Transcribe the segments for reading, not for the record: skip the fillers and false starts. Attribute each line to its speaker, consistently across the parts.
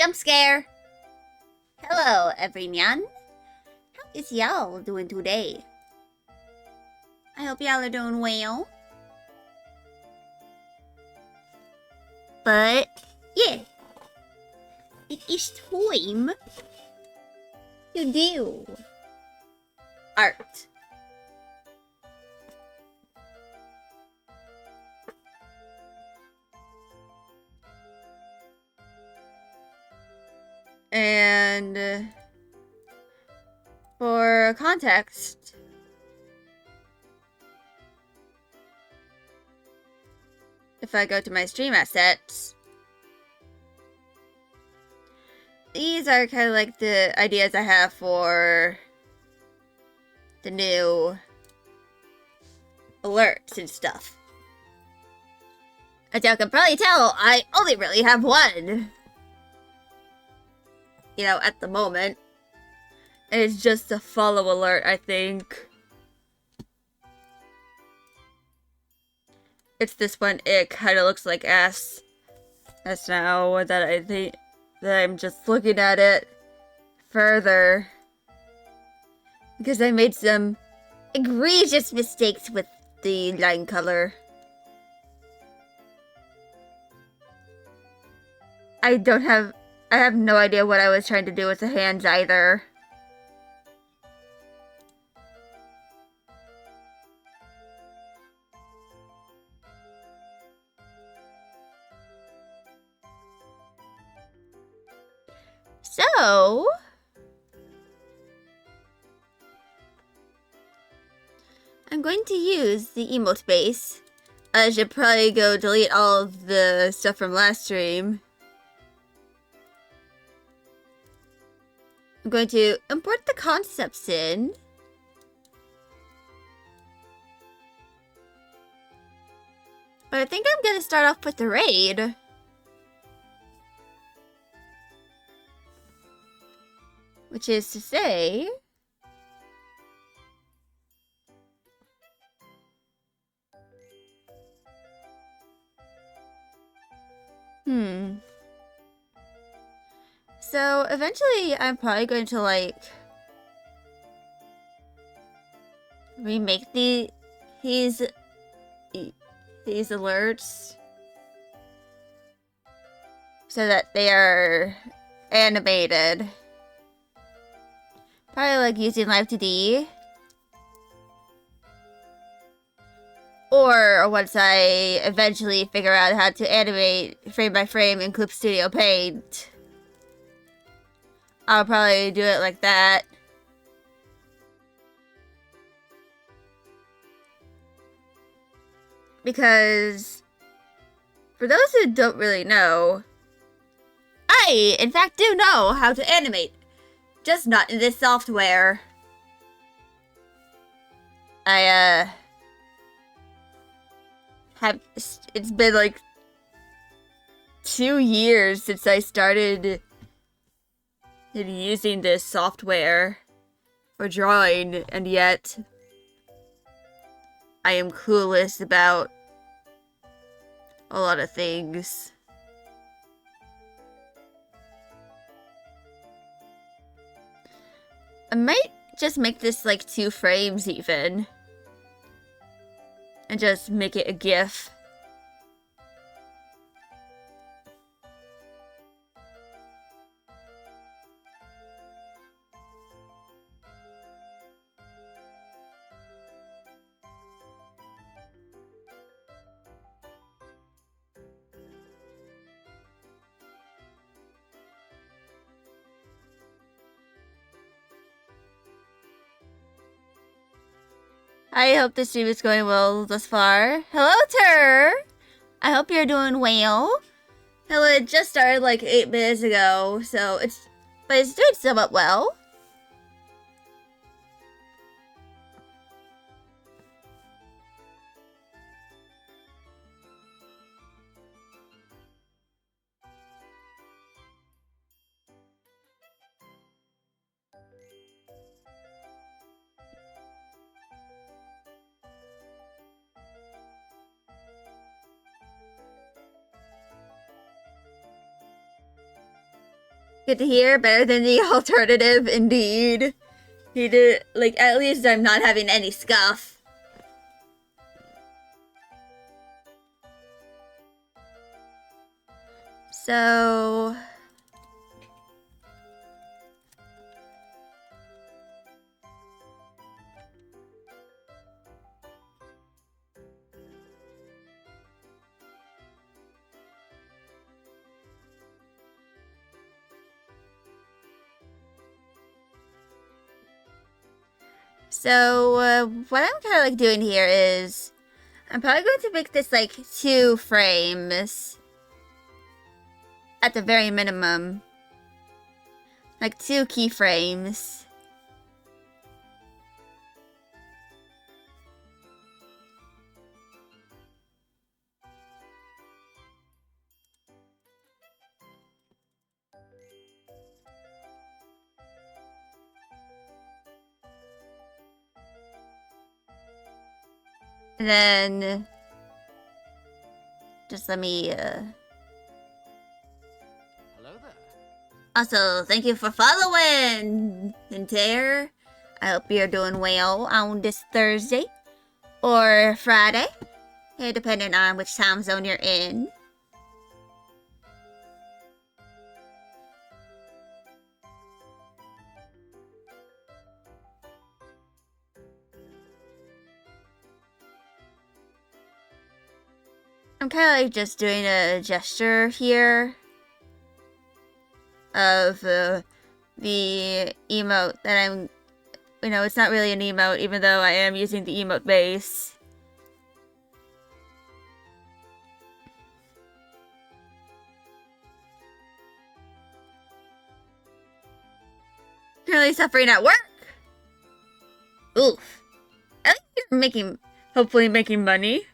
Speaker 1: Jump scare! Hello, everyone. How is y'all doing today? I hope y'all are doing well. But, yeah. It is time to do art. And for context, if I go to my stream assets, these are kind of like the ideas I have for the new alerts and stuff. As y'all can probably tell, I only really have one. You know, at the moment. And it's just a follow alert, I think. It's this one. It kind of looks like ass. That's now that I think that I'm just looking at it further. Because I made some egregious mistakes with the line color. I have no idea what I was trying to do with the hands either. So, I'm going to use the emote space. I should probably go delete all of the stuff from last stream. I'm going to import the concepts in. But I think I'm going to start off with the raid. Which is to say... So, eventually, I'm probably going to, like... remake these alerts. So that they are animated. Probably, like, using Live2D. Or once I eventually figure out how to animate frame by frame in Clip Studio Paint, I'll probably do it like that. Because, for those who don't really know, I, in fact, do know how to animate. Just not in this software. It's been like 2 years since I started using this software for drawing, and yet I am clueless about a lot of things. I might just make this like 2 frames even. And just make it a GIF. I hope the stream is going well thus far. Hello, Tur! I hope you're doing well. Hello, it just started like 8 minutes ago, so it's doing somewhat well. Good to hear. Better than the alternative, indeed. He did, like, at least I'm not having any scuff. So... what I'm kind of like doing here is I'm probably going to make this like 2 frames at the very minimum, like 2 keyframes. And then just let me
Speaker 2: Hello there.
Speaker 1: Also, thank you for following, Nintendo. I hope you're doing well on this Thursday or Friday, depending on which time zone you're in. I'm kind of like just doing a gesture here of the emote that I'm, it's not really an emote, even though I am using the emote base. Currently suffering at work. Oof. At least you're hopefully making money.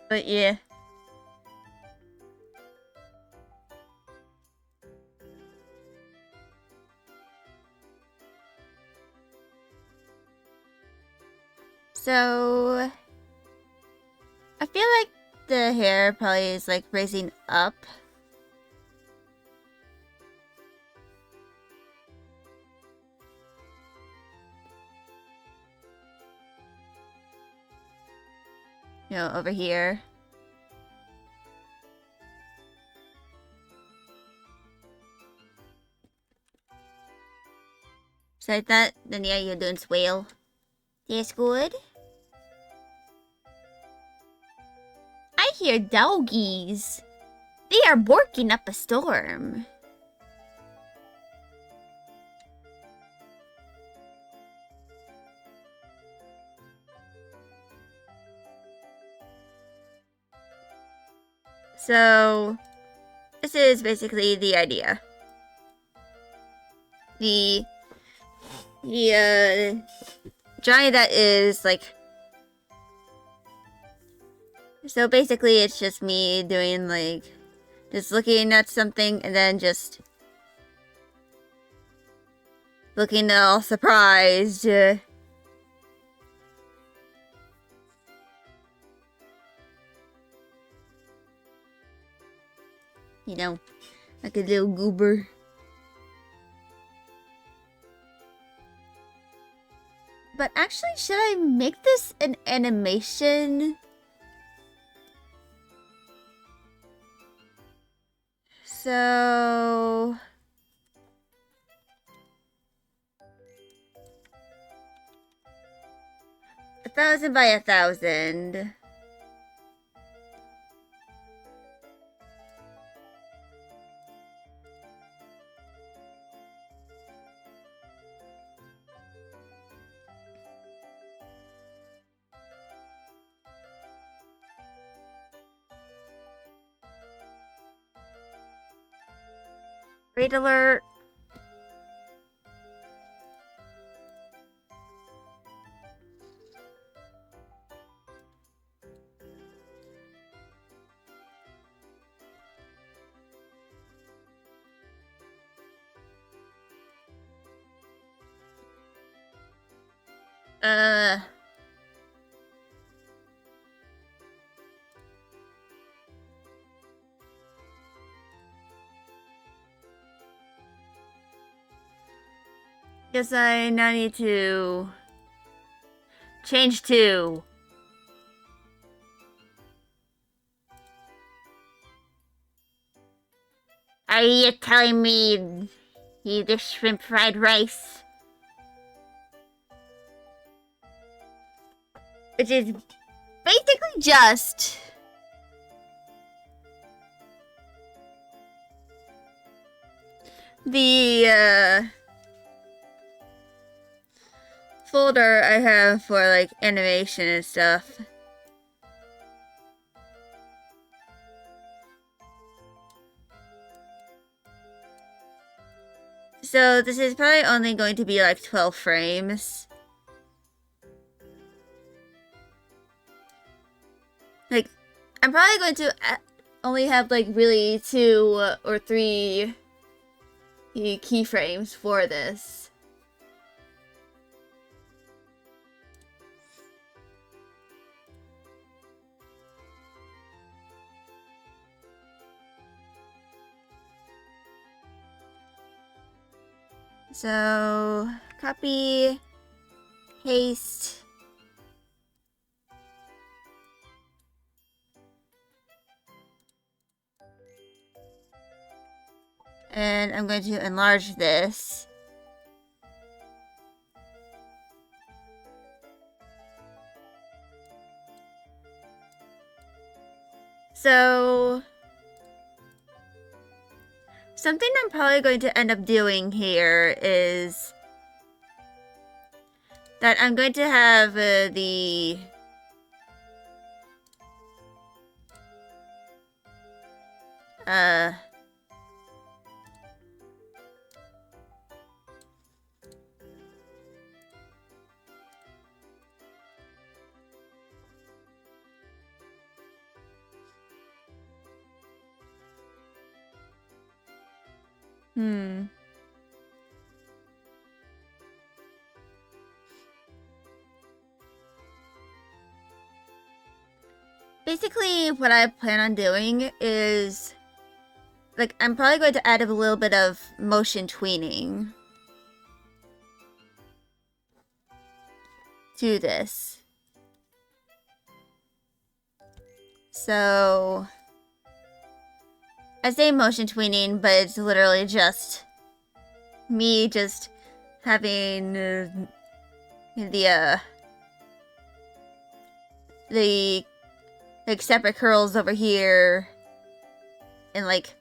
Speaker 1: But yeah. So I feel like the hair probably is like raising up. Over here. So like that, then yeah, you're doing swale. That's good. I hear doggies. They are barking up a storm. So, this is basically the idea. The Johnny that is like... So basically it's just me doing like... Just looking at something and then just... Looking all surprised. Like a little goober. But actually, should I make this an animation? So... 1,000 by 1,000. Raid alert. Uh... Guess I now need to change to. Are you telling me you the shrimp fried rice? Which is basically just the folder I have for like animation and stuff. So this is probably only going to be like 12 frames. Like, I'm probably going to only have like really 2 or 3 keyframes for this. So, copy, paste. And I'm going to enlarge this. So, something I'm probably going to end up doing here is that I'm going to have the basically, what I plan on doing is, like, I'm probably going to add a little bit of motion tweening to this. So, I say motion tweening, but it's literally just me just having the like separate curls over here and like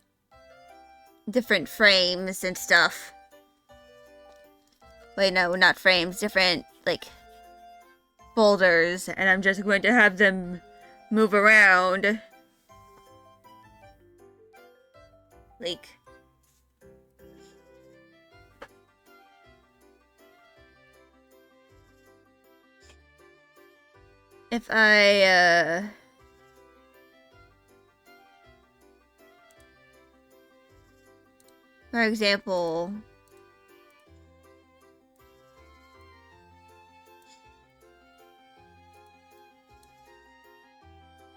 Speaker 1: different frames and stuff. Wait, no, not frames, different like boulders, and I'm just going to have them move around. Like, if I, for example,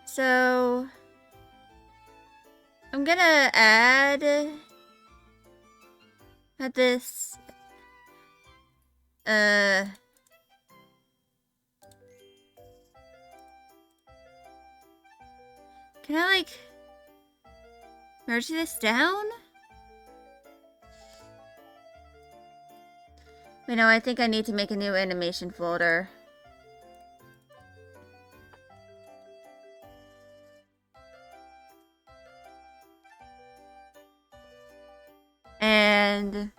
Speaker 1: so I'm gonna add this, can I like merge this down? Wait, no, I think I need to make a new animation folder. And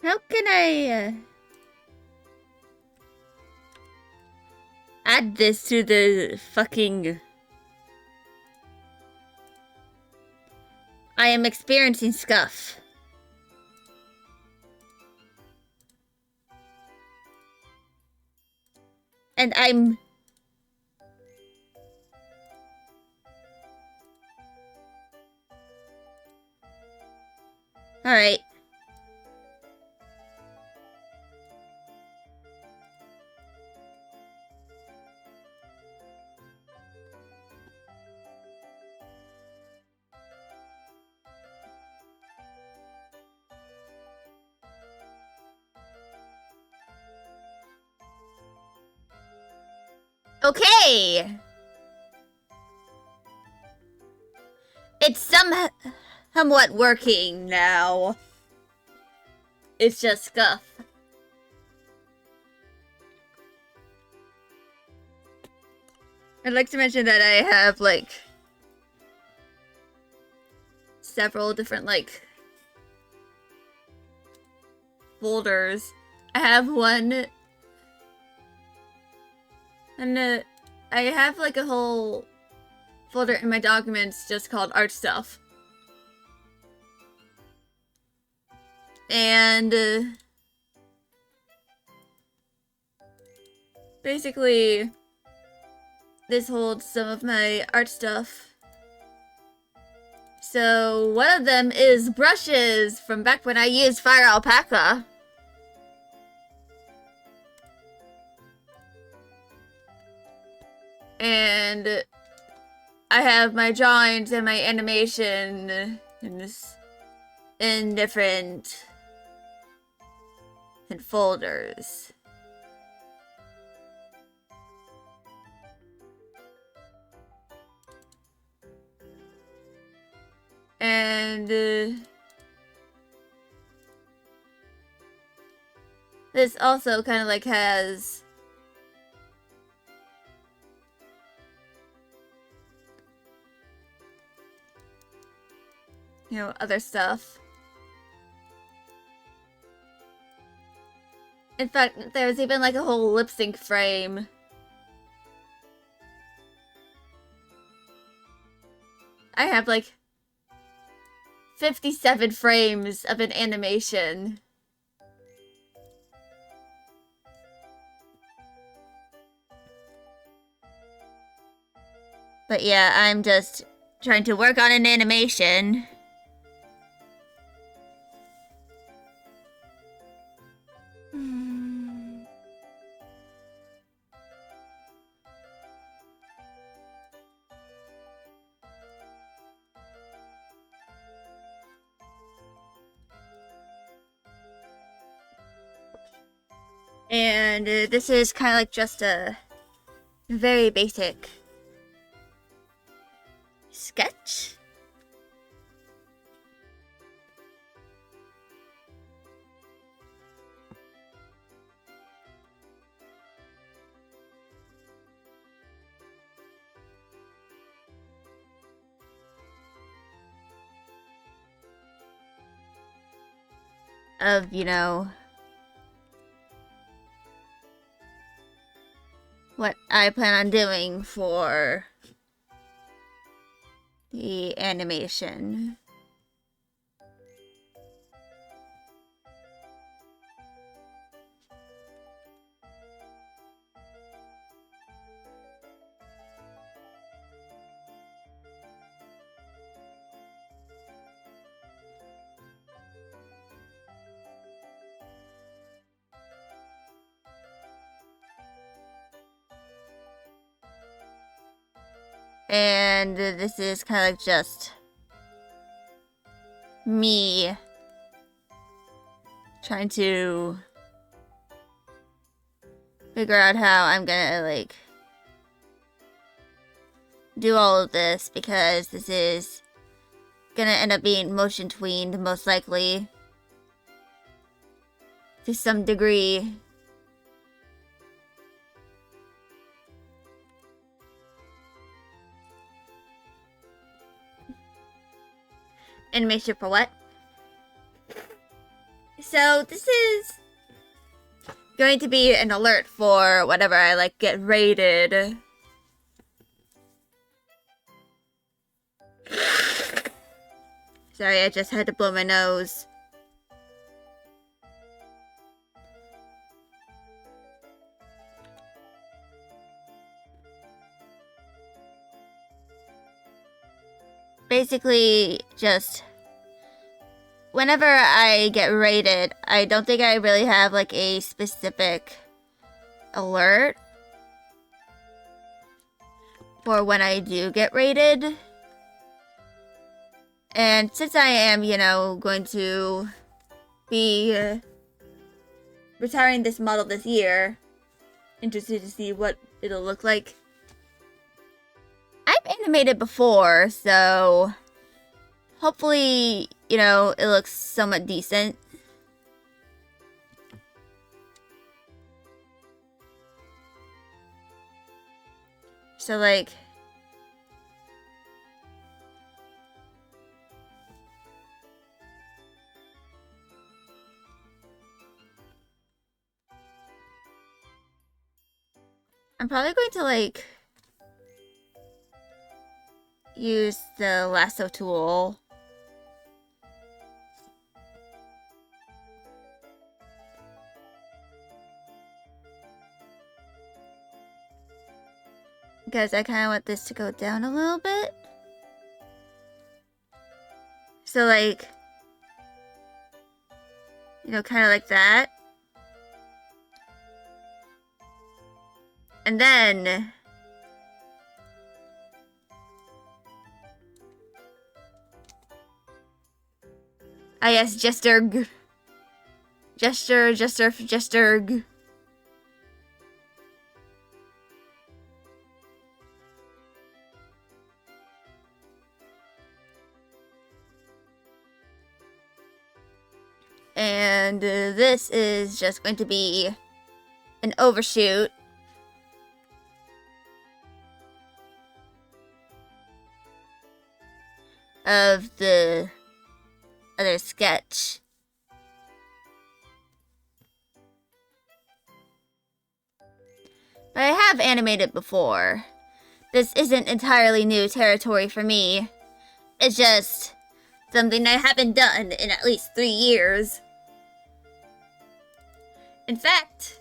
Speaker 1: How can I add this to the fucking... I am experiencing scuff. And I'm... Alright. Okay! It's somewhat working now. It's just scuff. I'd like to mention that I have, like, several different, like, folders. I have one, and I have, like, a whole folder in my documents just called art stuff. And basically, this holds some of my art stuff. So one of them is brushes from back when I used Fire Alpaca. And I have my drawings and my animation in different folders. And this also kind of like has other stuff. In fact, there's even like a whole lip sync frame. I have like 57 frames of an animation. But yeah, I'm just trying to work on an animation. And this is kind of like just a very basic sketch. Of, what I plan on doing for the animation. And this is kind of like just me trying to figure out how I'm gonna, like, do all of this, because this is gonna end up being motion tweened, most likely, to some degree. Animation for what? So this is going to be an alert for whenever I like get raided. Sorry, I just had to blow my nose. Basically, just whenever I get raided, I don't think I really have like a specific alert for when I do get raided. And since I am, you know, going to be retiring this model this year, interested to see what it'll look like. I've animated before, so hopefully, you know, it looks somewhat decent. So, like, I'm probably going to, like, use the lasso tool. Because I kind of want this to go down a little bit. So, like, you know, kind of like that. And then yes, Jesterg. Jesterg. And this is just going to be an overshoot of the other sketch. But I have animated before. This isn't entirely new territory for me. It's just something I haven't done in at least 3 years. In fact,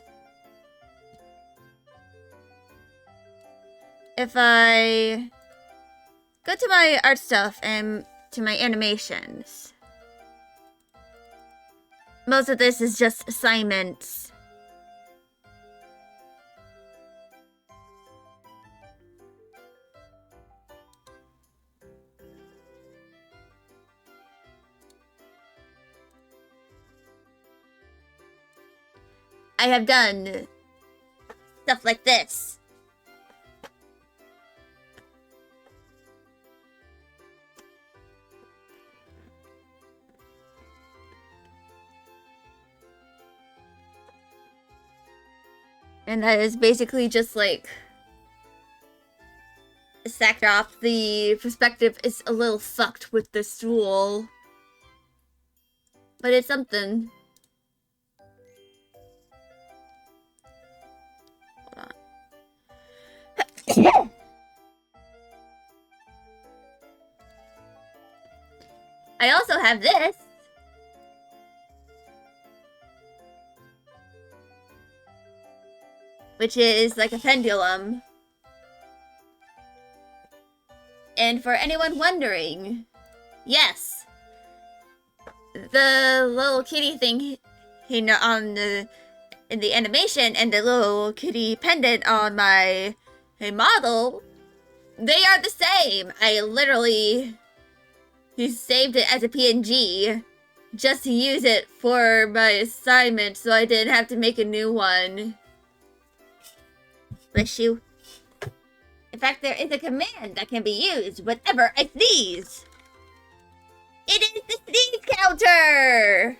Speaker 1: if I go to my art stuff and to my animations, most of this is just assignments. I have done stuff like this. And that is basically just like sacked off. The perspective is a little fucked with the stool, but it's something. I also have this. Which is like a pendulum. And for anyone wondering, yes, the little kitty thing on the in the animation and the little kitty pendant on my model, they are the same. I literally saved it as a PNG just to use it for my assignment so I didn't have to make a new one. Bless you. In fact, there is a command that can be used whenever I sneeze. It is the sneeze counter!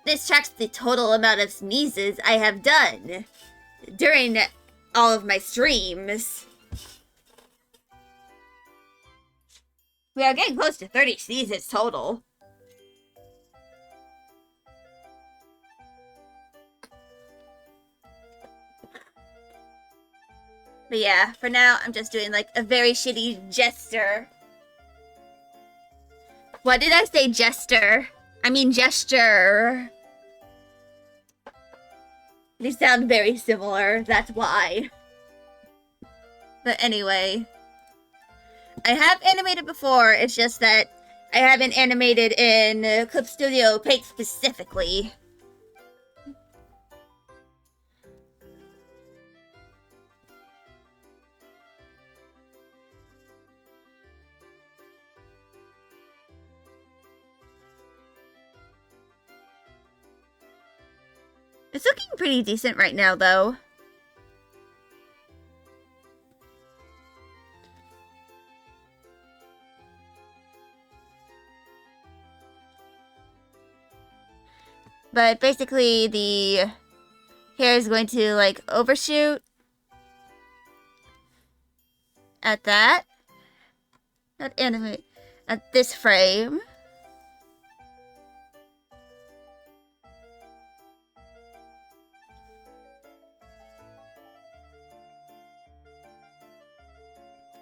Speaker 1: This tracks the total amount of sneezes I have done during all of my streams. We are getting close to 30 sneezes total. But yeah, for now, I'm just doing like a very shitty gesture. What did I say, jester? I mean gesture. They sound very similar, that's why. But anyway, I have animated before, it's just that I haven't animated in Clip Studio Paint specifically. It's looking pretty decent right now, though. But basically, the hair is going to, like, overshoot at that. Not animate. At this frame.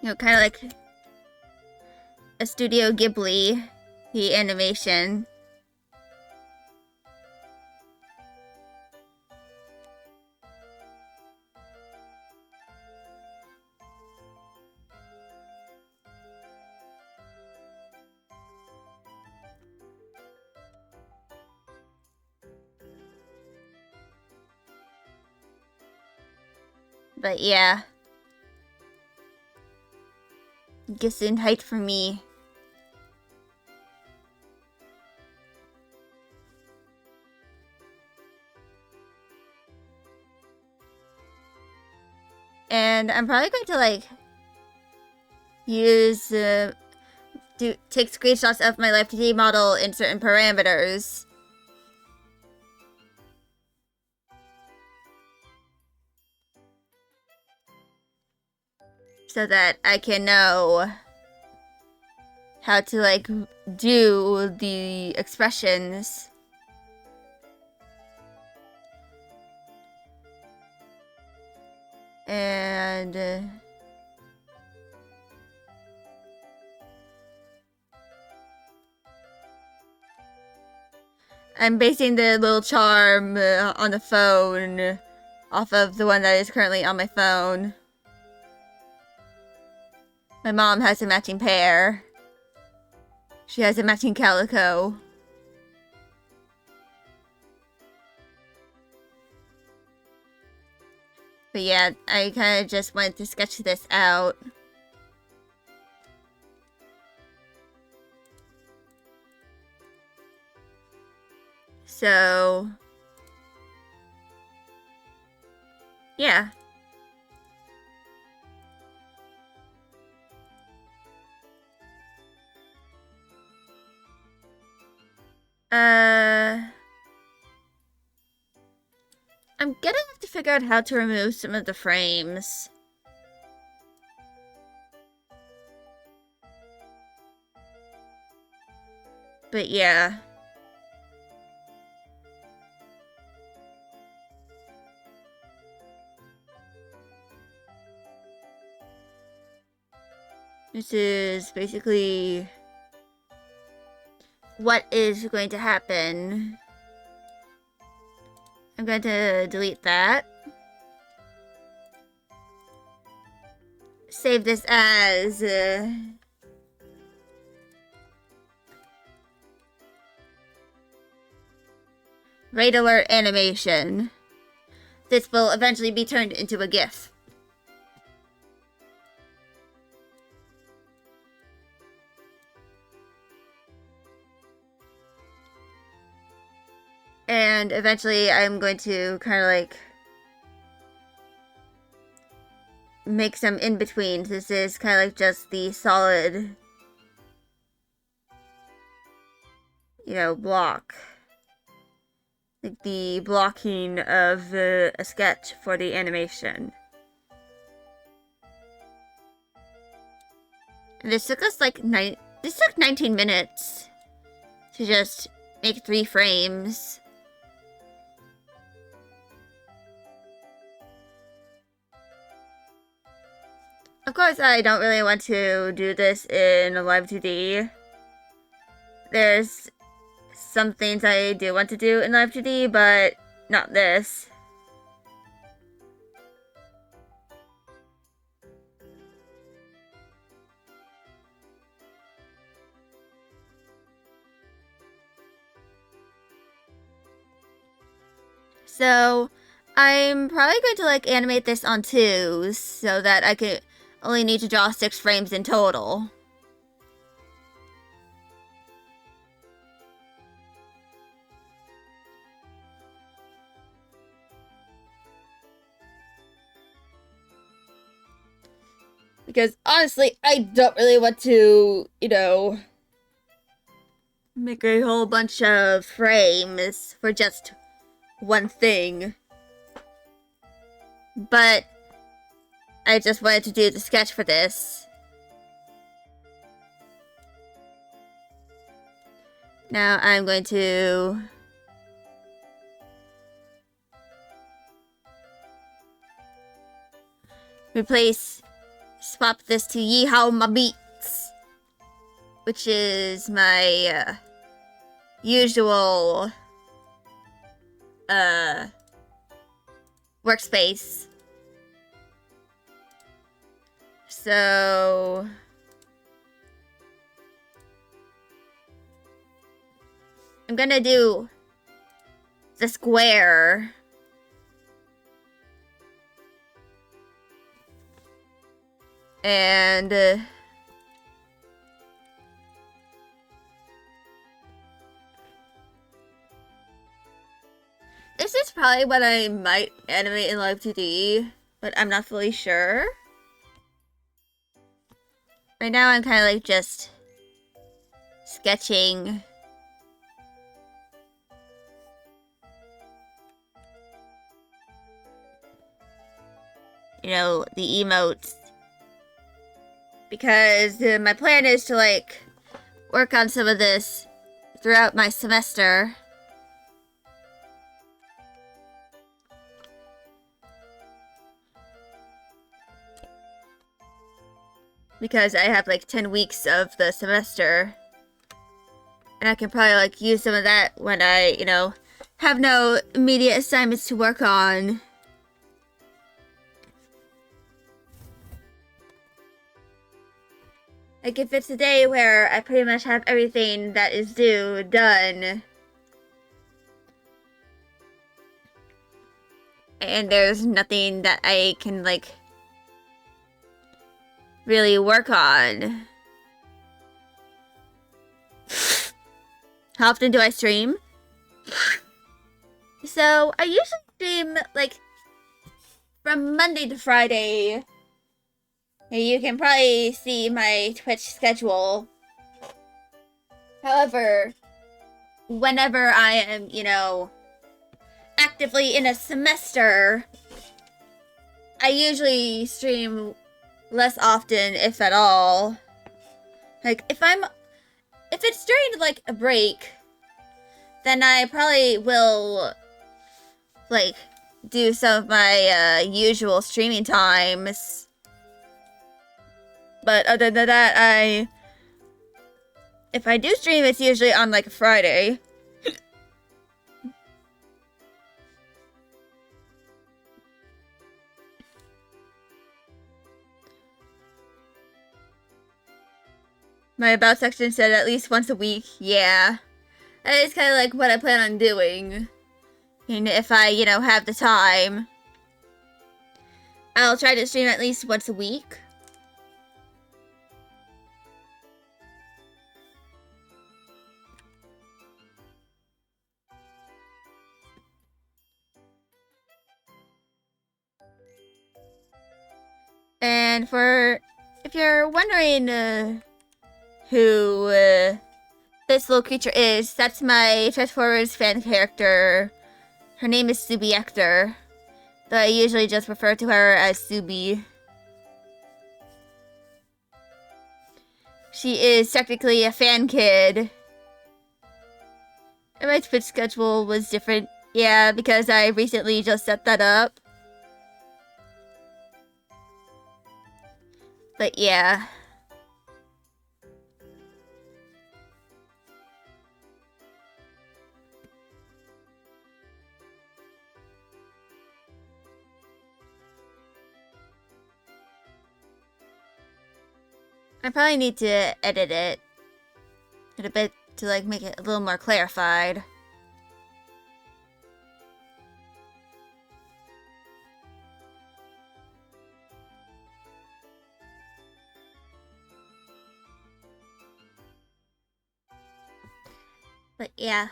Speaker 1: You know, kind of like a Studio Ghibli, the animation. But yeah. Guessing height for me. And I'm probably going to like use take screenshots of my Life 2D model in certain parameters. So that I can know how to like do the expressions. And I'm basing the little charm on the phone off of the one that is currently on my phone. My mom has a matching pair. She has a matching calico. But yeah, I kind of just wanted to sketch this out. So yeah. I'm gonna have to figure out how to remove some of the frames. But yeah. This is basically what is going to happen. I'm going to delete that. Save this as Raid Alert animation. This will eventually be turned into a GIF. And eventually I'm going to kind of like make some in-betweens. This is kind of like just the solid, you know, block. Like the blocking of a sketch for the animation. And this took us like this took 19 minutes to just make 3 frames. Of course, I don't really want to do this in Live 2D. There's some things I do want to do in Live 2D, but not this. So, I'm probably going to like animate this on 2s so that I could only need to draw 6 frames in total. Because honestly, I don't really want to, make a whole bunch of frames for just one thing. But I just wanted to do the sketch for this. Now I'm going to swap this to Yeehaw Ma Beats, which is my usual workspace. So I'm gonna do the square. And this is probably what I might animate in Live 2D, but I'm not fully sure. Right now I'm kind of like just sketching. The emotes. Because my plan is to like work on some of this throughout my semester. Because I have like 10 weeks of the semester. And I can probably like use some of that when I, have no immediate assignments to work on. Like if it's a day where I pretty much have everything that is due done. And there's nothing that I can like really work on. How often do I stream? So I usually stream like from Monday to Friday. You can probably see my Twitch schedule. However, whenever I am, actively in a semester, I usually stream less often, if at all. Like, if it's during, like, a break, then I probably will, like, do some of my, usual streaming times. But other than that, if I do stream, it's usually on, like, a Friday. My about section said at least once a week. Yeah. That is kind of like what I plan on doing. And if I, have the time, I'll try to stream at least once a week. And if you're wondering who this little creature is, that's my Transformers fan character. Her name is Subi Ector, though I usually just refer to her as Subi. She is technically a fan kid. And my Twitch schedule was different. Yeah, because I recently just set that up. But yeah. I probably need to edit it a bit to like make it a little more clarified. But yeah.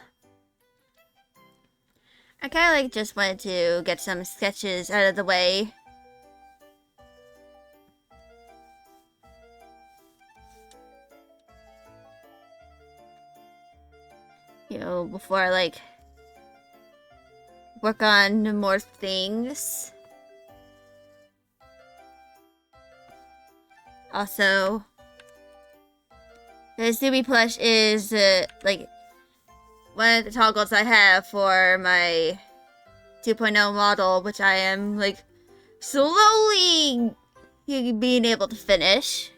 Speaker 1: I kind of like just wanted to get some sketches out of the way. You know, before I like work on more things. Also, the Zuby plush is like one of the toggles I have for my 2.0 model, which I am like slowly being able to finish.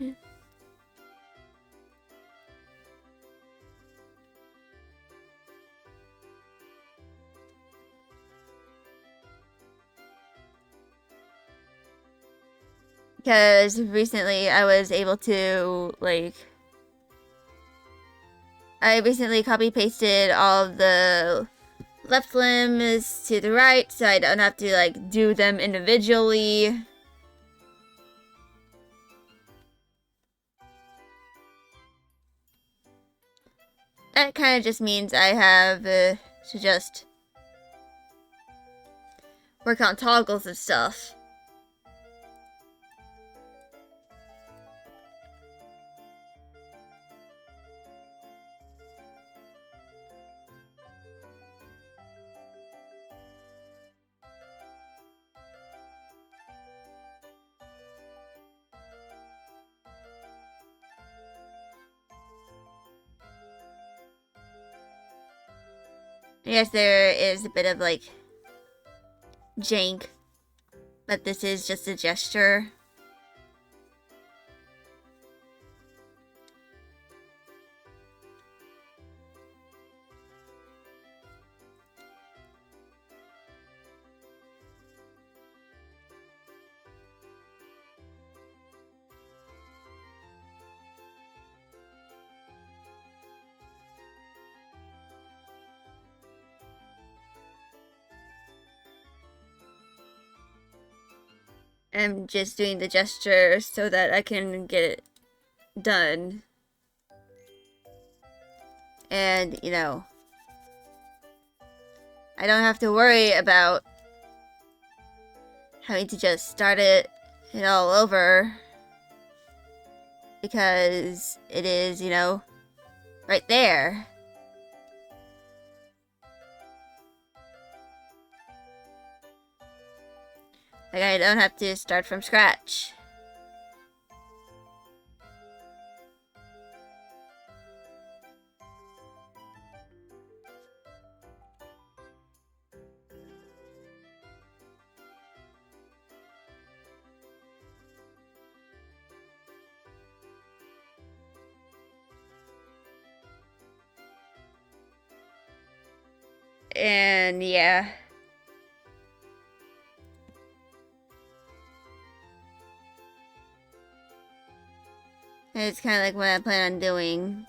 Speaker 1: Because recently I was able to like I recently copy pasted all of the left limbs to the right, so I don't have to like do them individually. That kind of just means I have to just work on toggles and stuff. Yes, there is a bit of like jank, but this is just a gesture. I'm just doing the gesture so that I can get it done. And, you know, I don't have to worry about having to just start it all over. Because it is, you know, right there. Like, I don't have to start from scratch. And yeah. It's kind of like what I plan on doing.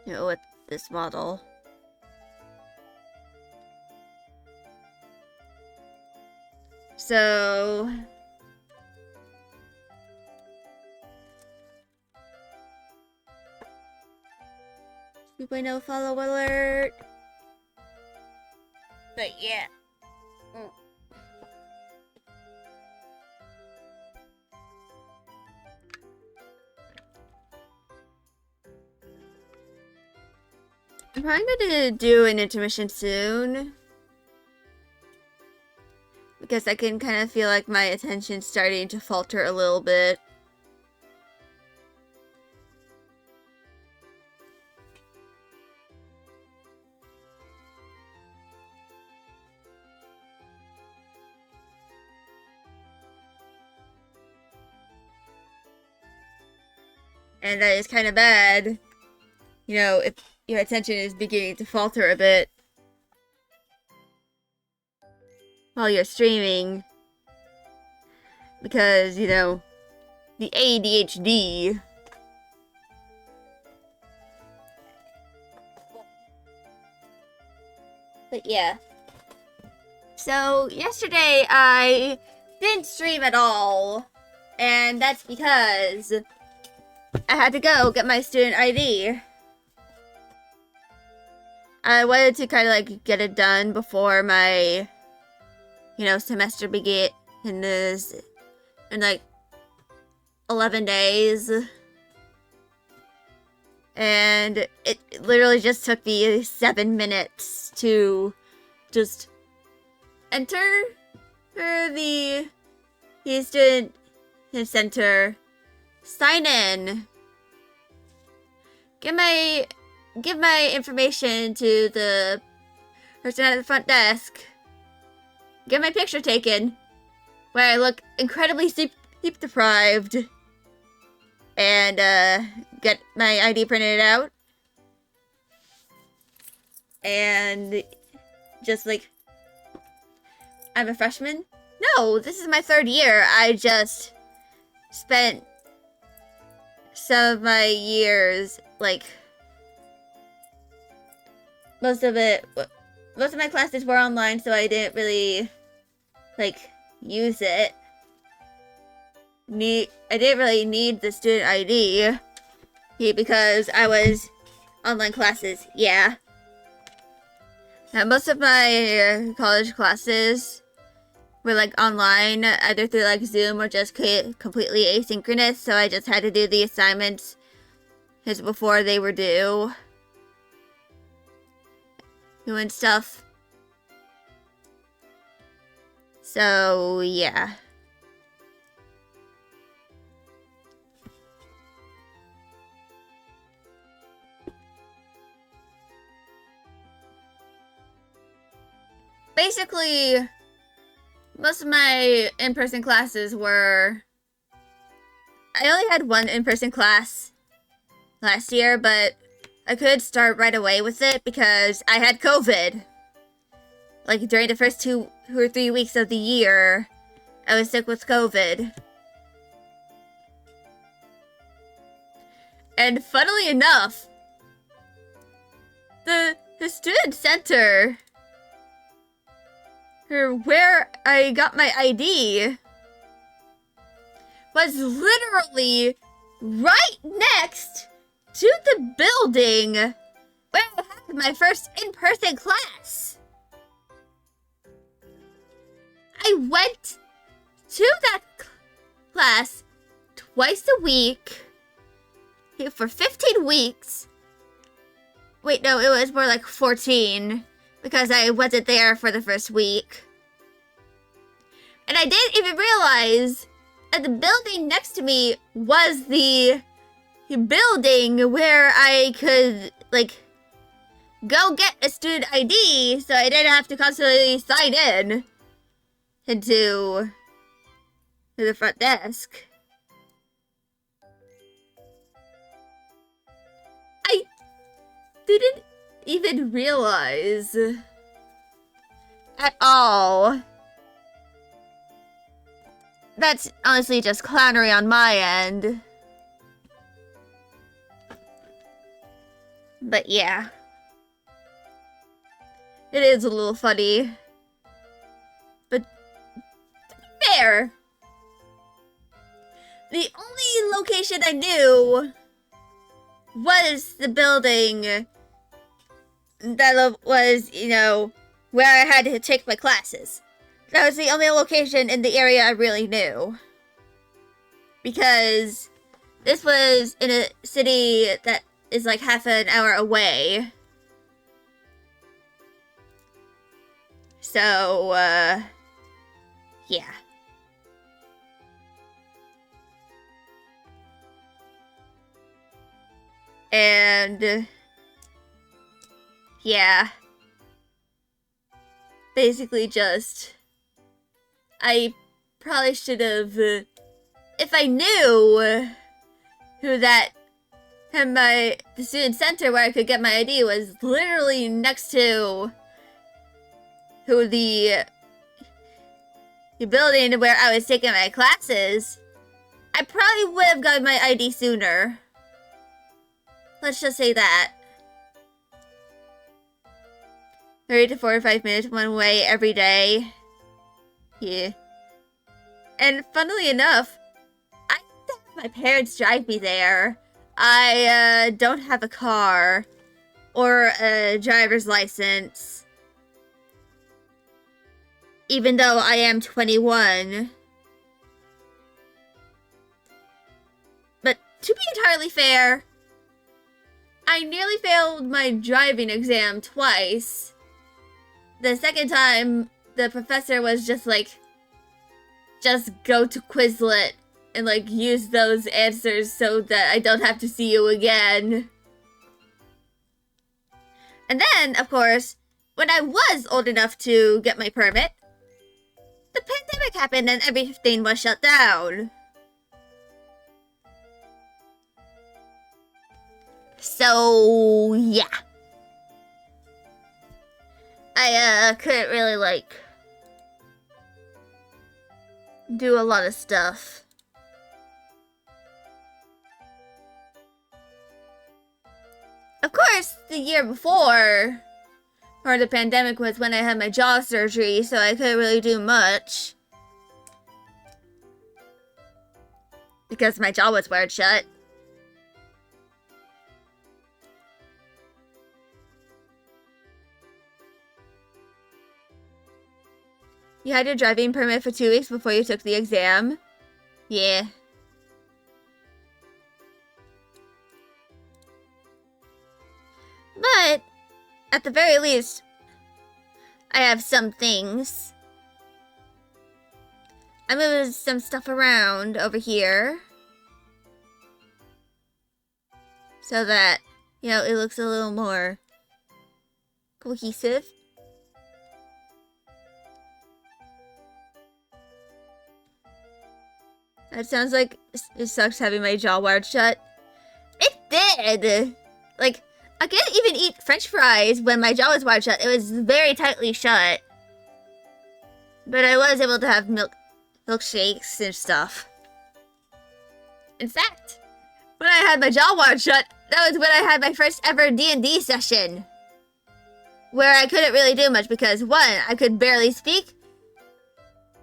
Speaker 1: You know, with this model. So 2.0 follow alert. But yeah. I'm probably going to do an intermission soon. because I can kind of feel like my attention's starting to falter a little bit. And that is kind of bad, you know, if your attention is beginning to falter a bit while you're streaming. Because, you know, the ADHD. But yeah. So, yesterday I didn't stream at all. And that's because I had to go get my student ID. I wanted to kind of like get it done before my, you know, semester began in like 11 days. And it literally just took me 7 minutes to just enter the student center, sign in, give my information to the person at the front desk, get my picture taken, where I look incredibly sleep deprived, and get my ID printed out, and just like, I'm a freshman? No, this is my 3rd year. I just spent some of my years, like, most of my classes were online, so I didn't really, like, use it. I didn't really need the student ID because I was online classes, yeah. Now, most of my college classes were, like, online, either through, like, Zoom or just completely asynchronous, so I just had to do the assignments just before they were due. Doing stuff. So, yeah. Basically, most of my in-person classes were... I only had one in-person class last year, but I could start right away with it because I had COVID. Like, during the first 2 or 3 weeks of the year, I was sick with COVID. And funnily enough, the student center, where I got my ID, was literally right next to the building where I had my first in-person class. I went to that class twice a week for 15 weeks. Wait, no, it was more like 14 because I wasn't there for the first week. And I didn't even realize that the building next to me was the building where I could, like, go get a student ID so I didn't have to constantly sign in into the front desk. I didn't even realize at all. That's honestly just clownery on my end. But yeah. It is a little funny. But to be fair, the only location I knew was the building that was, you know, where I had to take my classes. That was the only location in the area I really knew. Because this was in a city that is like half an hour away. So, yeah. And yeah. Basically just I probably should have if I knew who that and the student center where I could get my ID was literally next to who the building where I was taking my classes, I probably would have gotten my ID sooner. Let's just say that. 30 to 45 minutes one way every day. Yeah. And funnily enough, I have my parents drive me there. I don't have a car or a driver's license. Even though I am 21. But to be entirely fair, I nearly failed my driving exam twice. The second time, the professor was just like, just go to Quizlet and like use those answers so that I don't have to see you again. And then, of course, when I was old enough to get my permit, the pandemic happened and everything was shut down. So, yeah. I couldn't really, like, do a lot of stuff. Of course, the year before, or the pandemic, was when I had my jaw surgery, so I couldn't really do much. Because my jaw was wired shut. You had your driving permit for 2 weeks before you took the exam? Yeah. But, at the very least, I have some things. I moved some stuff around over here. So that, you know, it looks a little more cohesive. That sounds like it sucks having my jaw wired shut. It did! Like, I couldn't even eat french fries when my jaw was wired shut. It was very tightly shut. But I was able to have milkshakes and stuff. In fact, when I had my jaw wired shut, that was when I had my first ever D&D session. Where I couldn't really do much because, one, I could barely speak.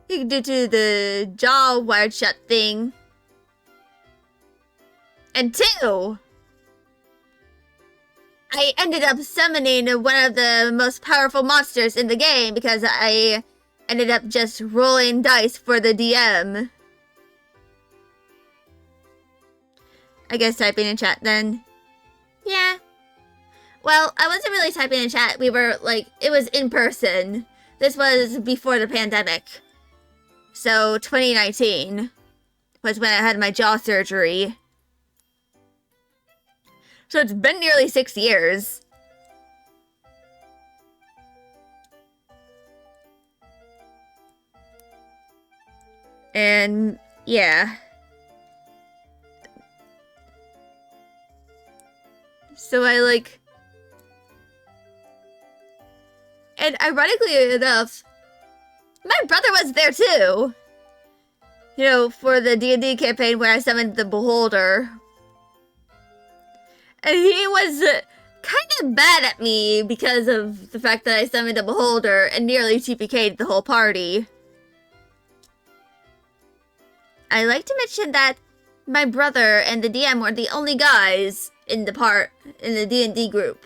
Speaker 1: Due to the jaw wired shut thing. And two, I ended up summoning one of the most powerful monsters in the game because I ended up just rolling dice for the DM. I guess typing in chat then. Yeah. Well, I wasn't really typing in chat. We were like, it was in person. This was before the pandemic. So, 2019 was when I had my jaw surgery. So it's been nearly 6 years. And, yeah. So I, like... And ironically enough, my brother was there too. You know, for the D&D campaign where I summoned the Beholder. And he was kind of mad at me because of the fact that I summoned a Beholder and nearly TPK'd the whole party. I like to mention that my brother and the DM were the only guys in the D&D group.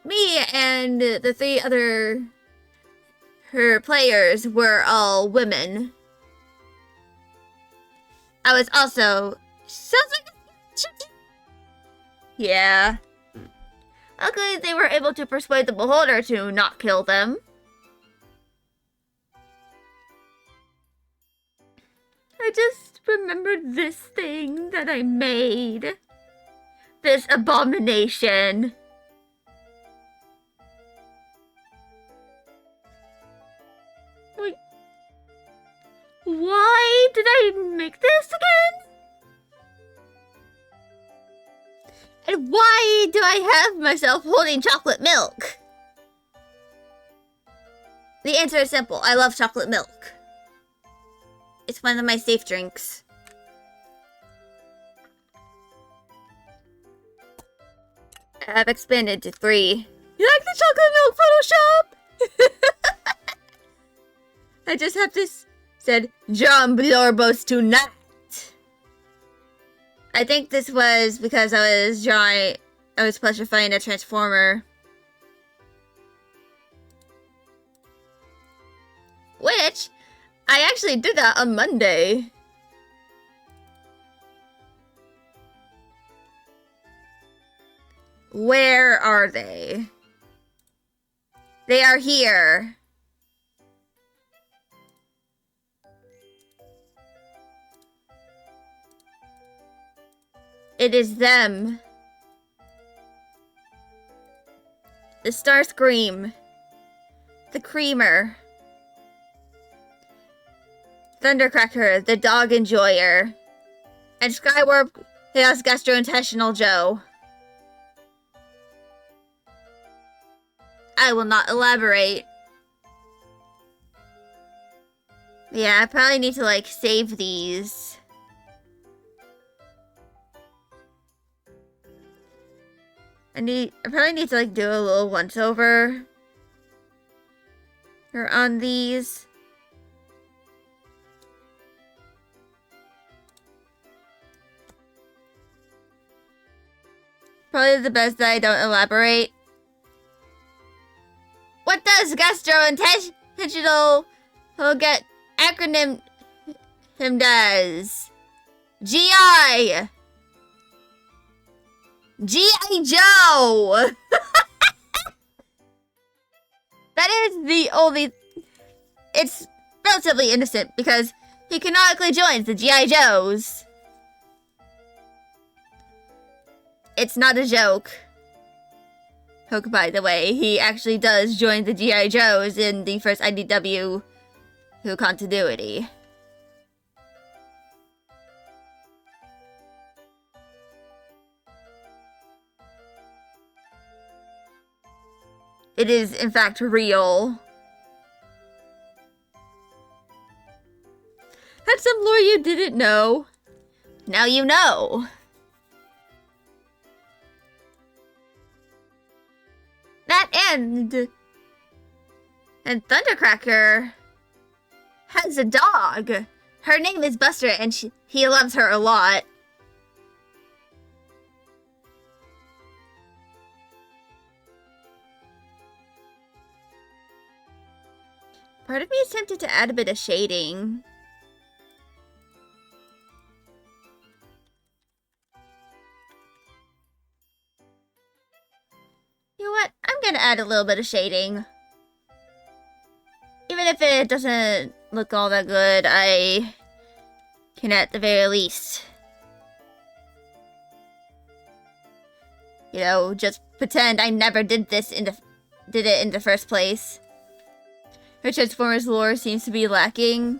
Speaker 1: Me and the 3 other her players were all women. I was also... Sounds like a... Yeah. Luckily, they were able to persuade the Beholder to not kill them. I just remembered this thing that I made. This abomination. Wait. Why did I make this again? And why do I have myself holding chocolate milk? The answer is simple. I love chocolate milk. It's one of my safe drinks. I've expanded to 3. You like the chocolate milk Photoshop? I just have this said John Blorbos tonight. I think this was because I was pleasurifying a Transformer. Which, I actually did that on Monday. Where are they? They are here. It is them. The Starscream. The Creamer. Thundercracker, the Dog Enjoyer. And Skywarp Chaos Gastrointestinal Joe. I will not elaborate. Yeah, I probably need to, like, save these. I probably need to, like, do a little once-over. Or on these. Probably the best that I don't elaborate. What does gastrointestinal get acronym him does? GI! G.I. Joe! That is the only... It's relatively innocent because he canonically joins the G.I. Joes. It's not a joke. Hook, by the way, he actually does join the G.I. Joes in the first IDW Who continuity. It is, in fact, real. That's some lore you didn't know. Now you know. That and Thundercracker has a dog. Her name is Buster, and he loves her a lot. Part of me is tempted to add a bit of shading. You know what? I'm gonna add a little bit of shading. Even if it doesn't look all that good, I can at the very least, you know, just pretend I never did it in the first place. Her Transformers lore seems to be lacking.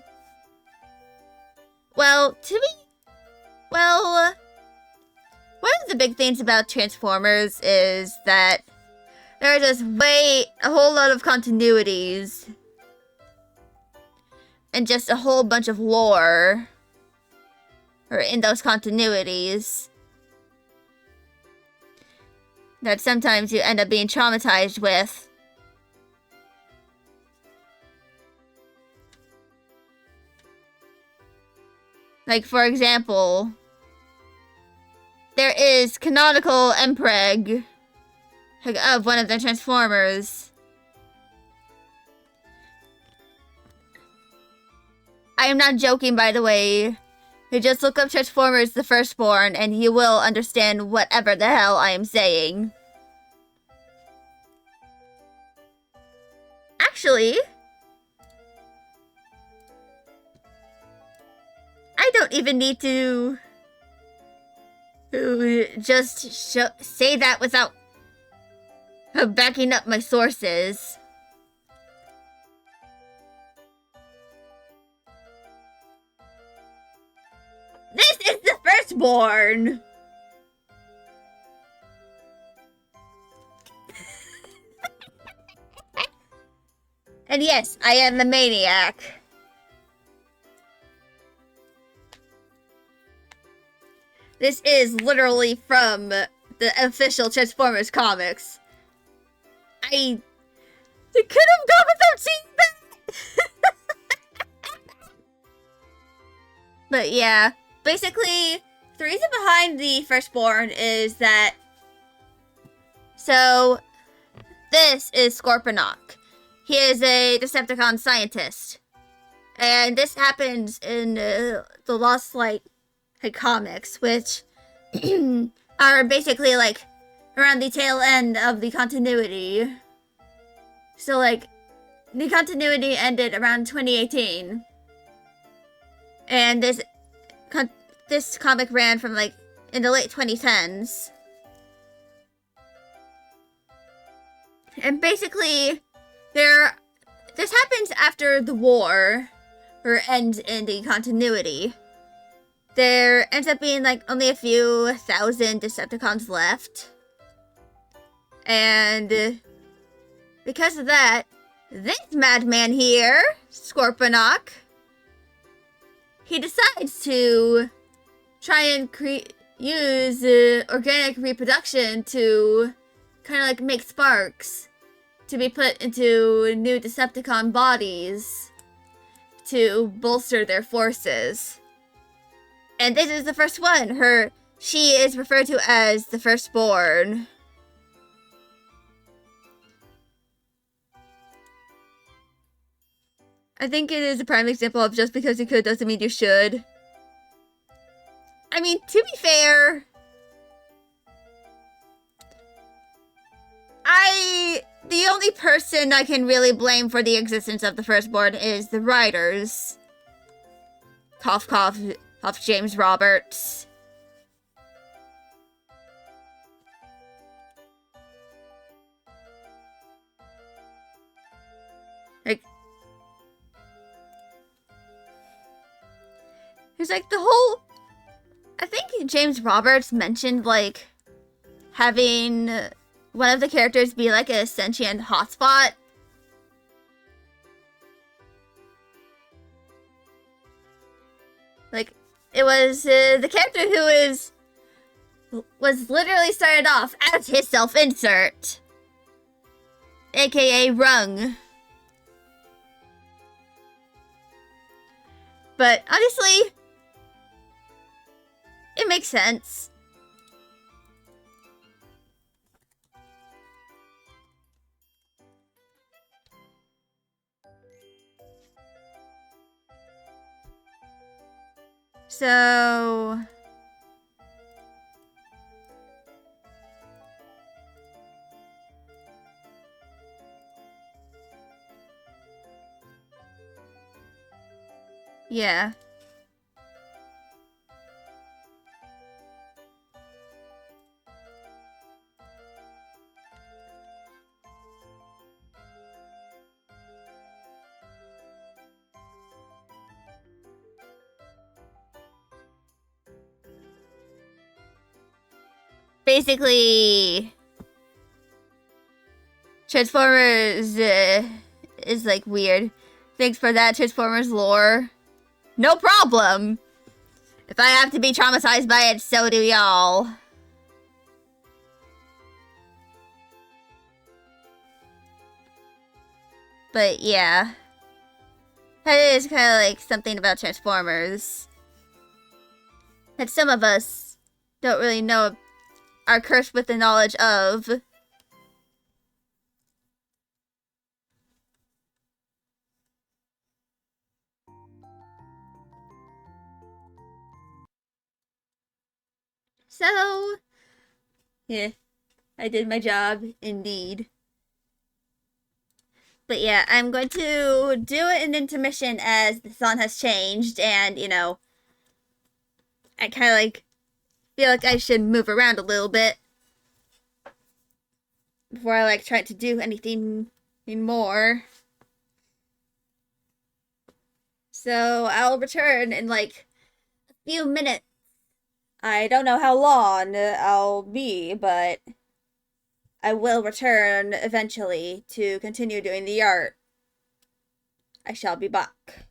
Speaker 1: Well, one of the big things about Transformers is that there are just a whole lot of continuities. And just a whole bunch of lore. Or in those continuities. That sometimes you end up being traumatized with. Like, for example, there is canonical Mpreg of one of the Transformers. I am not joking, by the way. You just look up Transformers the Firstborn and you will understand whatever the hell I am saying. Actually, don't even need to just say that without backing up my sources. This is the firstborn! And yes, I am the maniac. This is literally from the official Transformers comics. I could have gone without seeing that! But yeah, basically, the reason behind the firstborn is that... So, this is Scorponok. He is a Decepticon scientist. And this happens in the Lost Light comics, which are basically like around the tail end of the continuity. So like, the continuity ended around 2018. And this comic ran from like in the late 2010s. And basically, this happens after the war, or ends in the continuity. There ends up being like only a few thousand Decepticons left. And because of that, this madman here, Scorponok, he decides to try and use organic reproduction to kind of like make sparks to be put into new Decepticon bodies to bolster their forces. And this is the first one. She is referred to as the firstborn. I think it is a prime example of just because you could doesn't mean you should. I mean, to be fair, the only person I can really blame for the existence of the firstborn is the writers. Cough, cough, cough, James Roberts. Like, it's like the whole... I think James Roberts mentioned, like, having one of the characters be like a sentient hotspot. Like, it was the character who was literally started off as his self-insert, aka Rung. But honestly, it makes sense. So... yeah. Basically, Transformers is like weird. Thanks for that, Transformers lore. No problem. If I have to be traumatized by it, so do y'all. But yeah, that is kind of like something about Transformers that some of us don't really know, are cursed with the knowledge of. So, yeah, I did my job, indeed. But yeah, I'm going to do an intermission as the song has changed, and, you know, I kind of like feel like I should move around a little bit before I like try to do anything more. So I'll return in like a few minutes. I don't know how long I'll be, but I will return eventually to continue doing the art. I shall be back.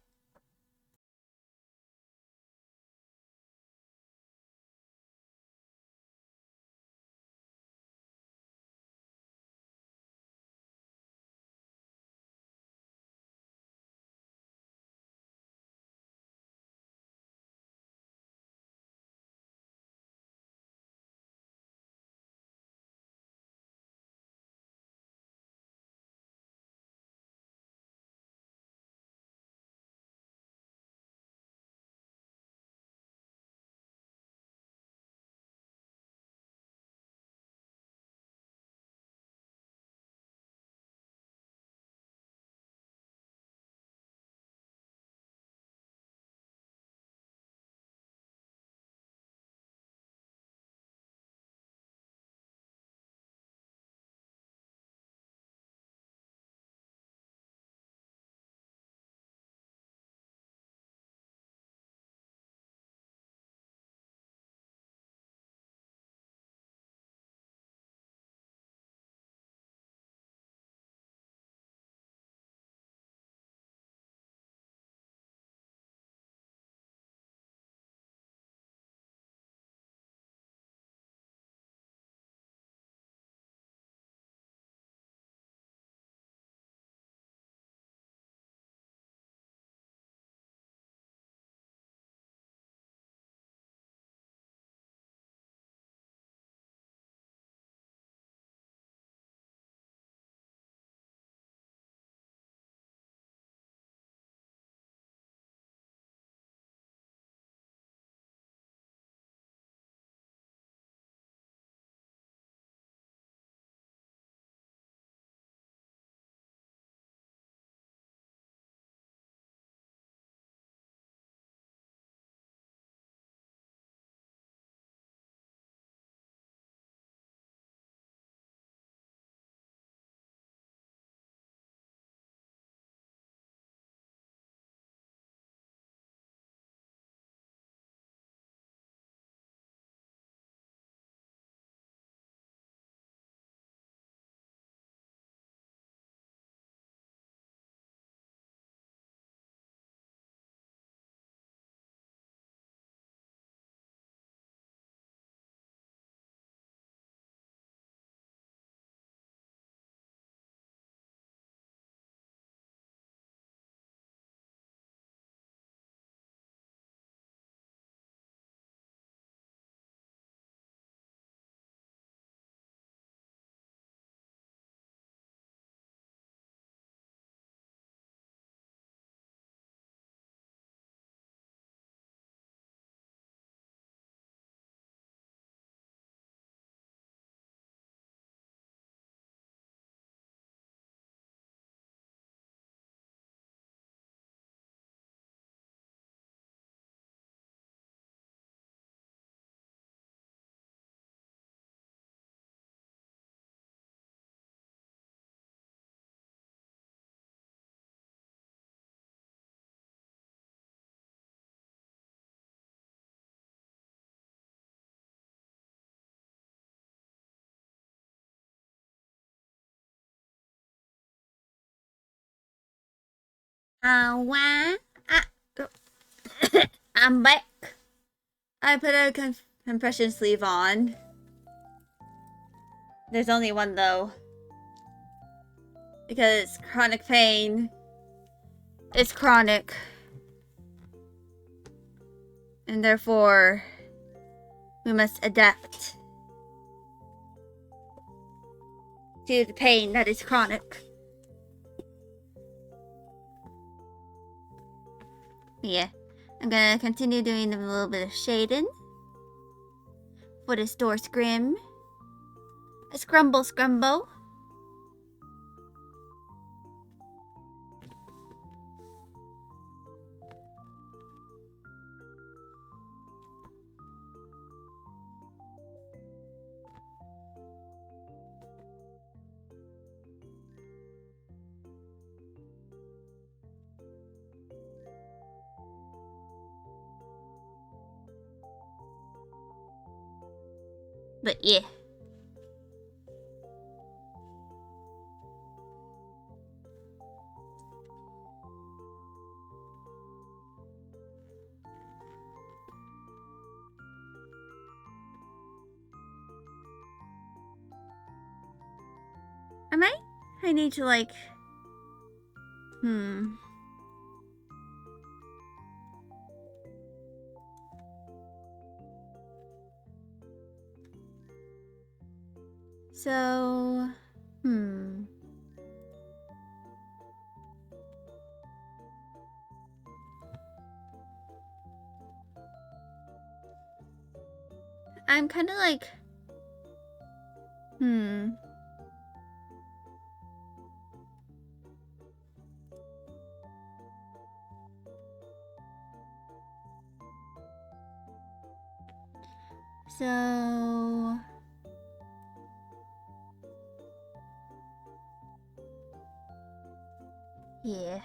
Speaker 1: Why? I, I'm back. I put a compression sleeve on. There's only one though. Because chronic pain is chronic. And therefore, we must adapt to the pain that is chronic. Yeah, I'm gonna continue doing a little bit of shading for this door scrim. A scrumble. But yeah. I need to like... So... I'm kind of like... So... Yeah.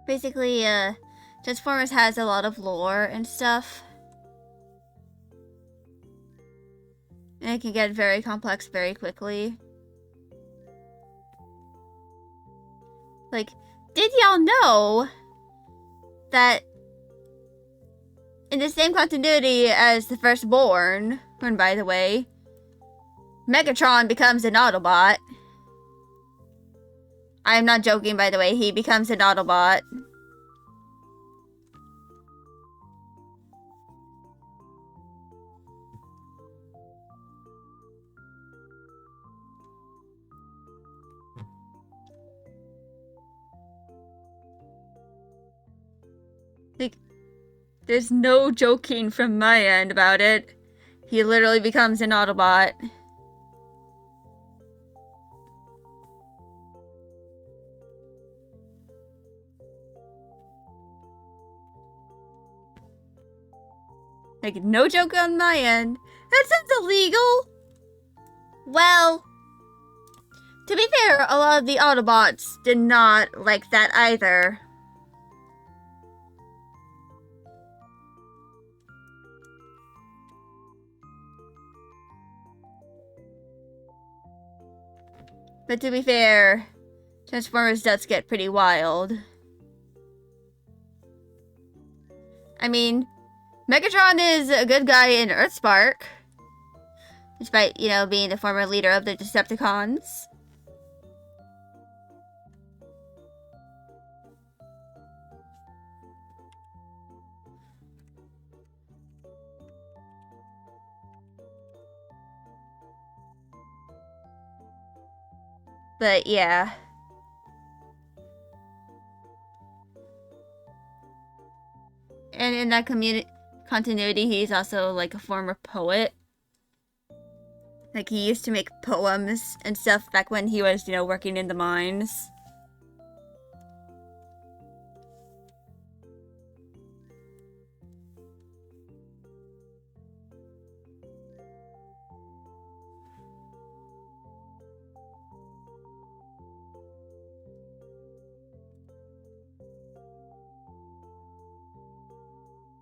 Speaker 1: Basically, Transformers has a lot of lore and stuff. And it can get very complex very quickly. Like, did y'all know that in the same continuity as the Firstborn, and by the way, Megatron becomes an Autobot. I am not joking, by the way, he becomes an Autobot. Like, there's no joking from my end about it. He literally becomes an Autobot. Like, no joke on my end. That sounds illegal! Well, to be fair, a lot of the Autobots did not like that either. But to be fair, Transformers does get pretty wild. I mean, Megatron is a good guy in Earthspark, despite, you know, being the former leader of the Decepticons. But yeah. And in that continuity, he's also like a former poet. Like, he used to make poems and stuff back when he was, you know, working in the mines.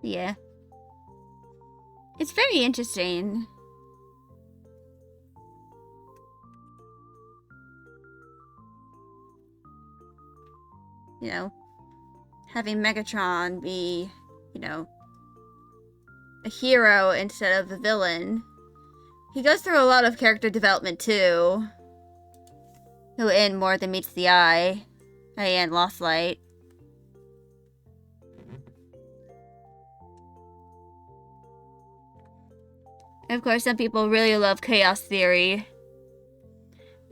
Speaker 1: Yeah. It's very interesting. You know, having Megatron be, you know, a hero instead of a villain. He goes through a lot of character development too. Who in More Than Meets the Eye and Lost Light. And of course, some people really love Chaos Theory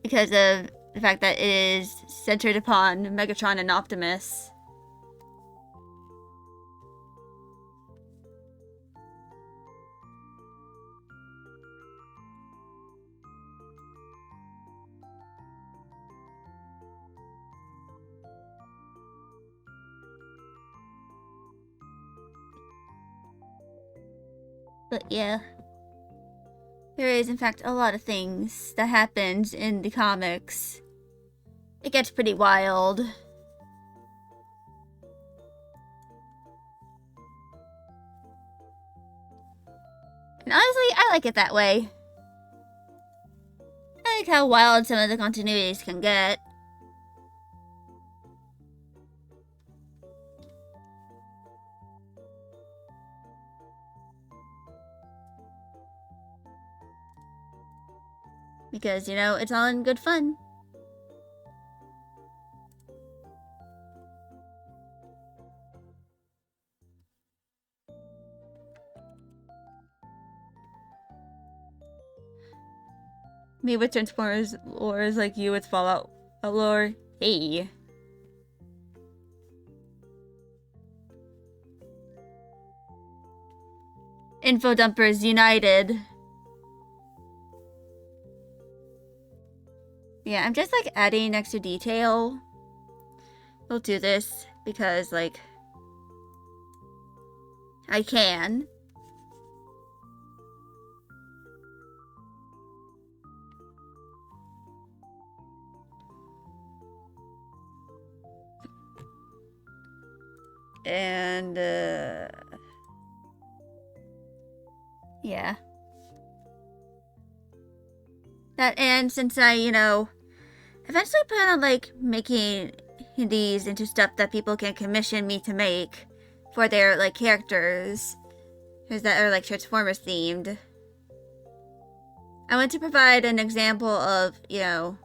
Speaker 1: because of the fact that it is centered upon Megatron and Optimus. But yeah. There is, in fact, a lot of things that happened in the comics. It gets pretty wild. And honestly, I like it that way. I like how wild some of the continuities can get. Because, you know, it's all in good fun. Me with Transformers lore is like you with Fallout lore. Hey. Info Dumpers United. Yeah, I'm just like adding extra detail. We'll do this because like I can. And yeah. That, and since I, you know, eventually plan on like making these into stuff that people can commission me to make for their like characters that are like Transformers themed. I want to provide an example of, you know,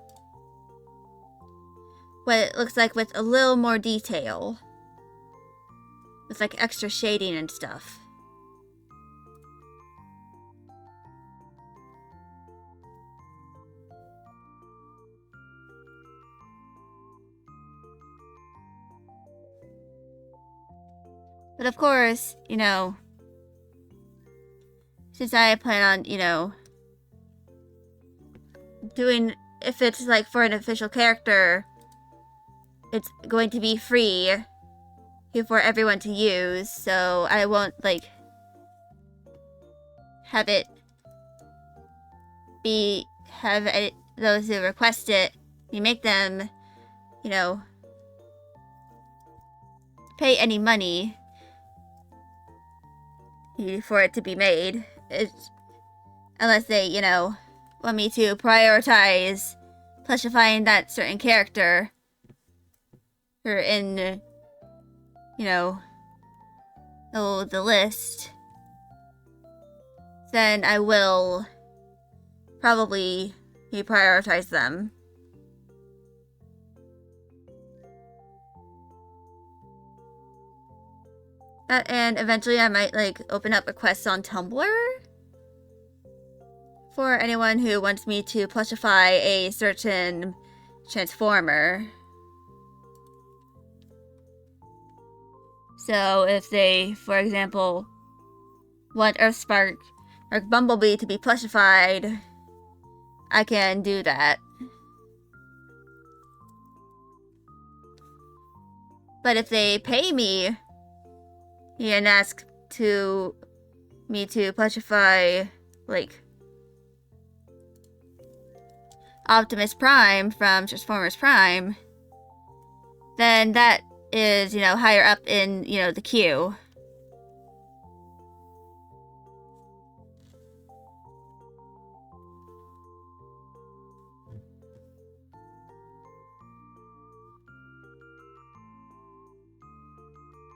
Speaker 1: what it looks like with a little more detail. With like extra shading and stuff. But of course, you know, since I plan on, you know, doing, if it's like for an official character, it's going to be free for everyone to use, so I won't like have it be, those who request it, you make them, you know, pay any money for it to be made. Unless they, you know, want me to prioritize plushifying that certain character. Or in, you know, the list. Then I will probably prioritize them. And eventually I might like open up requests on Tumblr for anyone who wants me to plushify a certain Transformer. So if they, for example, want Earthspark or Bumblebee to be plushified, I can do that. But if they pay me and ask me to plushify, like, Optimus Prime from Transformers Prime, then that is, you know, higher up in, you know, the queue.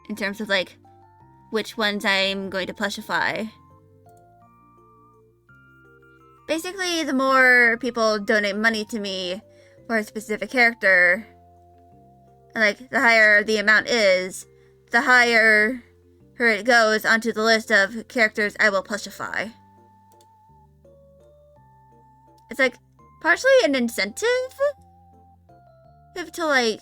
Speaker 1: In terms of, like, which ones I'm going to plushify. Basically, the more people donate money to me for a specific character, and like the higher the amount is, the higher it goes onto the list of characters I will plushify. It's like partially an incentive to like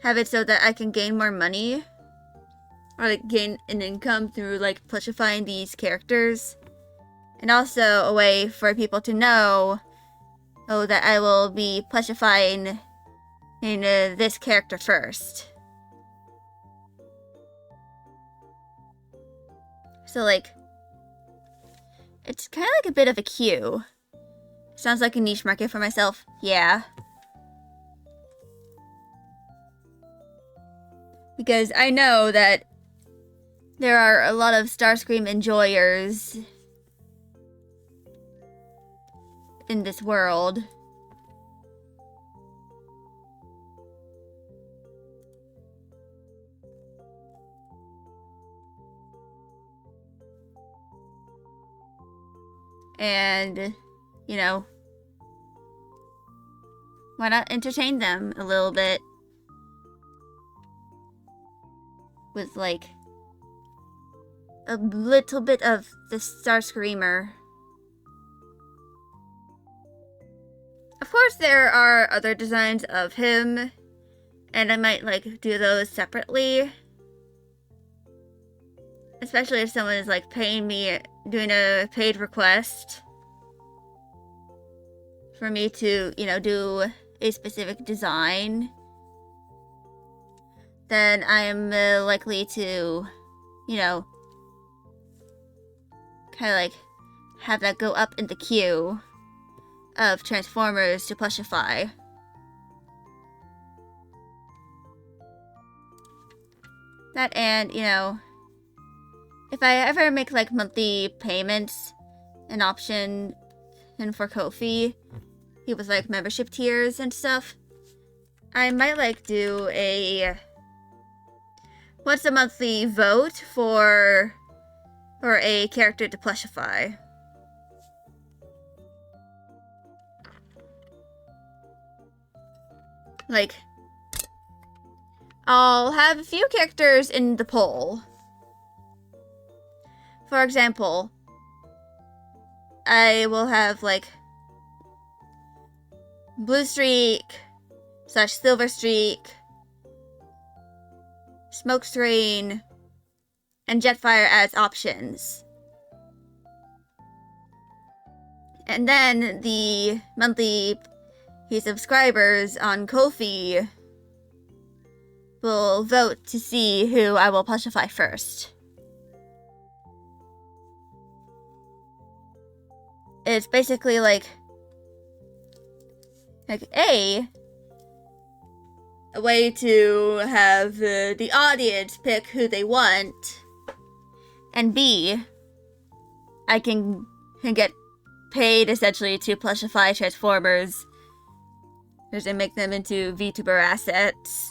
Speaker 1: have it so that I can gain more money or like gain an income through like plushifying these characters, and also a way for people to know that I will be plushifying this character first. So like it's kind of like a bit of a queue. Sounds like a niche market for myself. Yeah. Because I know that there are a lot of Starscream enjoyers in this world. And, you know, why not entertain them a little bit with, like, a little bit of the Starscreamer. Of course, there are other designs of him, and I might, like, do those separately. Especially if someone is, like, paying me, doing a paid request for me to, you know, do a specific design. Then I am likely to, you know, kind of like have that go up in the queue of Transformers to plushify. That, and, you know, if I ever make like monthly payments, an option and for Ko-fi, he was like membership tiers and stuff, I might like do a once a monthly vote for a character to plushify. Like, I'll have a few characters in the poll. For example, I will have like Blue Streak / Silver Streak, Smokescreen, and Jetfire as options. And then the monthly subscribers on Ko-fi will vote to see who I will plushify first. It's basically like A way to have the audience pick who they want, and B, I can get paid essentially to plushify Transformers and make them into VTuber assets.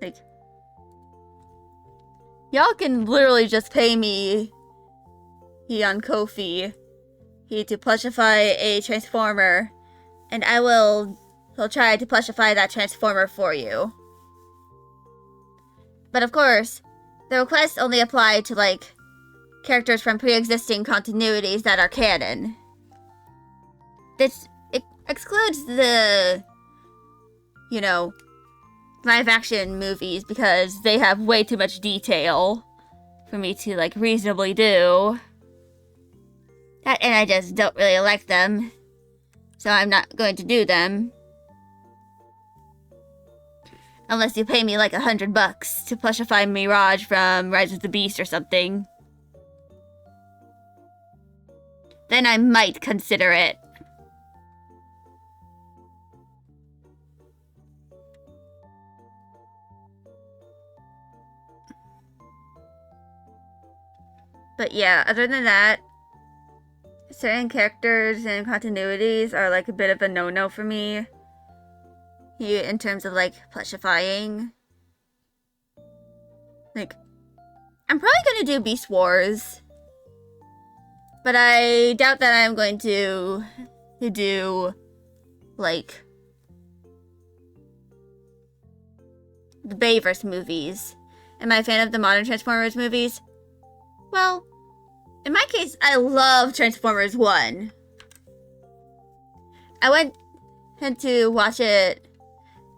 Speaker 1: Like, y'all can literally just pay me on Ko-fi to plushify a Transformer, and I'll try to plushify that Transformer for you. But of course, the requests only apply to, like, characters from pre-existing continuities that are canon. It excludes the, you know, live-action movies because they have way too much detail for me to, like, reasonably do. That, and I just don't really like them, so I'm not going to do them. Unless you pay me like $100 to plushify Mirage from Rise of the Beast or something. Then I might consider it. But yeah, other than that, certain characters and continuities are like a bit of a no-no for me. In terms of like plushifying. Like, I'm probably gonna do Beast Wars. But I doubt that I'm going to do like the Bayverse movies. Am I a fan of the modern Transformers movies? Well, in my case, I love Transformers 1. I went to watch it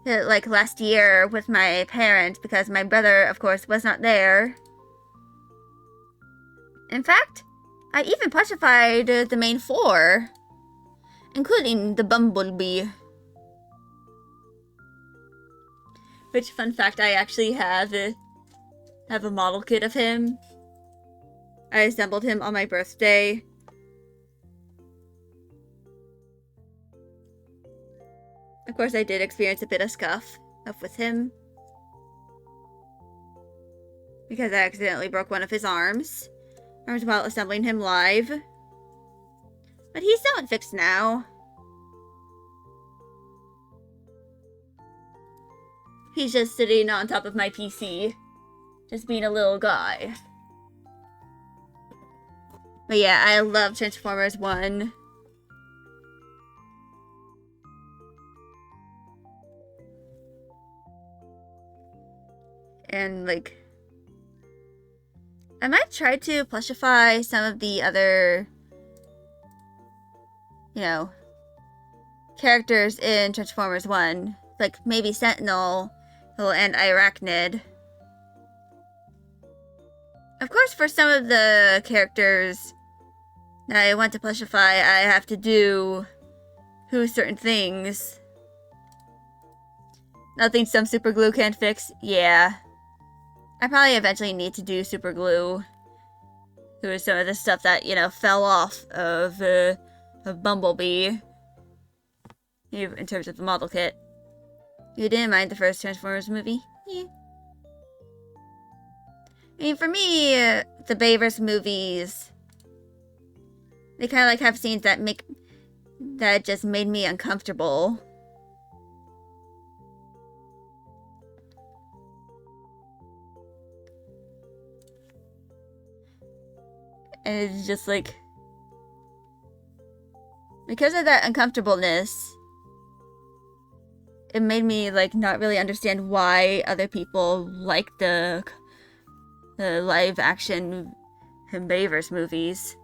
Speaker 1: like last year with my parents because my brother, of course, was not there. In fact, I even plushified the main 4, including the Bumblebee. Which, fun fact, I actually have a model kit of him. I assembled him on my birthday. Of course, I did experience a bit of scuff up with him. Because I accidentally broke one of his arms while assembling him live. But he's so fixed now. He's just sitting on top of my PC. Just being a little guy. But yeah, I love Transformers 1. And like, I might try to plushify some of the other, you know, characters in Transformers 1. Like maybe Sentinel and Arachnid. Of course, for some of the characters that I want to plushify, I have to do certain things. Nothing some super glue can't fix. Yeah. I probably eventually need to do super glue. Who is some of the stuff that, you know, fell off of Bumblebee. In terms of the model kit. You didn't mind the first Transformers movie? Yeah. I mean, for me, the Bayverse movies, they kind of like have scenes that just made me uncomfortable. And it's just like, because of that uncomfortableness, it made me like not really understand why other people like the live action Bayverse movies.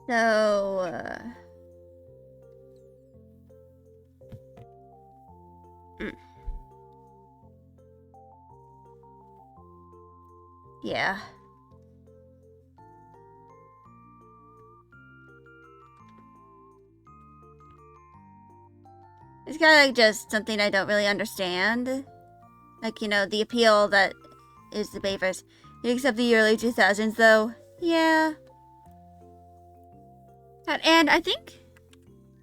Speaker 1: So, yeah. It's kind of like just something I don't really understand. Like, you know, the appeal that is the Bayverse. Except the early 2000s, though. Yeah. And I think,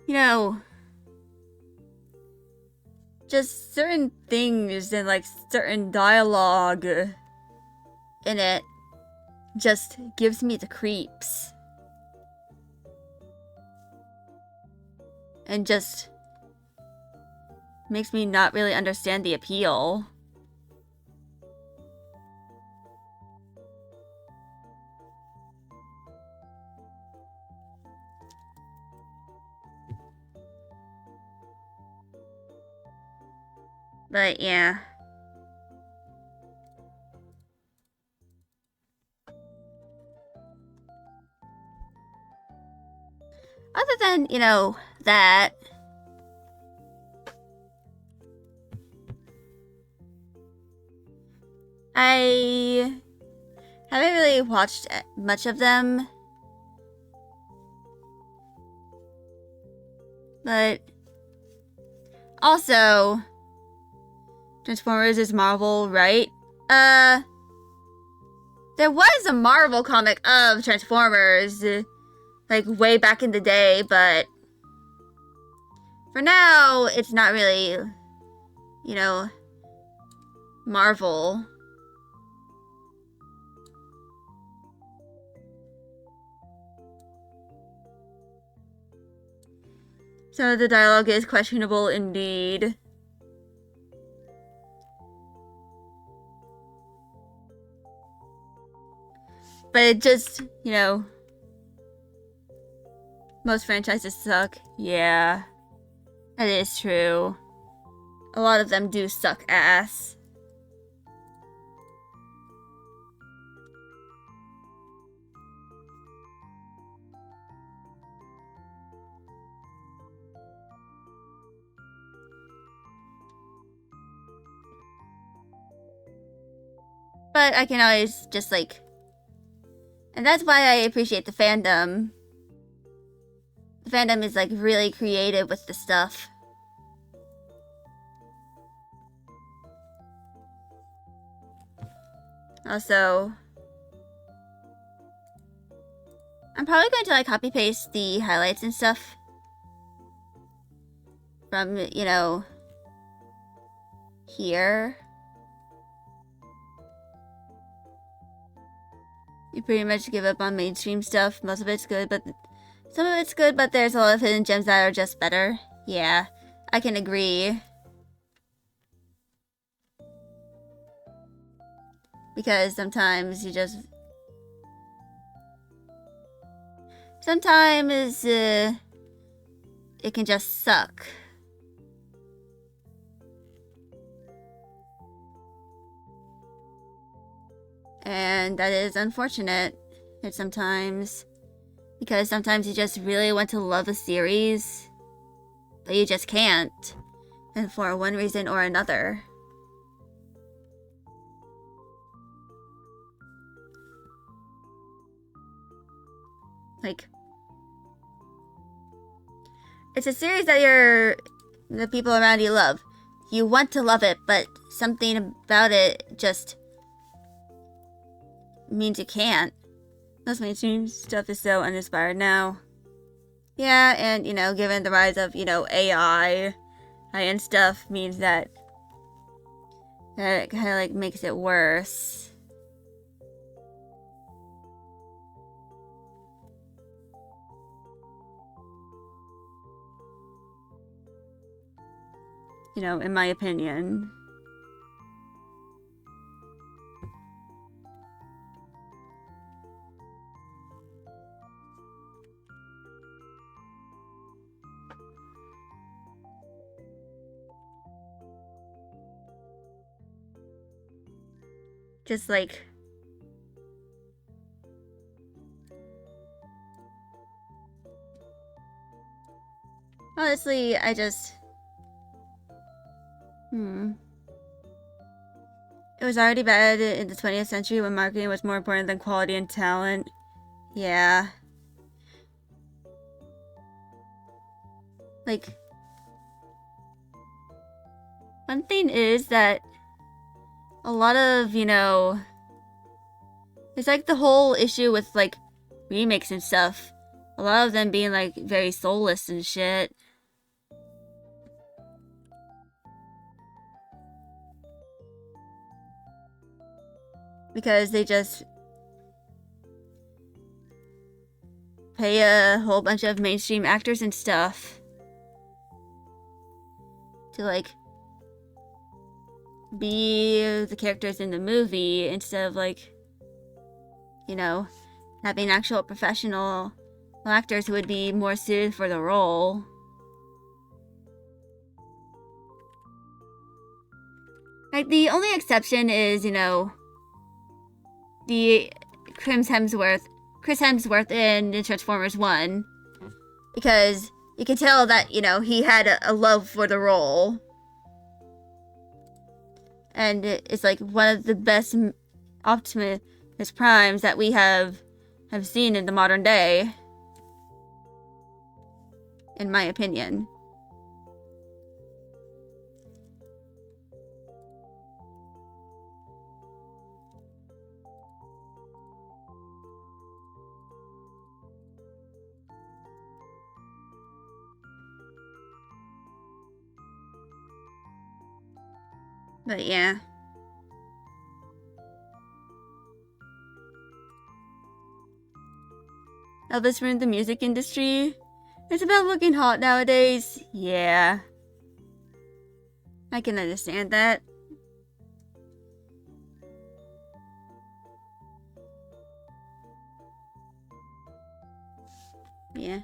Speaker 1: you know, just certain things and like certain dialogue in it just gives me the creeps. And just makes me not really understand the appeal. But yeah. Other than, you know, that, I haven't really watched much of them. But also, Transformers is Marvel, right? There was a Marvel comic of Transformers, like way back in the day, but for now, it's not really, you know, Marvel. So the dialogue is questionable indeed. But it just, you know, most franchises suck. Yeah, that is true. A lot of them do suck ass. but I can always just, like... And that's why I appreciate the fandom. The fandom is, like, really creative with the stuff. Also... I'm probably going to, like, copy-paste the highlights and stuff. From, you know... here. You pretty much give up on mainstream stuff. Most of it's good, but some of it's good, but there's a lot of hidden gems that are just better. Yeah, I can agree. Because sometimes you just... Sometimes, it can just suck. And that is unfortunate. And sometimes... Because sometimes you just really want to love a series, but you just can't. And for one reason or another. Like... It's a series that the people around you love. You want to love it, but something about it just means you can't. Most mainstream stuff is so uninspired now. Yeah, and, you know, given the rise of, you know, AI and stuff means that it kind of, like, makes it worse. You know, in my opinion. Just like... Honestly, I just... It was already bad in the 20th century when marketing was more important than quality and talent. Yeah. Like... One thing is that a lot of, you know... It's like the whole issue with, like, remakes and stuff. A lot of them being, like, very soulless and shit. Because they just pay a whole bunch of mainstream actors and stuff to, like, be the characters in the movie instead of, like, you know, having actual professional actors who would be more suited for the role. Like, the only exception is, you know, the Chris Hemsworth in Transformers 1. Because you can tell that, you know, he had a love for the role. And it's like one of the best Optimus Primes that we have seen in the modern day. In my opinion. But yeah. Elvis ruined the music industry. It's about looking hot nowadays. Yeah. I can understand that. Yeah.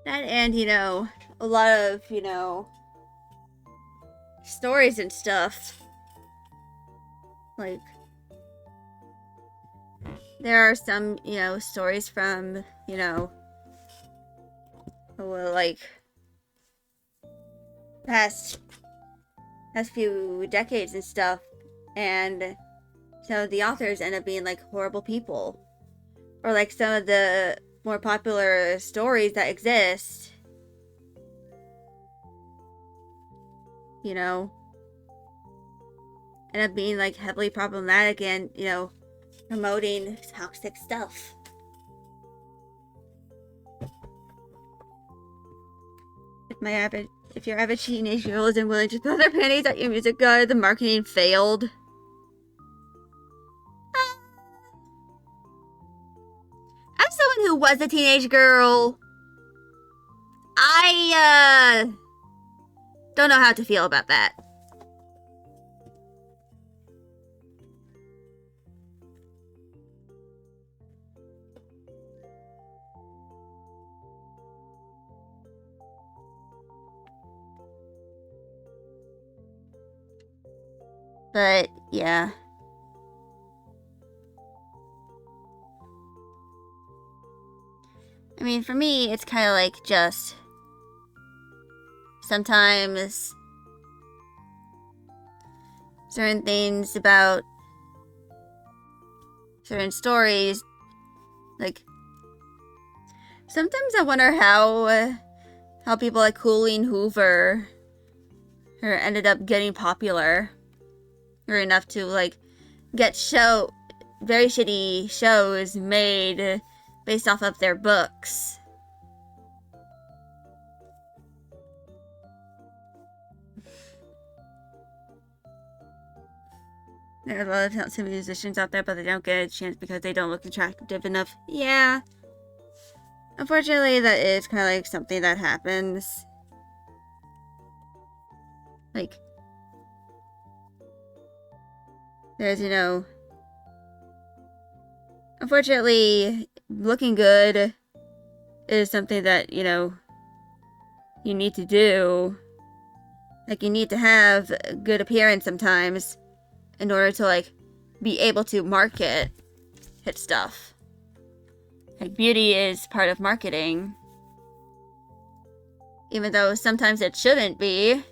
Speaker 1: That and, you know, a lot of, you know, stories and stuff. Like, there are some, you know, stories from, you know, like past few decades and stuff, and some of the authors end up being like horrible people, or like some of the more popular stories that exist, you know, end up being like heavily problematic and, you know, promoting toxic stuff. If your average teenage girl isn't willing to throw their panties at your music guide, the marketing failed. As someone who was a teenage girl, I don't know how to feel about that. But yeah. I mean, for me, it's kind of like just sometimes certain things about certain stories, like sometimes I wonder how people like Colleen Hoover ended up getting popular or enough to like get very shitty shows made based off of their books. There are a lot of talented musicians out there, but they don't get a chance because they don't look attractive enough. Yeah. Unfortunately, that is kind of like something that happens. Like, there's, you know, unfortunately, looking good is something that, you know, you need to do. Like, you need to have a good appearance sometimes in order to, like, be able to market hit stuff. Like, beauty is part of marketing. Even though sometimes it shouldn't be.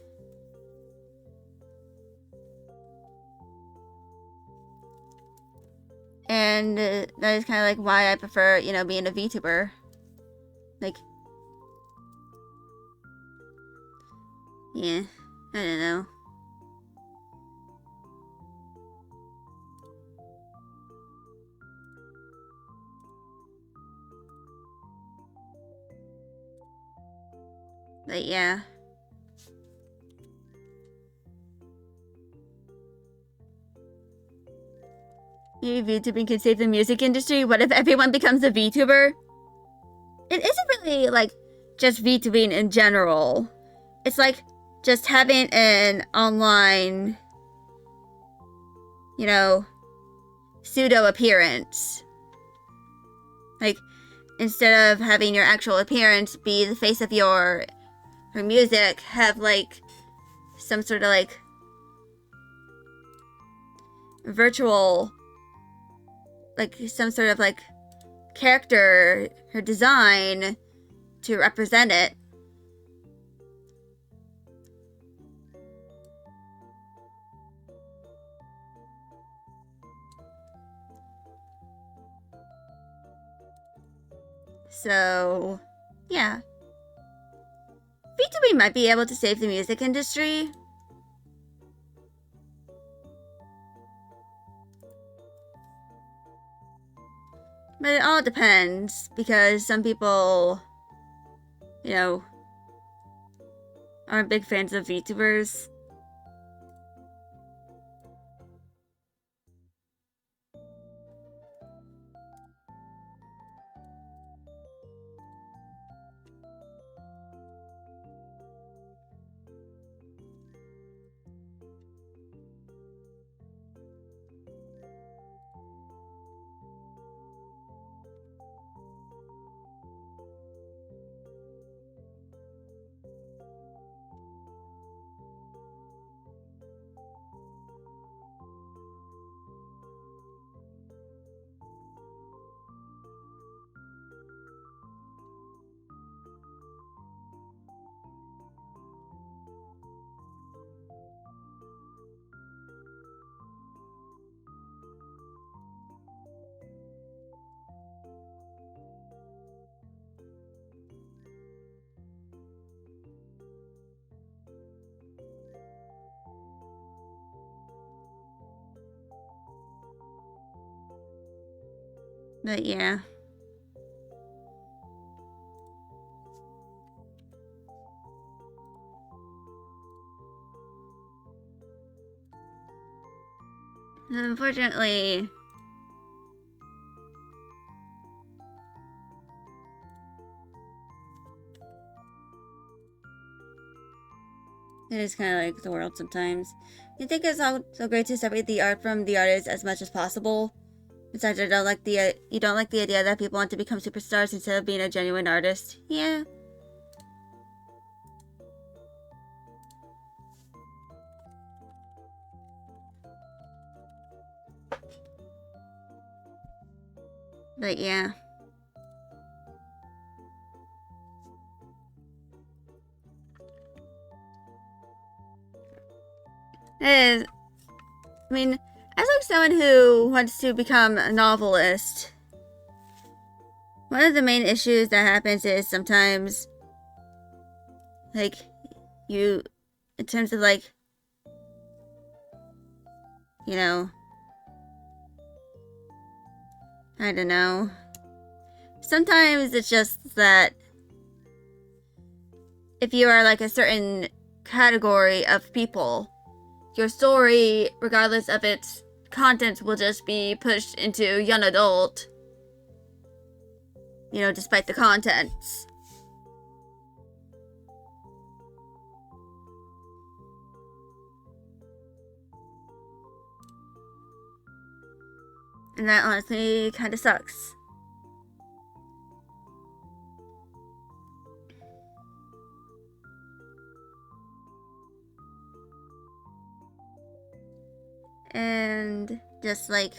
Speaker 1: And that is kind of like why I prefer, you know, being a VTuber. Like, yeah, I don't know. But yeah. Maybe VTubing can save the music industry. What if everyone becomes a VTuber? It isn't really like just VTubing in general. It's like just having an online, you know, pseudo appearance. Like, instead of having your actual appearance be the face of your music, have like some sort of like virtual, like some sort of like character or design to represent it. So, yeah. VTubing might be able to save the music industry. But it all depends, because some people, you know, aren't big fans of VTubers. But yeah. Unfortunately, it is kind of like the world sometimes. You think it's so great to separate the art from the artist as much as possible. Besides, you don't like the idea that people want to become superstars instead of being a genuine artist. Yeah. But yeah. It is. I mean, as like someone who wants to become a novelist, one of the main issues that happens is sometimes, like, in terms of like, you know, I don't know. Sometimes it's just that if you are like a certain category of people, your story, regardless of its content, will just be pushed into young adult, despite the contents. And that honestly kind of sucks. And just like,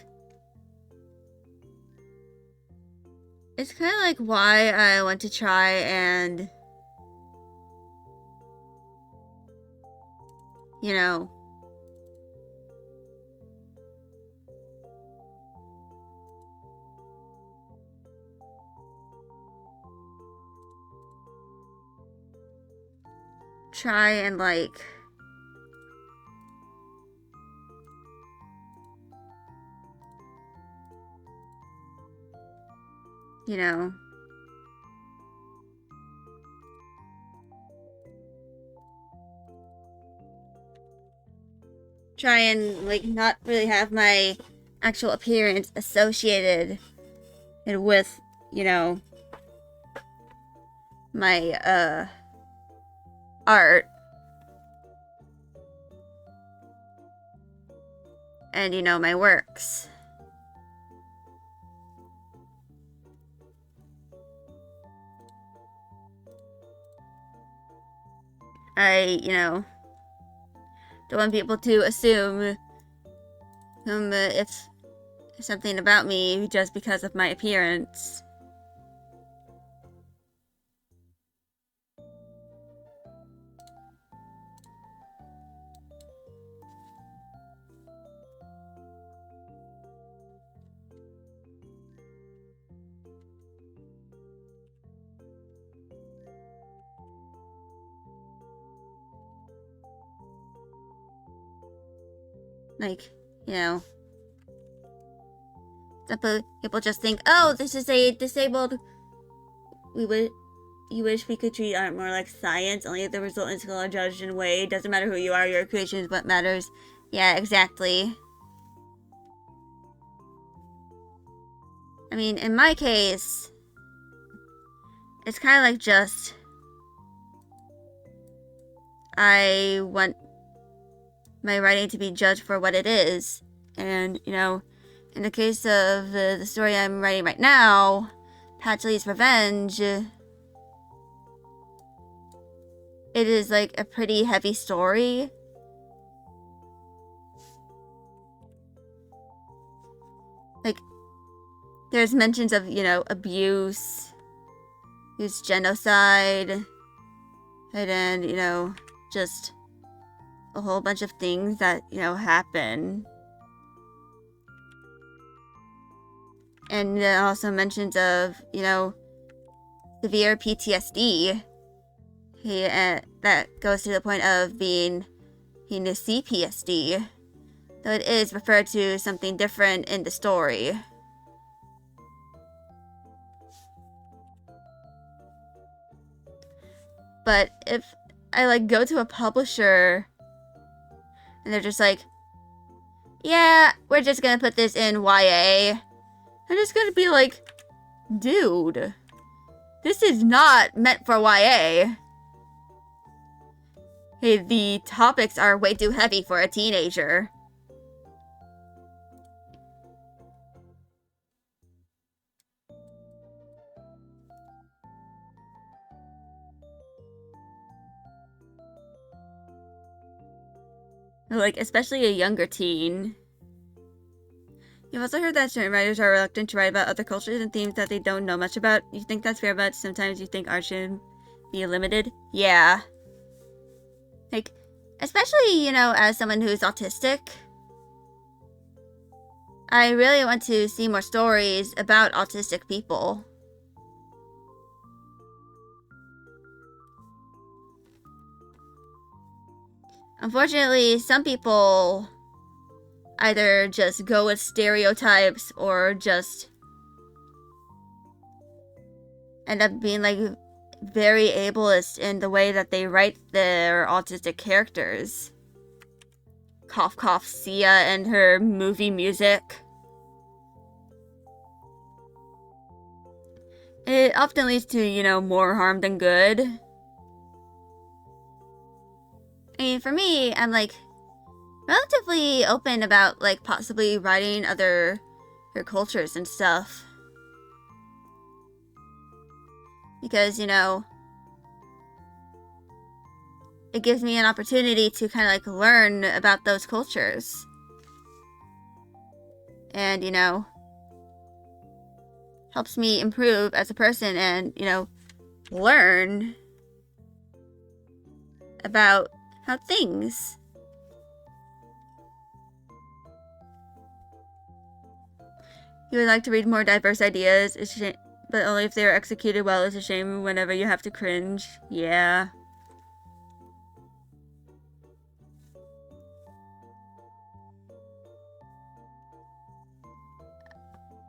Speaker 1: it's kind of like why I want to try and, try and like, try and like not really have my actual appearance associated with, my art. And my works. I, don't want people to assume if something about me just because of my appearance. Like, people just think, oh, this is a disabled. You wish we could treat art more like science, only if the result is still judged and weighed. Doesn't matter who you are, your creation is what matters. Yeah, exactly. I mean, in my case, it's kind of like just, I want my writing to be judged for what it is. And, in the case of the story I'm writing right now, Patchley's Revenge, it is like a pretty heavy story. Like, there's mentions of, abuse, there's genocide, and then, just a whole bunch of things that, happen. And then also mentions of, severe PTSD. That goes to the point of being a CPSD. Though it is referred to something different in the story. But if I like go to a publisher and they're just like, yeah, we're just gonna put this in YA, I'm just gonna be like, dude, this is not meant for YA. Hey, the topics are way too heavy for a teenager. Like, especially a younger teen. You've also heard that certain writers are reluctant to write about other cultures and themes that they don't know much about. You think that's fair, but sometimes you think art should be limited? Yeah. Like, especially, you know, as someone who's autistic, I really want to see more stories about autistic people. Unfortunately, some people either just go with stereotypes or just end up being like very ableist in the way that they write their autistic characters. Cough cough Sia and her movie music. It often leads to, you know, more harm than good. I mean, for me, I'm like relatively open about like possibly writing other cultures and stuff. Because, you know, it gives me an opportunity to kind of like learn about those cultures. And, you know, helps me improve as a person and, you know, learn about how things. You would like to read more diverse ideas, but only if they are executed well. It's a shame whenever you have to cringe. Yeah.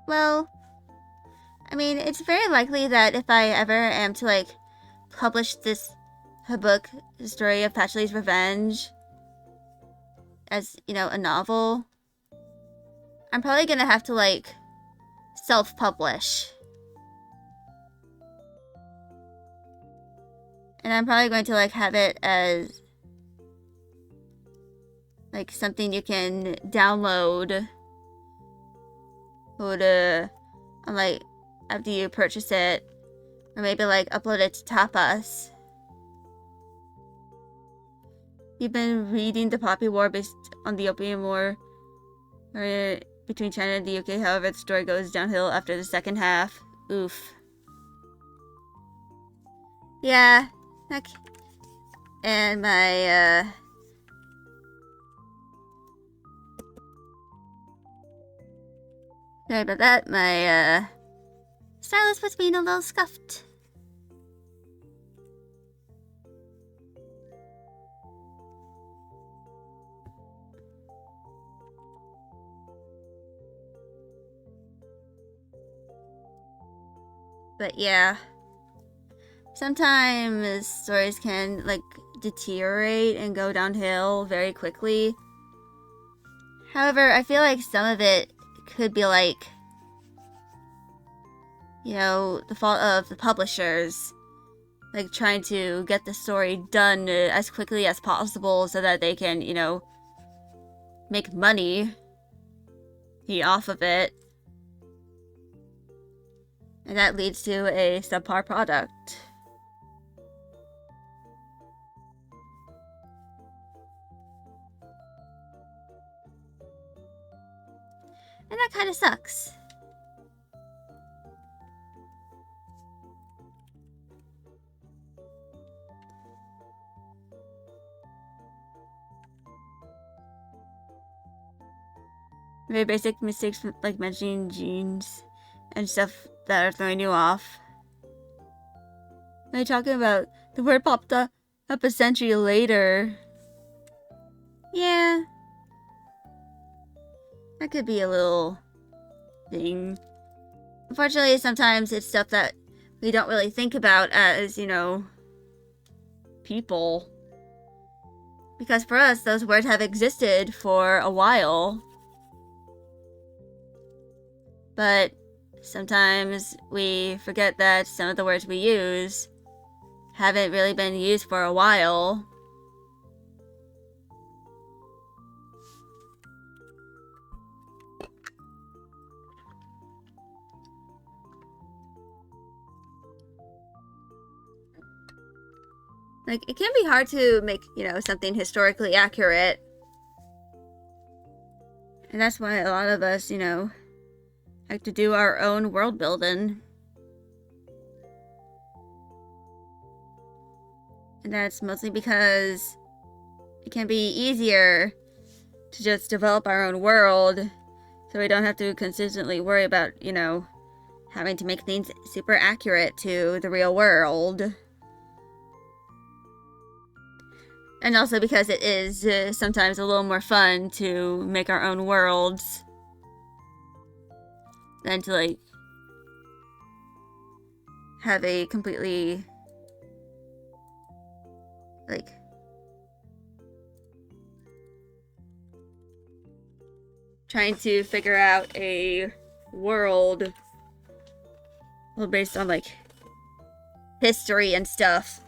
Speaker 1: Well, I mean, it's very likely that if I ever am to, like, publish this book, The Story of Patchley's Revenge, as, you know, a novel, I'm probably gonna have to, like, self-publish. And I'm probably going to, like, have it as, like, something you can download. I'm like, after you purchase it, or maybe like upload it to Tapas. You've been reading The Poppy War based on the Opium War between China and the UK. However, the story goes downhill after the second half. Oof. Yeah. And my sorry about that. My stylus was being a little scuffed. But yeah, sometimes stories can like deteriorate and go downhill very quickly. However, I feel like some of it could be like, you know, the fault of the publishers, like trying to get the story done as quickly as possible so that they can, you know, make money off of it. And that leads to a subpar product. And that kind of sucks. Very basic mistakes like mentioning genes and stuff that are throwing you off. Are you talking about the word popped up a century later? Yeah. That could be a little thing. Unfortunately, sometimes it's stuff that we don't really think about as, you know, people. Because for us, those words have existed for a while. But sometimes we forget that some of the words we use haven't really been used for a while. Like, it can be hard to make, something historically accurate. And that's why a lot of us, like to do our own world building. And that's mostly because it can be easier to just develop our own world, so we don't have to consistently worry about, having to make things super accurate to the real world. And also because it is sometimes a little more fun to make our own worlds than to, like, have a completely, like, trying to figure out a world, well, based on, like, history and stuff.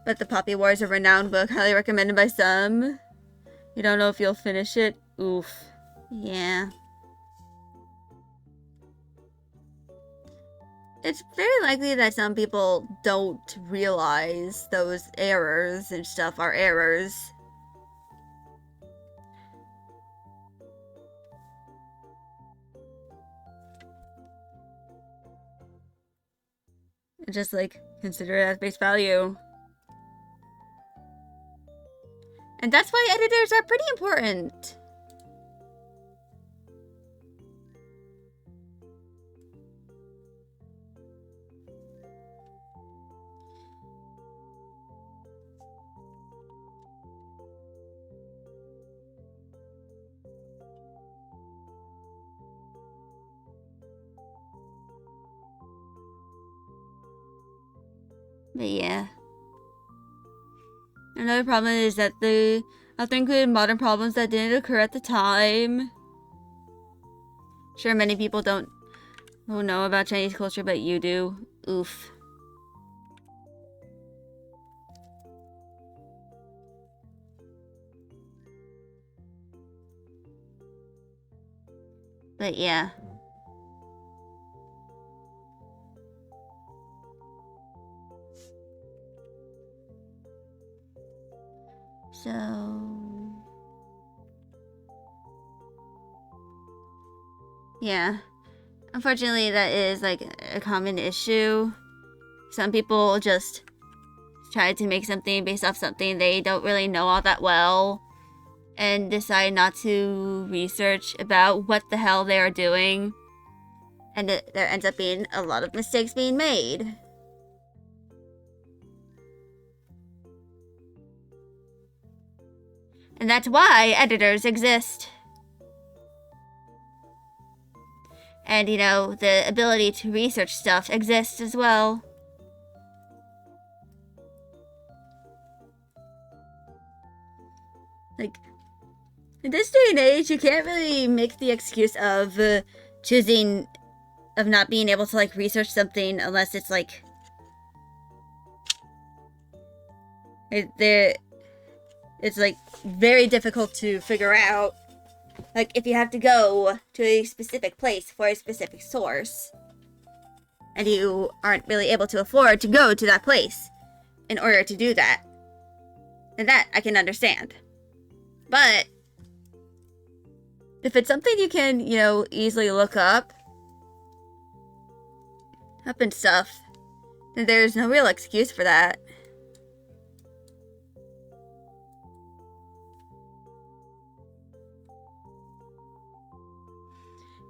Speaker 1: But The Poppy War is a renowned book, highly recommended by some. You don't know if you'll finish it? Oof. Yeah. It's very likely that some people don't realize those errors and stuff are errors. And just, like, consider it as base value. And that's why editors are pretty important. But yeah. Another problem is that they often include modern problems that didn't occur at the time. Sure, many people don't know about Chinese culture, but you do. Oof. But yeah. So... yeah. Unfortunately, that is, like, a common issue. Some people just try to make something based off something they don't really know all that well, and decide not to research about what the hell they are doing. And there ends up being a lot of mistakes being made. And that's why editors exist. And, the ability to research stuff exists as well. Like, in this day and age, you can't really make the excuse of of not being able to, like, research something unless it's, like, it's, like, very difficult to figure out. Like, if you have to go to a specific place for a specific source, and you aren't really able to afford to go to that place in order to do that, then that I can understand. But if it's something you can, easily look up and stuff, then there's no real excuse for that.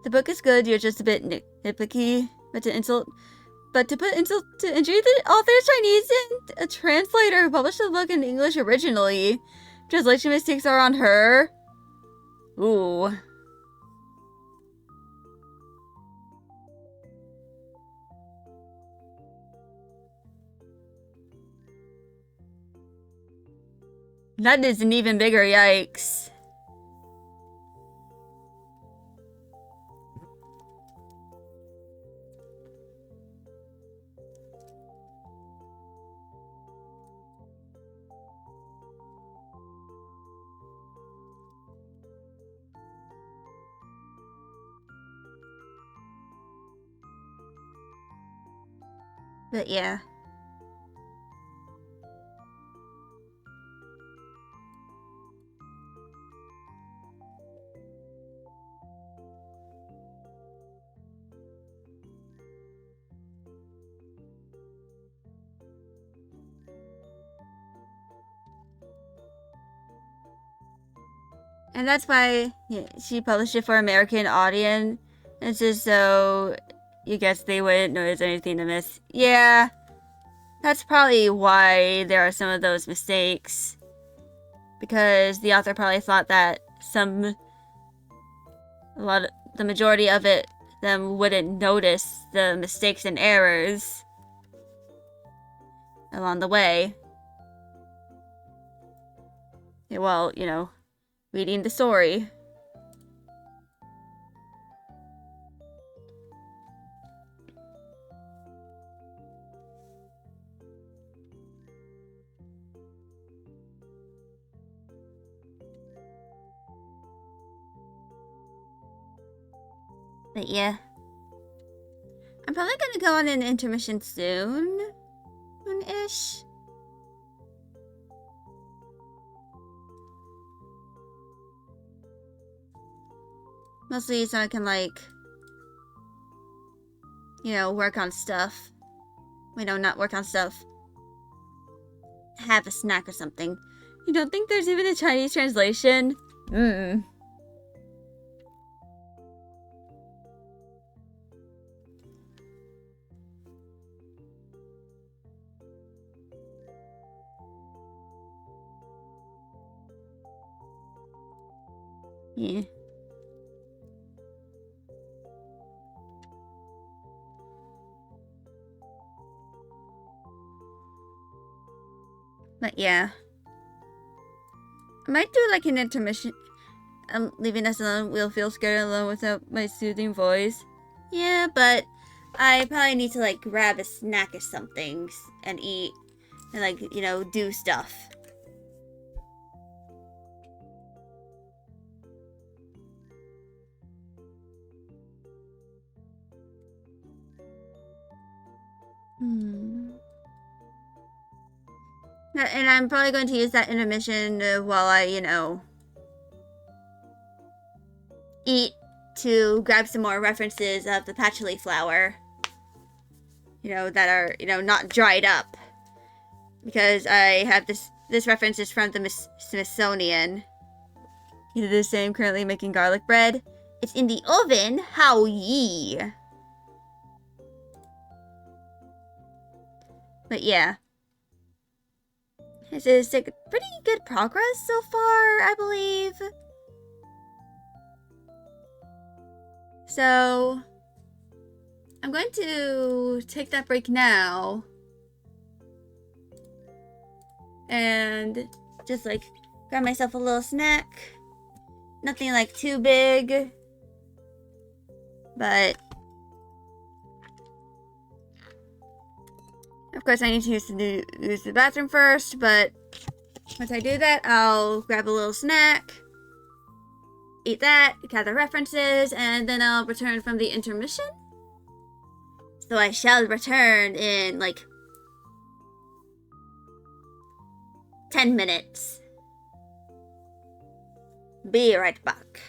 Speaker 1: The book is good, you're just a bit nitpicky, but to put insult to injury, the author is Chinese and a translator who published the book in English originally. Translation mistakes are on her. Ooh. That is an even bigger yikes. But yeah. And that's why she published it for American audience. It's just so you guess they wouldn't notice anything to miss. Yeah, that's probably why there are some of those mistakes. Because the author probably thought that the majority of them wouldn't notice the mistakes and errors along the way. Well, reading the story. But yeah. I'm probably gonna go on an intermission soon-ish. Mostly so I can, work on stuff. Not work on stuff. Have a snack or something. You don't think there's even a Chinese translation? Yeah. But yeah. I might do an intermission. Leaving us alone will feel scared alone without my soothing voice. Yeah, but I probably need to grab a snack or something and eat and do stuff. And I'm probably going to use that intermission while I, eat to grab some more references of the patchouli flower. That are, not dried up. Because I have this reference is from the Smithsonian. You do the same, currently making garlic bread. It's in the oven, how ye. But yeah. This is pretty good progress so far, I believe. So, I'm going to take that break now. And just grab myself a little snack. Nothing too big. But of course I need to use the bathroom first, but once I do that, I'll grab a little snack, eat that, gather references, and then I'll return from the intermission. So I shall return in 10 minutes. Be right back.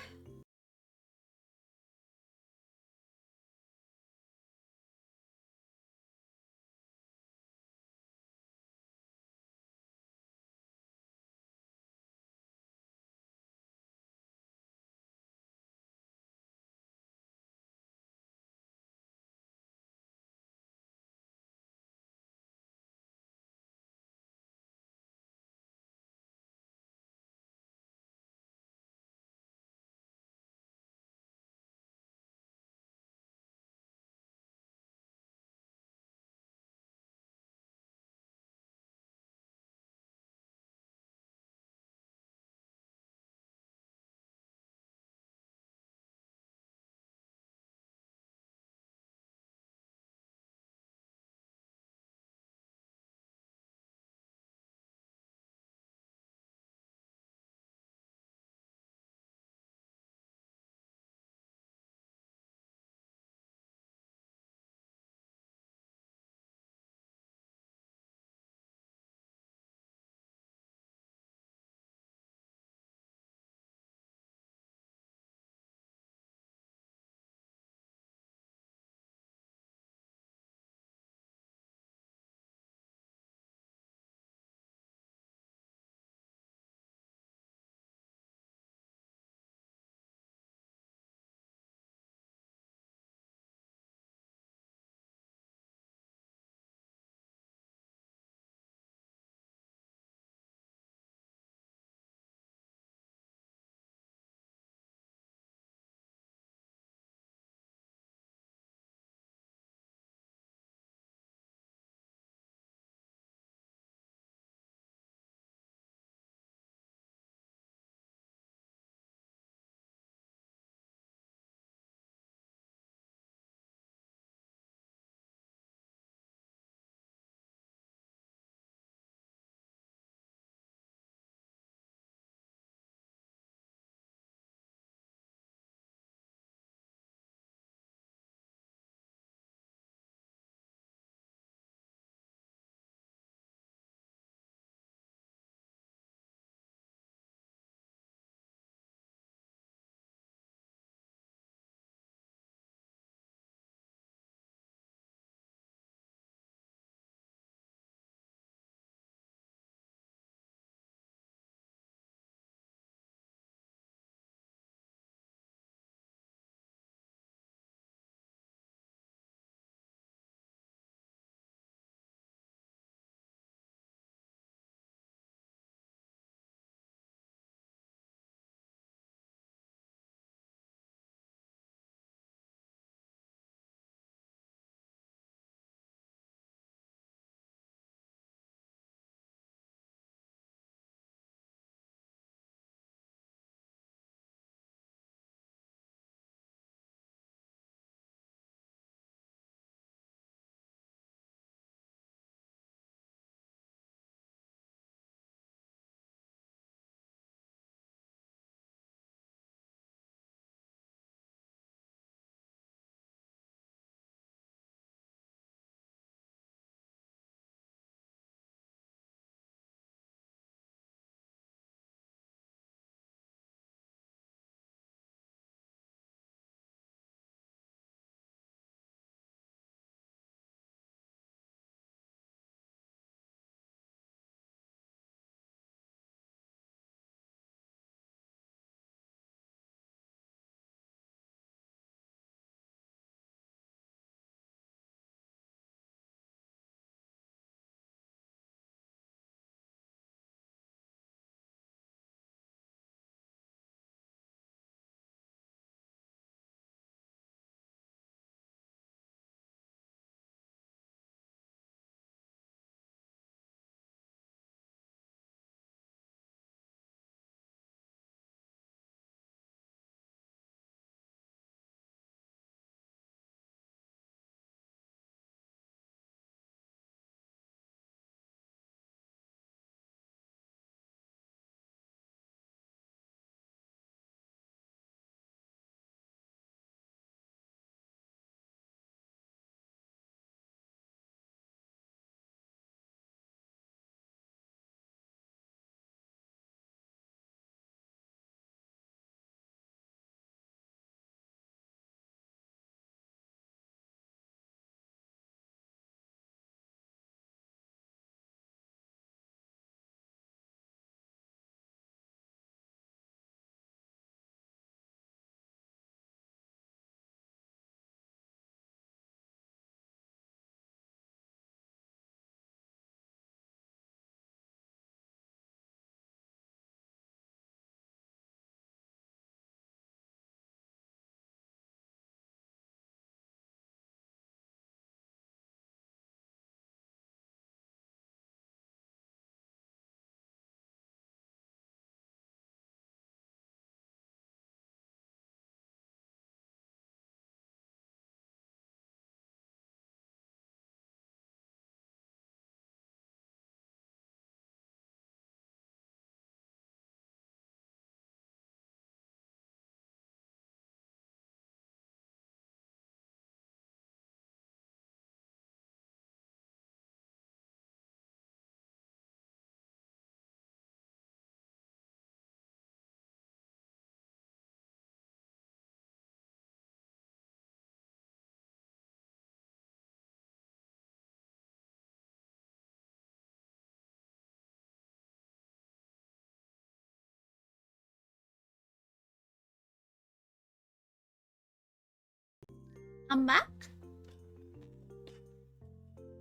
Speaker 1: I'm back.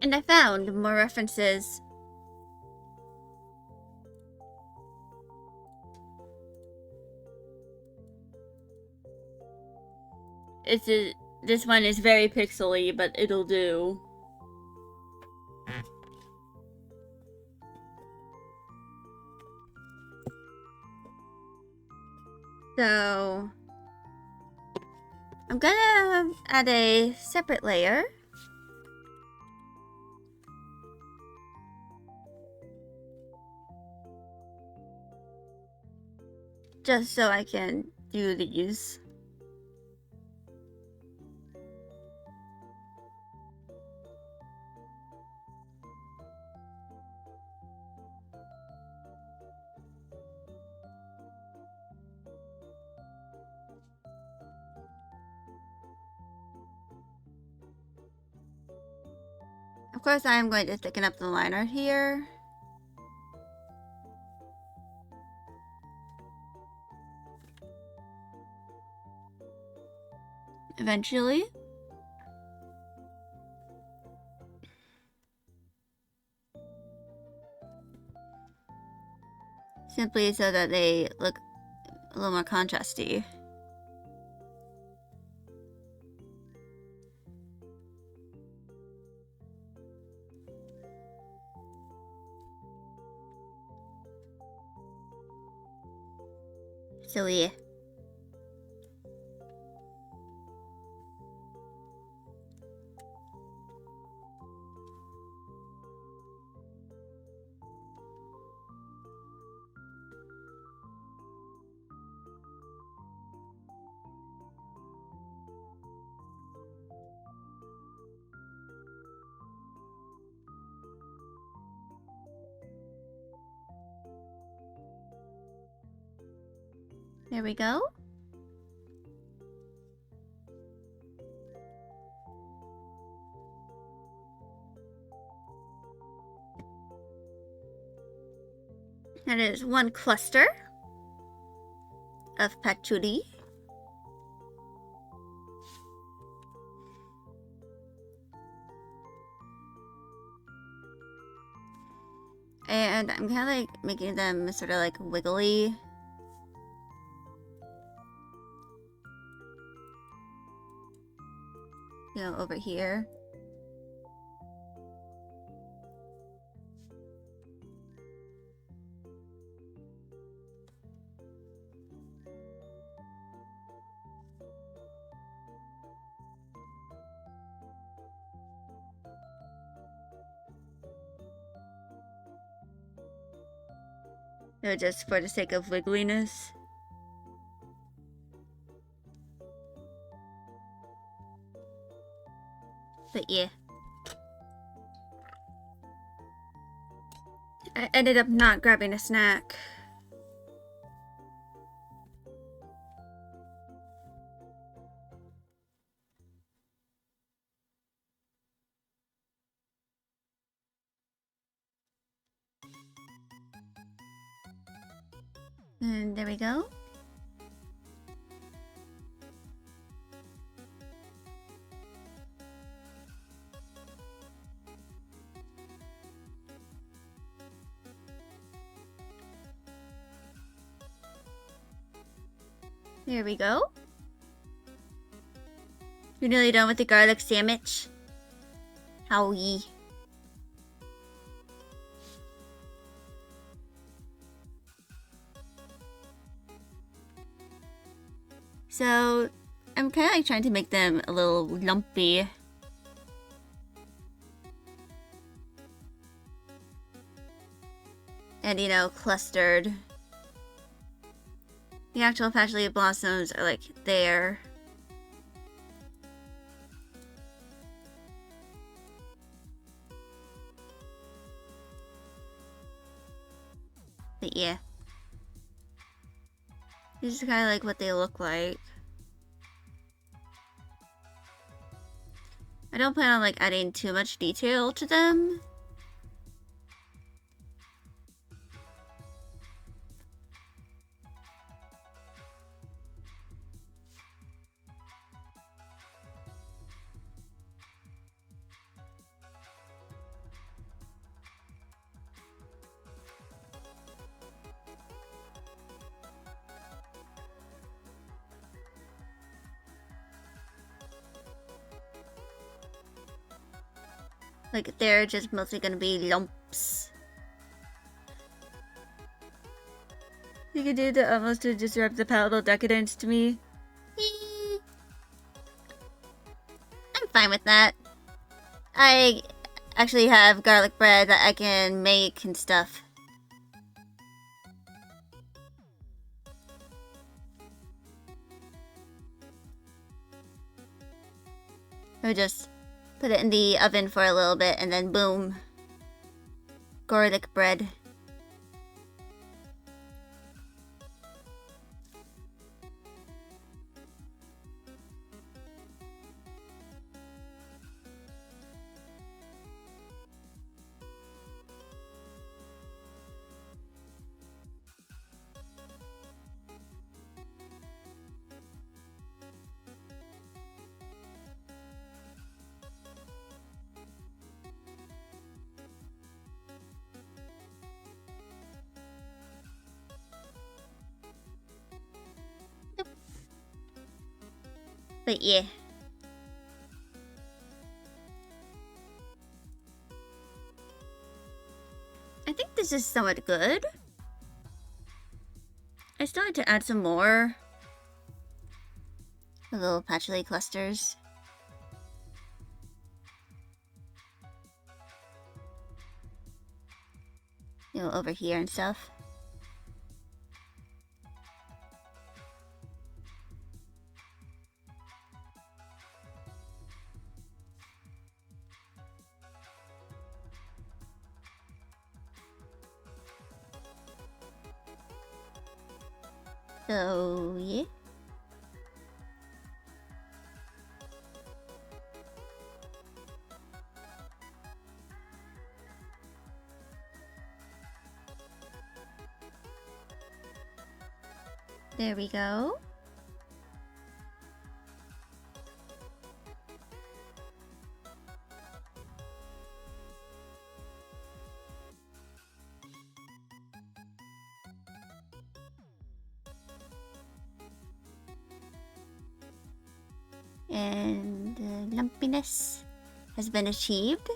Speaker 1: And I found more references. This one is very pixely, but it'll do. So I'm gonna add a separate layer. Just so I can do these. Of course, I am going to thicken up the liner here. Eventually. Simply so that they look a little more contrasty. So yeah. There we go. That is one cluster of patchouli. And I'm kind of like making them sort of like wiggly. You know, over here. No, just for the sake of wiggliness. But yeah. I ended up not grabbing a snack. And there we go. There we go. You're nearly done with the garlic sandwich. Howie. So, I'm kind of like trying to make them a little lumpy. And, you know, clustered. The actual patchouli blossoms are like there. But yeah. This is kind of like what they look like. I don't plan on like adding too much detail to them. Like, they're just mostly gonna be lumps. You can do the utmost to disrupt the palatable decadence to me. I'm fine with that. I actually have garlic bread that I can make and stuff. Or just put it in the oven for a little bit and then boom. Garlic bread. But yeah. I think this is somewhat good. I still need to add some more. The little patchouli clusters. You know, over here and stuff. So, yeah. There we go. And the lumpiness has been achieved.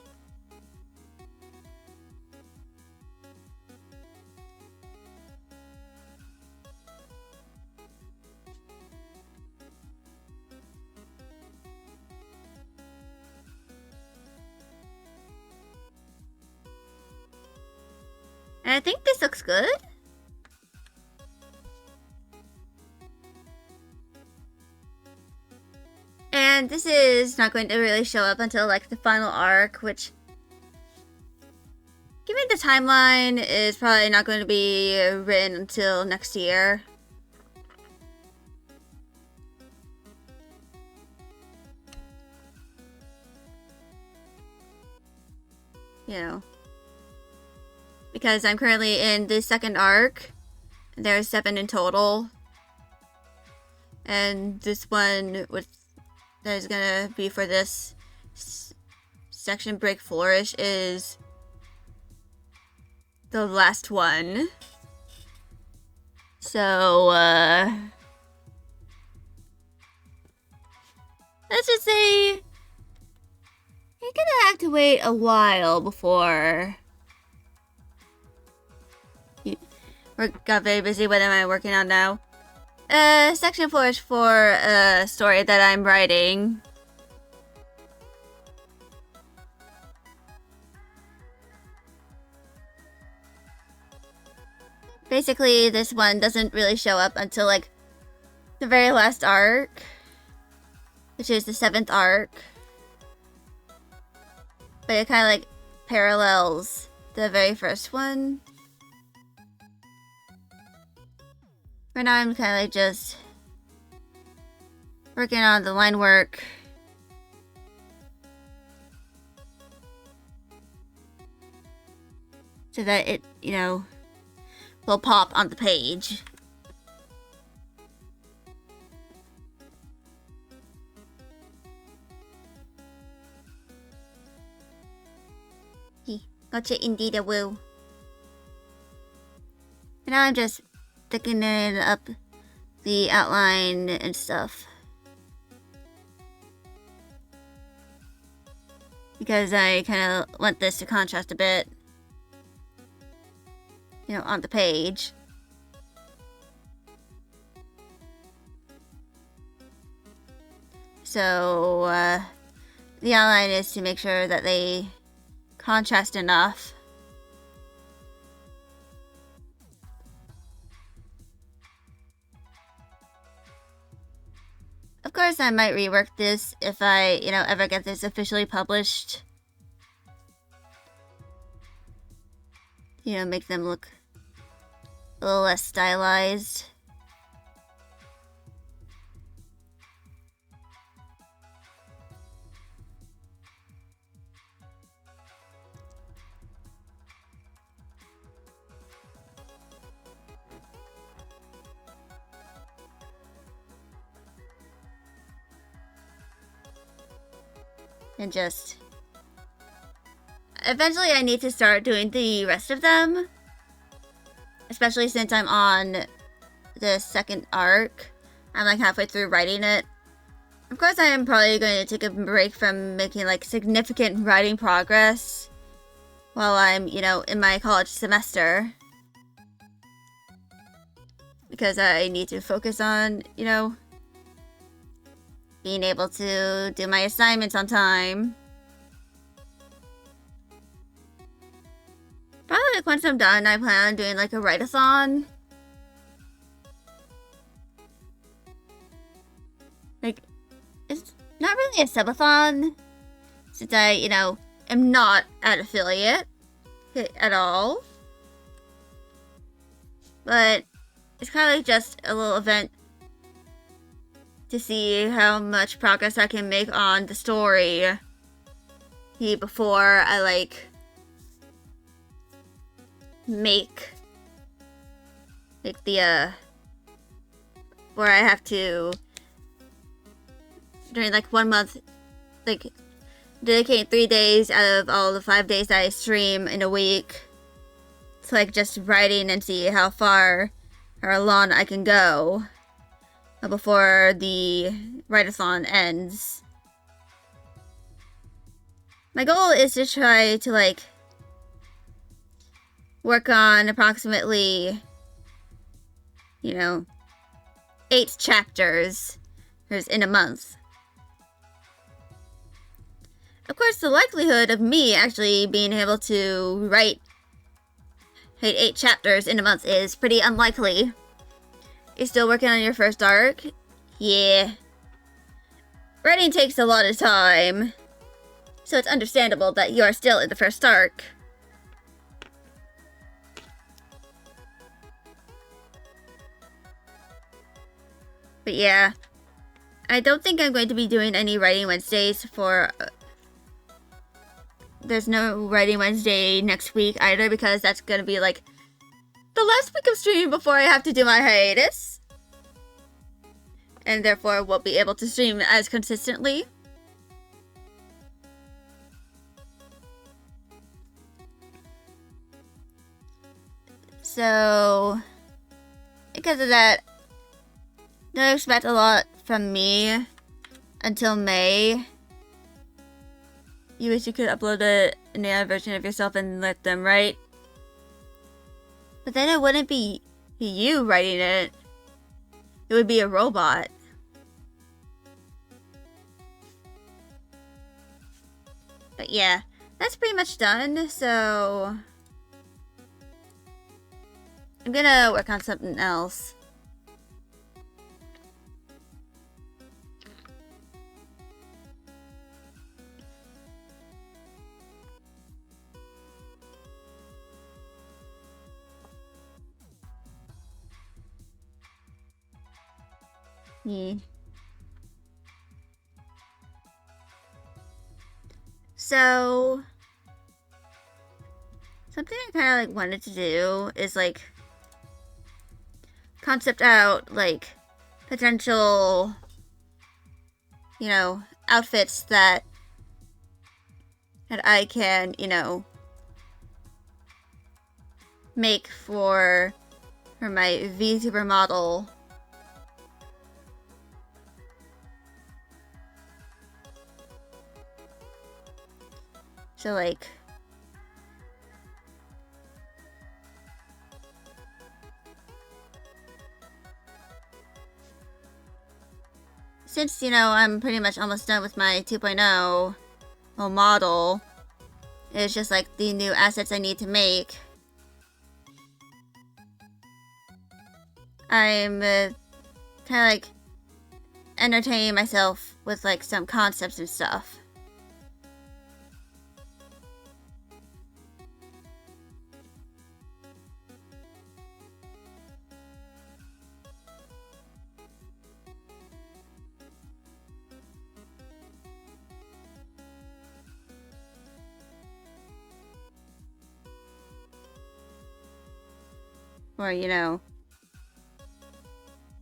Speaker 1: And I think this looks good. And this is not going to really show up until like the final arc, which, given the timeline, is probably not going to be written until next year. You know. Because I'm currently in the second arc. There's 7 in total. And this one with that is gonna be for this section, Break Flourish, is the last one. So, let's just say you're gonna have to wait a while before got very busy. What am I working on now? Section 4 is for a story that I'm writing. Basically, this one doesn't really show up until like the very last arc, which is the 7th arc. But it kind of like parallels the very first one. Right now I'm kind of like just working on the line work. So that it, you know, will pop on the page. Gotcha, indeed I will. And now I'm just thickening up the outline and stuff. because I kind of want this to contrast a bit, you know, on the page. So, the outline is to make sure that they contrast enough. Of course, I might rework this if I, you know, ever get this officially published. You know, make them look a little less stylized. And just... Eventually I need to start doing the rest of them. Especially since I'm on the second arc. I'm like halfway through writing it. Of course I am probably going to take a break from making like significant writing progress while I'm, you know, in my college semester. Because I need to focus on, you know, being able to do my assignments on time. Probably like once I'm done, I plan on doing like a write-a-thon. Like, it's not really a subathon, since I, you know, am not an affiliate at all. But it's kind of like just a little event to see how much progress I can make on the story before I like make the where I have to during like 1 month like dedicate 3 days out of all the 5 days that I stream in a week to like just writing and see how far or long I can go before the write-a-thon ends. My goal is to try to like work on approximately, you know, 8 chapters in a month. Of course, the likelihood of me actually being able to write 8 chapters in a month is pretty unlikely. You're still working on your first arc? Yeah. Writing takes a lot of time, so it's understandable that you are still in the first arc. But yeah, I don't think I'm going to be doing any Writing Wednesdays for... There's no Writing Wednesday next week either, because that's going to be like the last week of streaming before I have to do my hiatus. And therefore won't be able to stream as consistently. So, because of that, don't expect a lot from me until May. You wish you could upload an AI version of yourself and let them write. But then it wouldn't be you writing it. It would be a robot. But yeah, that's pretty much done, so... I'm gonna work on something else. Yeah. So, something I kind of like wanted to do is like concept out like potential, you know, outfits that I can, you know, make for my VTuber model. So, like, since, you know, I'm pretty much almost done with my 2.0 model, it's just like the new assets I need to make. I'm kind of like entertaining myself with like some concepts and stuff. Or, you know,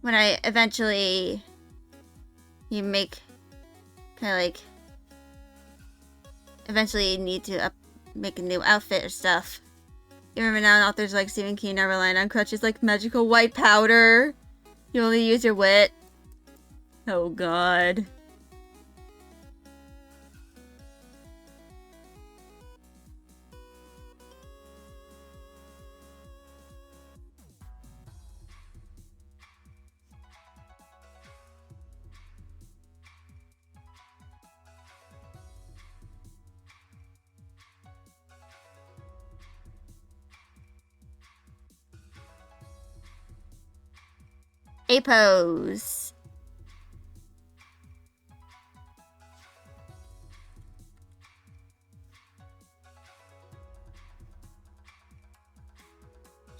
Speaker 1: when I eventually make kind of like eventually need to make a new outfit or stuff. You remember now authors like Stephen King are relying on crutches like magical white powder. You only use your wit. Oh god. A pose.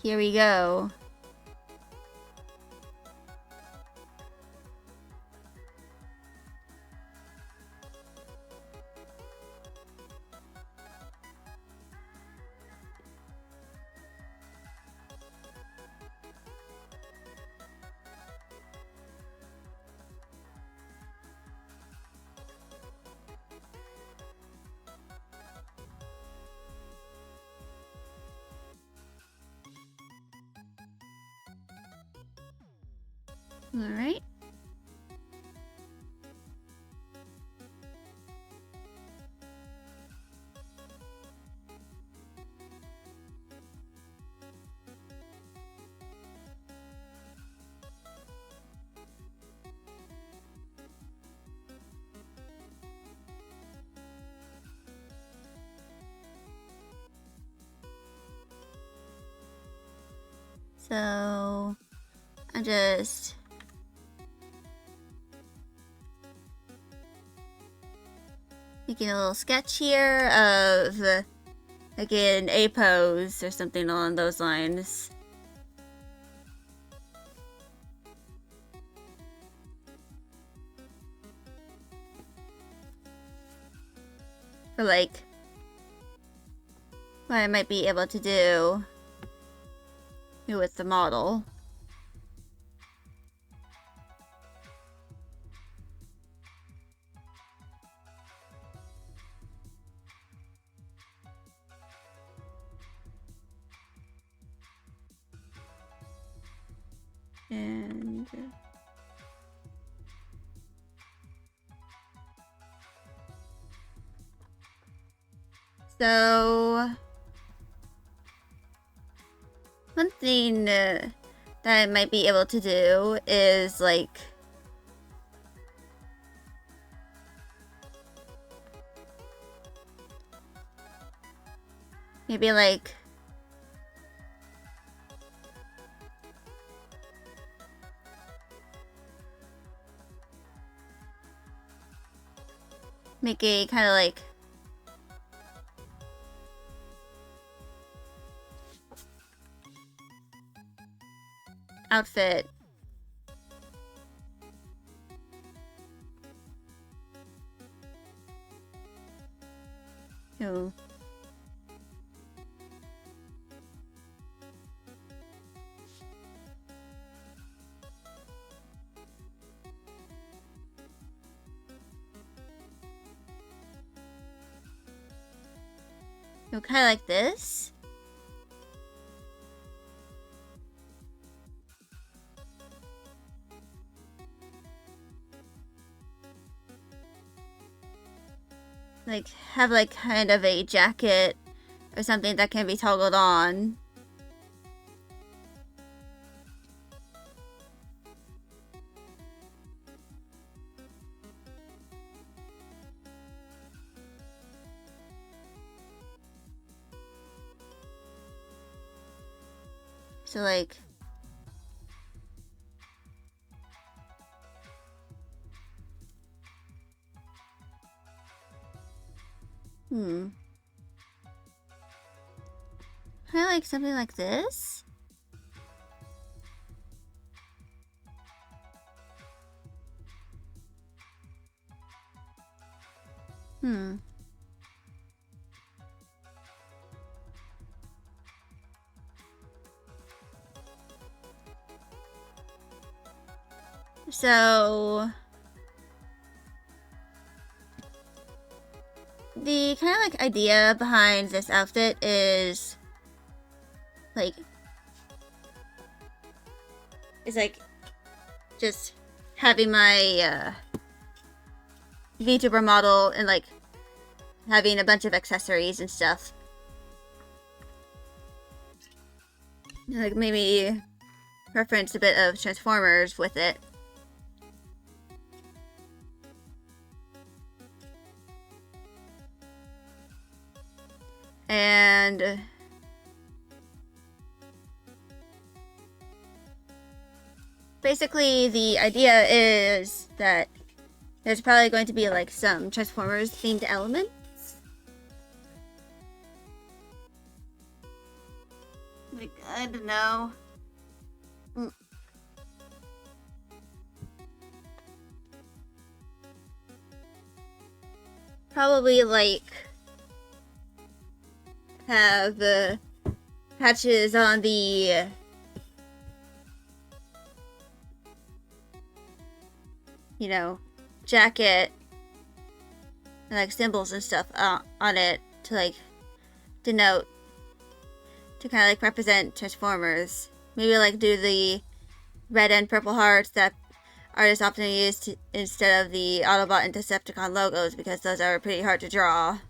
Speaker 1: Here we go. Alright. So, I'm just making a little sketch here of, again, a pose or something along those lines. For like, what I might be able to do with the model. And so one thing that I might be able to do is like maybe like make a kind of like outfit. Ooh. So kind of like this. like have like kind of a jacket or something that can be toggled on. So like kind of like something like this. So the kind of like idea behind this outfit is like just having my VTuber model and like having a bunch of accessories and stuff. Like maybe reference a bit of Transformers with it. And basically the idea is that there's probably going to be like some Transformers themed elements. Like, I don't know. Probably like have patches on the you know, jacket and like symbols and stuff on it to like denote, to kind of like represent Transformers. Maybe like do the red and purple hearts that artists often use instead of the Autobot and Decepticon logos, because those are pretty hard to draw.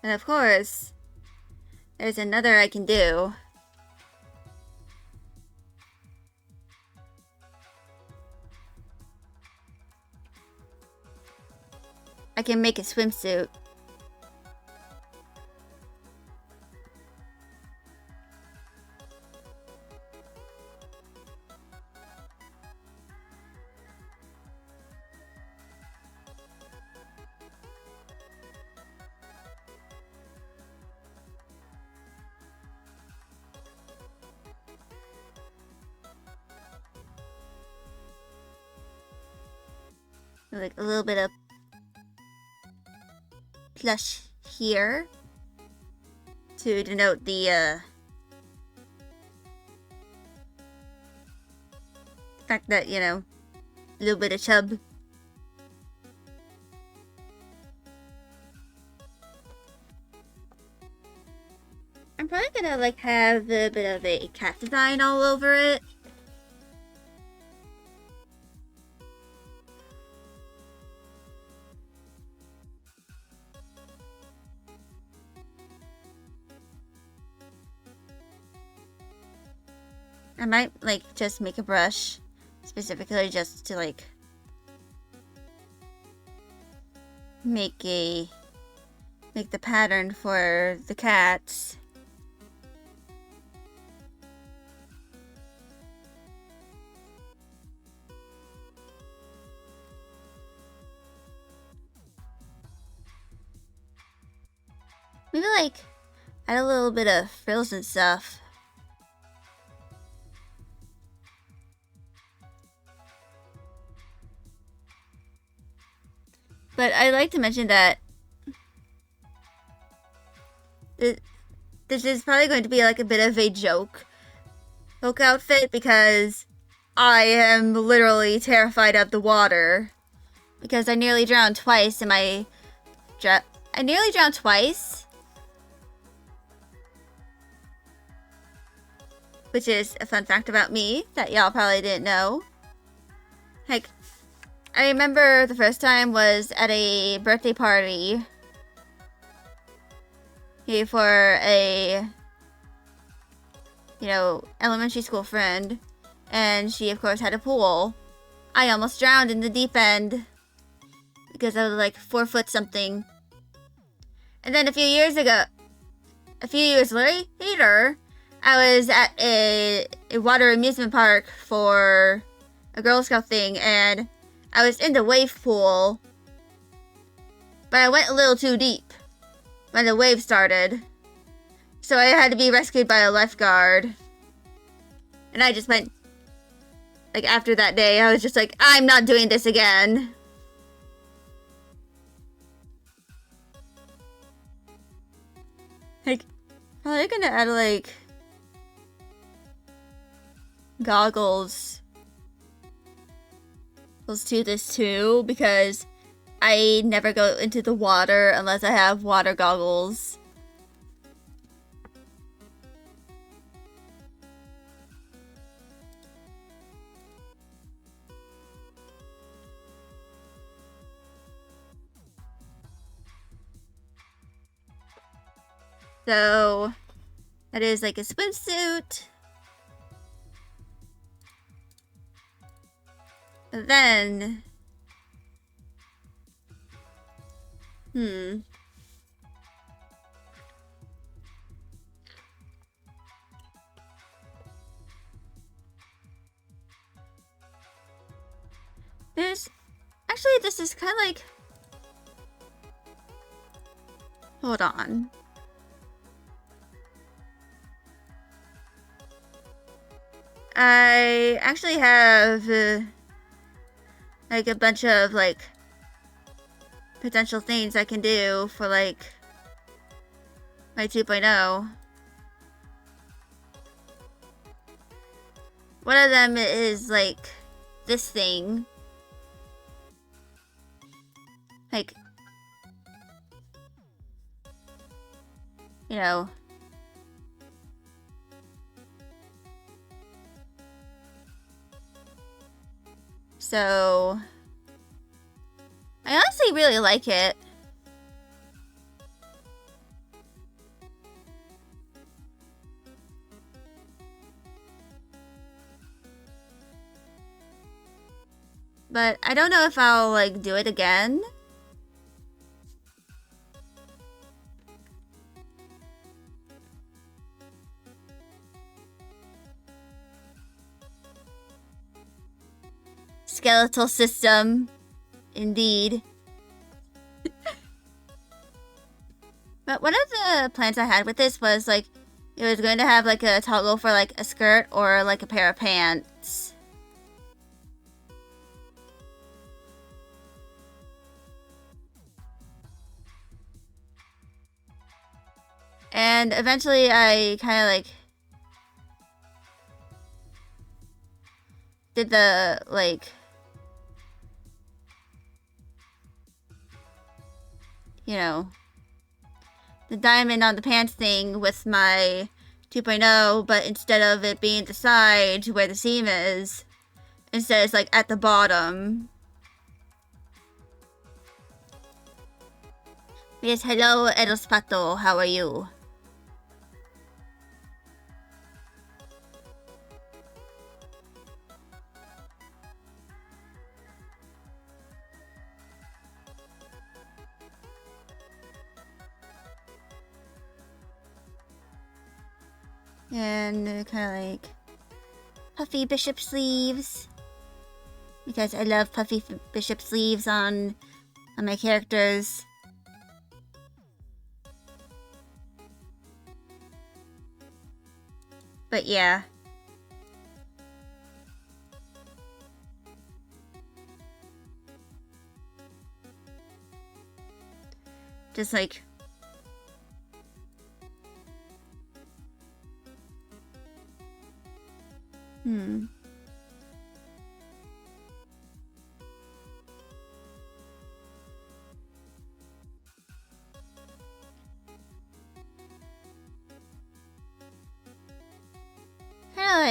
Speaker 1: And of course, there's another I can do. I can make a swimsuit. Like a little bit of plush here to denote the fact that, you know, a little bit of chub. I'm probably gonna like have a bit of a cat design all over it. I might like just make a brush specifically just to like make the pattern for the cats. Maybe like add a little bit of frills and stuff. But I'd like to mention that this is probably going to be like a bit of a joke outfit, because I am literally terrified of the water. Because I nearly drowned twice in my... I nearly drowned twice. which is a fun fact about me that y'all probably didn't know. Like, I remember the first time was at a birthday party for a, elementary school friend, and she, of course, had a pool. I almost drowned in the deep end because I was like 4 foot something. And then a few years later, I was at a water amusement park for a Girl Scout thing, and I was in the wave pool, but I went a little too deep when the wave started. So I had to be rescued by a lifeguard. And I just went, like, after that day, I was just like, I'm not doing this again. Like, I'm gonna add, like, goggles to this too, because I never go into the water unless I have water goggles. So, that is like a swimsuit. Then, actually, this is kind of like, hold on. I actually have, like, a bunch of, like, potential things I can do for, like, my 2.0. One of them is, like, this thing. Like, So, I honestly really like it. But I don't know if I'll, like, do it again. Skeletal system. Indeed. But one of the plans I had with this was, like, it was going to have, like, a toggle for, like, a skirt or, like, a pair of pants. And eventually I kind of, like, did the, like, the diamond on the pants thing with my 2.0, but instead of it being the side where the seam is, instead it's, like, at the bottom. Yes, hello, Edospato, how are you? And kind of like puffy bishop sleeves, because I love puffy bishop sleeves on my characters. But yeah. Just like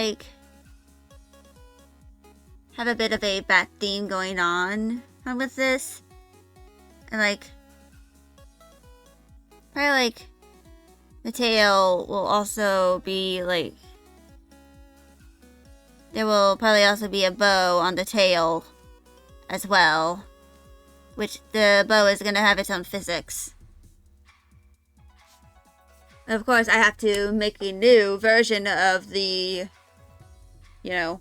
Speaker 1: like have a bit of a bat theme going on with this. And like probably like the tail will also be like, there will probably also be a bow on the tail as well, which the bow is going to have its own physics. Of course, I have to make a new version of the, you know,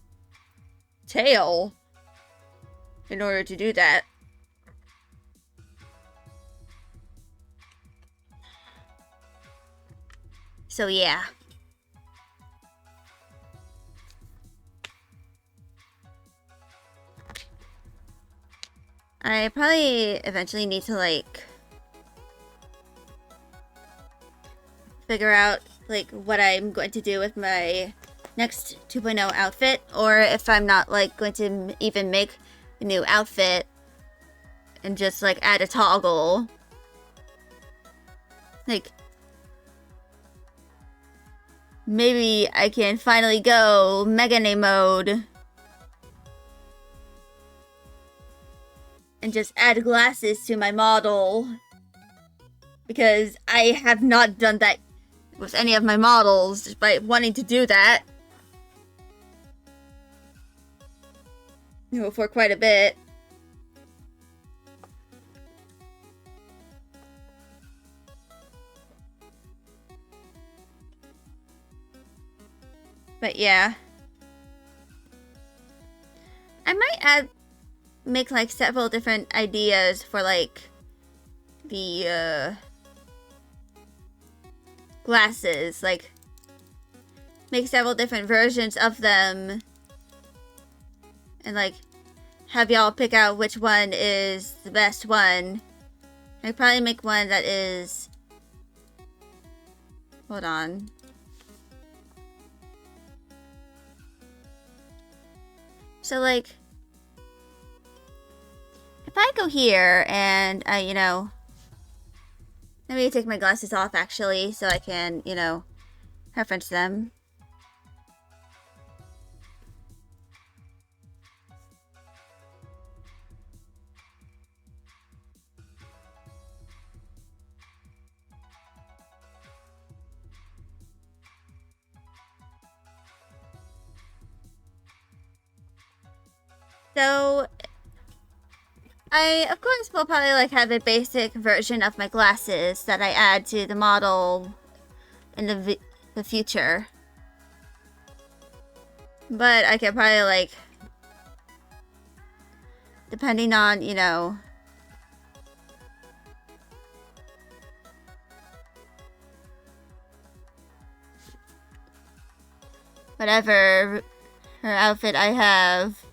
Speaker 1: tail in order to do that. So yeah. I probably eventually need to like figure out like what I'm going to do with my next 2.0 outfit, or if I'm not like going to even make a new outfit and just like add a toggle. Like maybe I can finally go Megane mode and just add glasses to my model, because I have not done that with any of my models despite wanting to do that, you know, for quite a bit. But yeah, I might make like several different ideas for like the glasses, like make several different versions of them and like have y'all pick out which one is the best one. I'd probably make one that is, hold on, so like if I go here and I, you know, let me take my glasses off actually so I can, you know, reference them. So I, of course, will probably like have a basic version of my glasses that I add to the model in the future. But I could probably like, depending on, you know, whatever her outfit I have,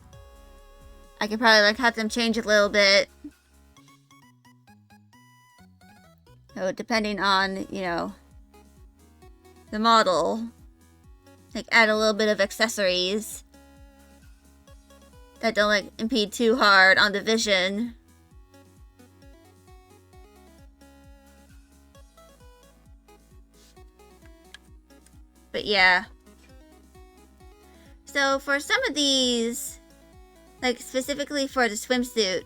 Speaker 1: I could probably like have them change a little bit. So depending on, you know, the model, like add a little bit of accessories that don't like impede too hard on the vision. But yeah. So for some of these, like specifically for the swimsuit,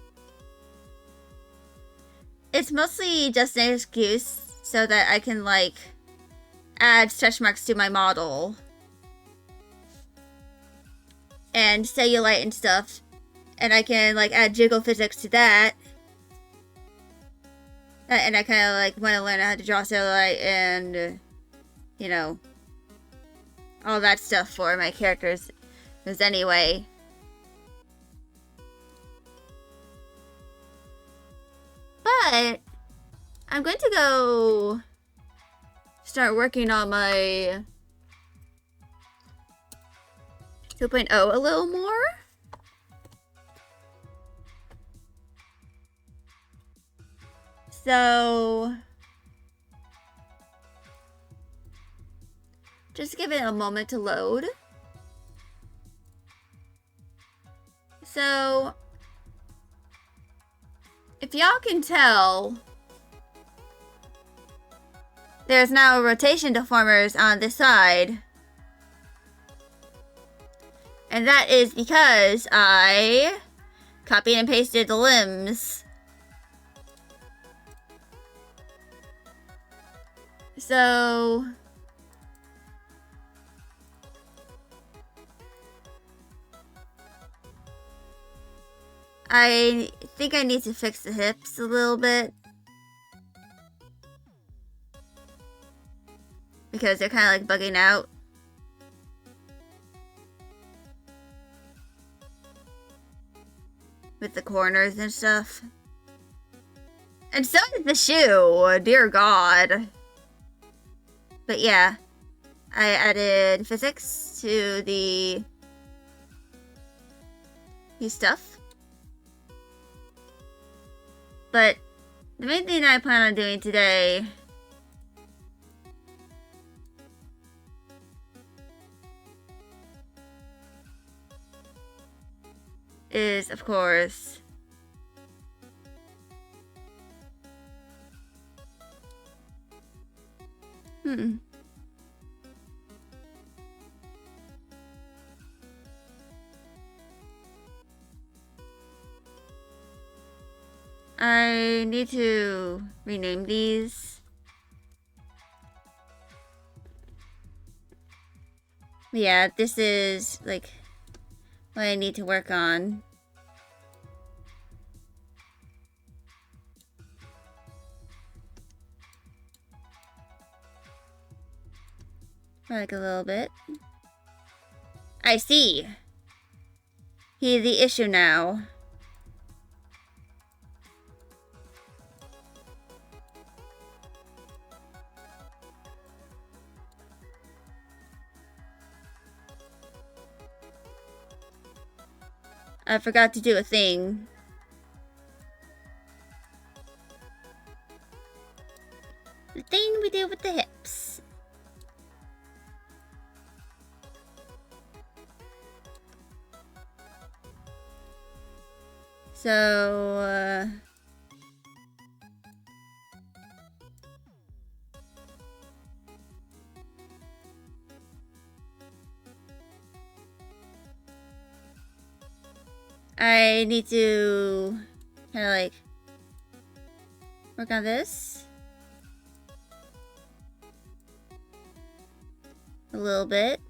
Speaker 1: it's mostly just an excuse so that I can like add stretch marks to my model and cellulite and stuff, and I can like add jiggle physics to that. And I kind of like want to learn how to draw cellulite and, you know, all that stuff for my characters. Because anyway, but I'm going to go start working on my 2.0 a little more. So just give it a moment to load. So if y'all can tell, there's now rotation deformers on this side. And that is because I copied and pasted the limbs. So I think I need to fix the hips a little bit. Because they're kind of like bugging out. With the corners and stuff. And so is the shoe, dear God. But yeah, I added physics to the stuff. But the main thing I plan on doing today is, of course, I need to rename these. Yeah, this is like what I need to work on. For like a little bit. I see. He's the issue now. I forgot to do a thing. The thing we do with the hips. So, I need to kind of like work on this a little bit.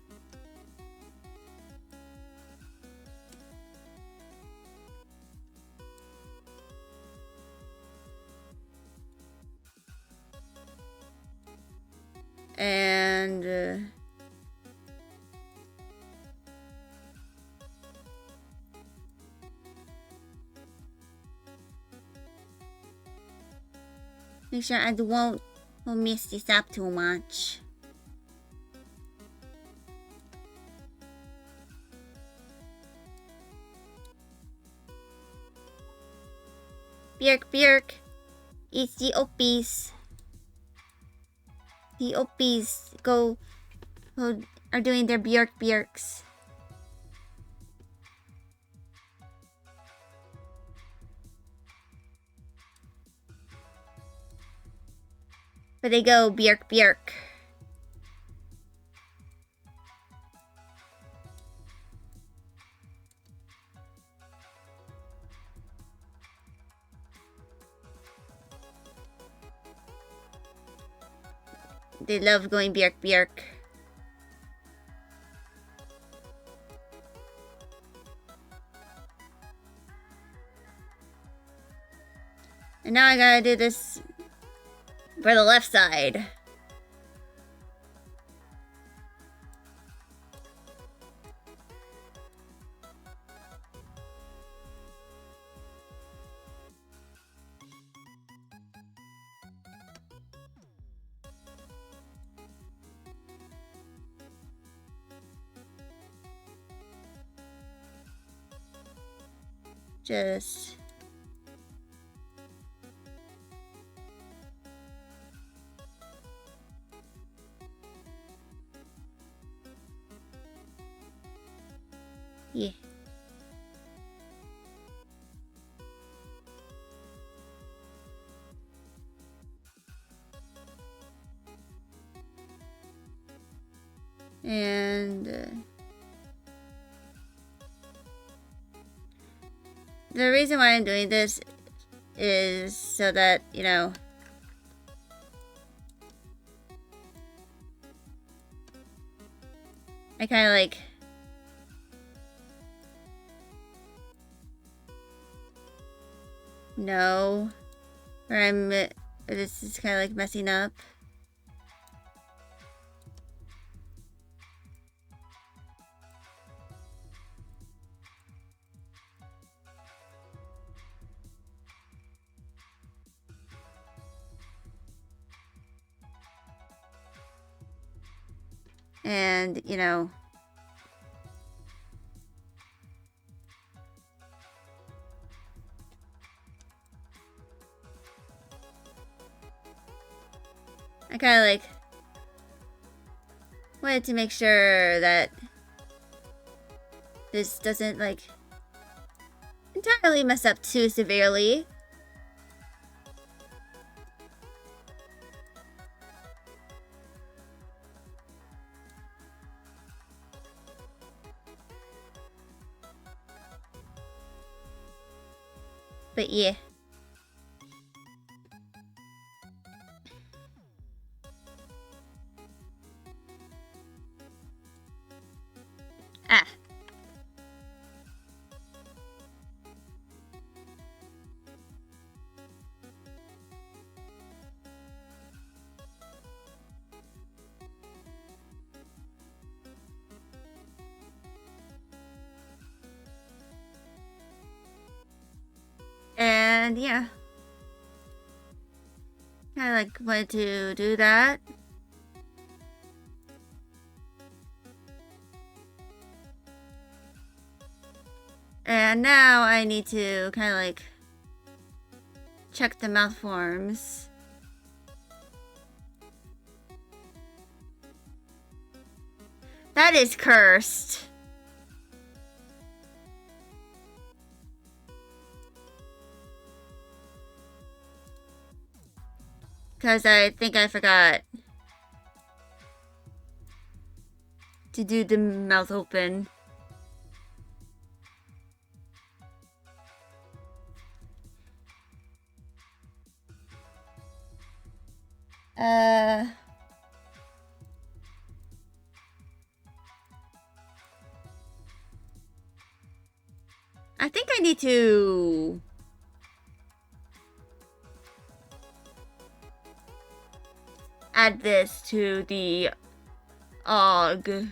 Speaker 1: And make sure I won't mess this up too much. Björk, it's the Oppies. The Oppies are doing their Björks. But they go Björk. They love going Björk. And now I gotta do this for the left side. Just yeah. And the reason why I'm doing this is so that, you know, I kind of like know where I'm, this is kind of like messing up. And, you know, I kind of like wanted to make sure that this doesn't like entirely mess up too severely. But yeah. Ah. And yeah. I like wanted to do that. And now I need to kind of like check the mouth forms. That is cursed. Because I think I forgot to do the mouth open. I think I need to add this to the OG.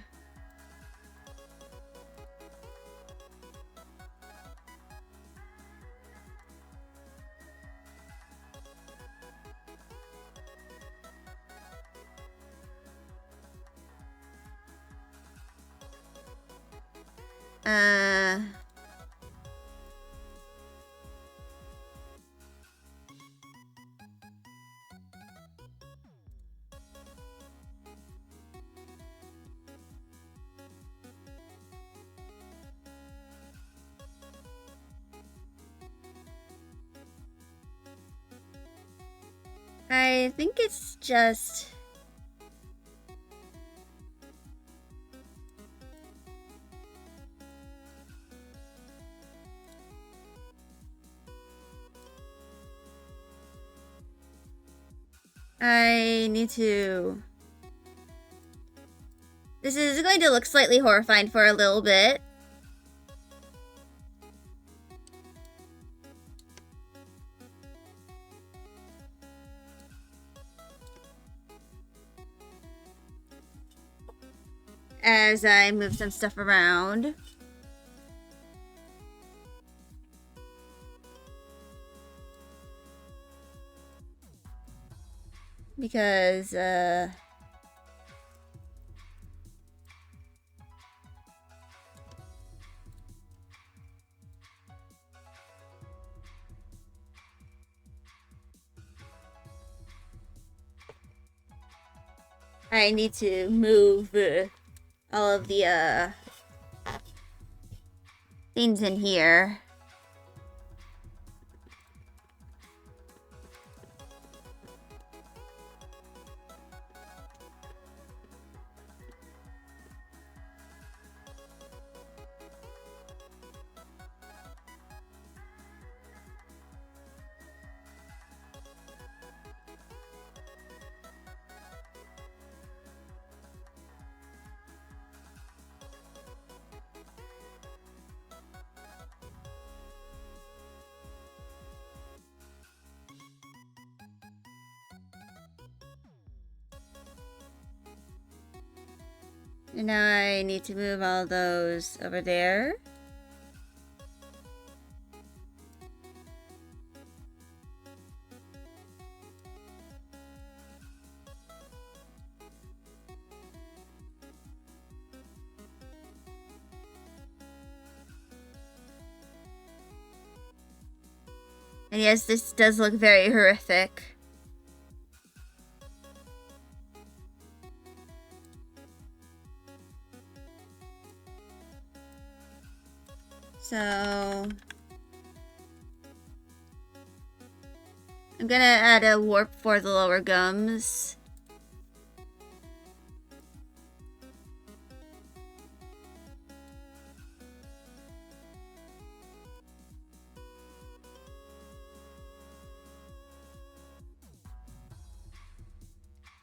Speaker 1: I think it's just... I need to... This is going to look slightly horrifying for a little bit. As I move some stuff around. Because, I need to move all of the things in here. And now I need to move all those over there. And yes, this does look very horrific. So I'm gonna add a warp for the lower gums.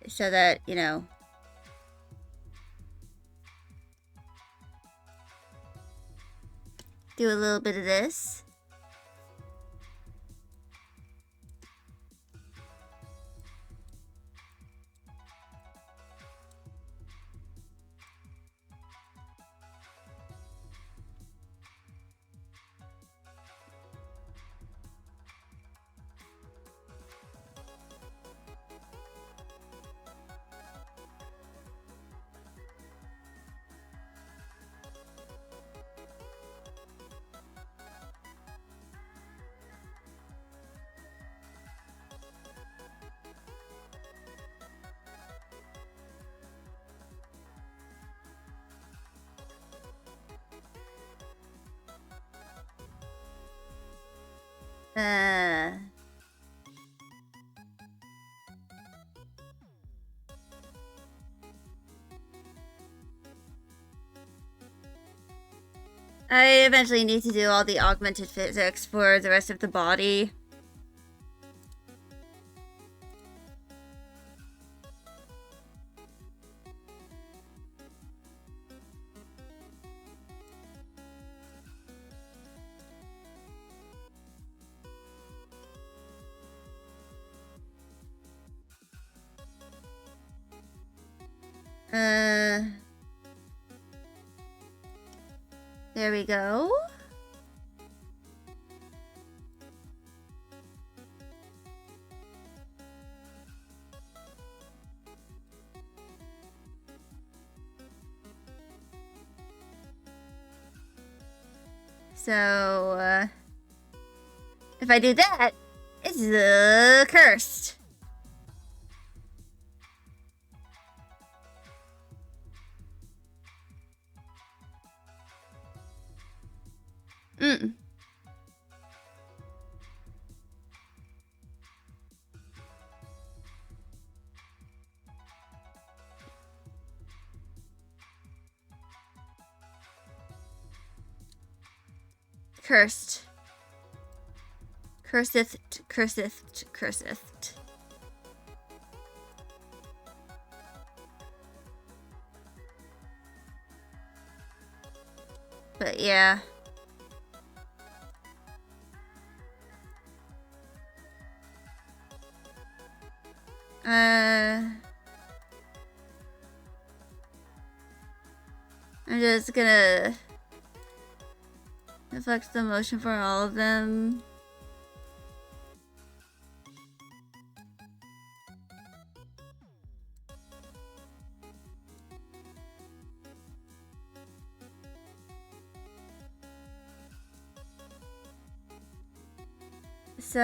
Speaker 1: So that, you know, do a little bit of this. I eventually need to do all the augmented physics for the rest of the body. There we go. So, if I do that, it's cursed. Cursed. Curseth, curseth, curseth. But yeah. I'm just gonna reflect the motion for all of them. So,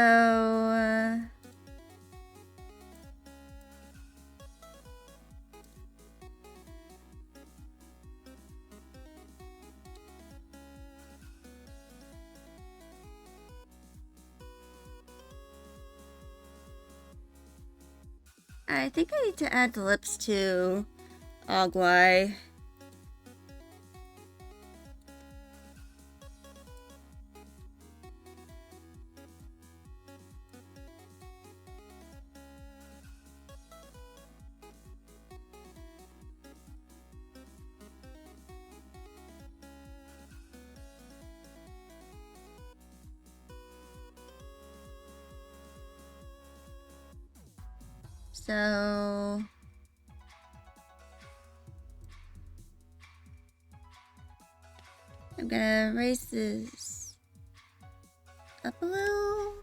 Speaker 1: I think I need to add the lips to Ogwai. So I'm gonna raise this up a little.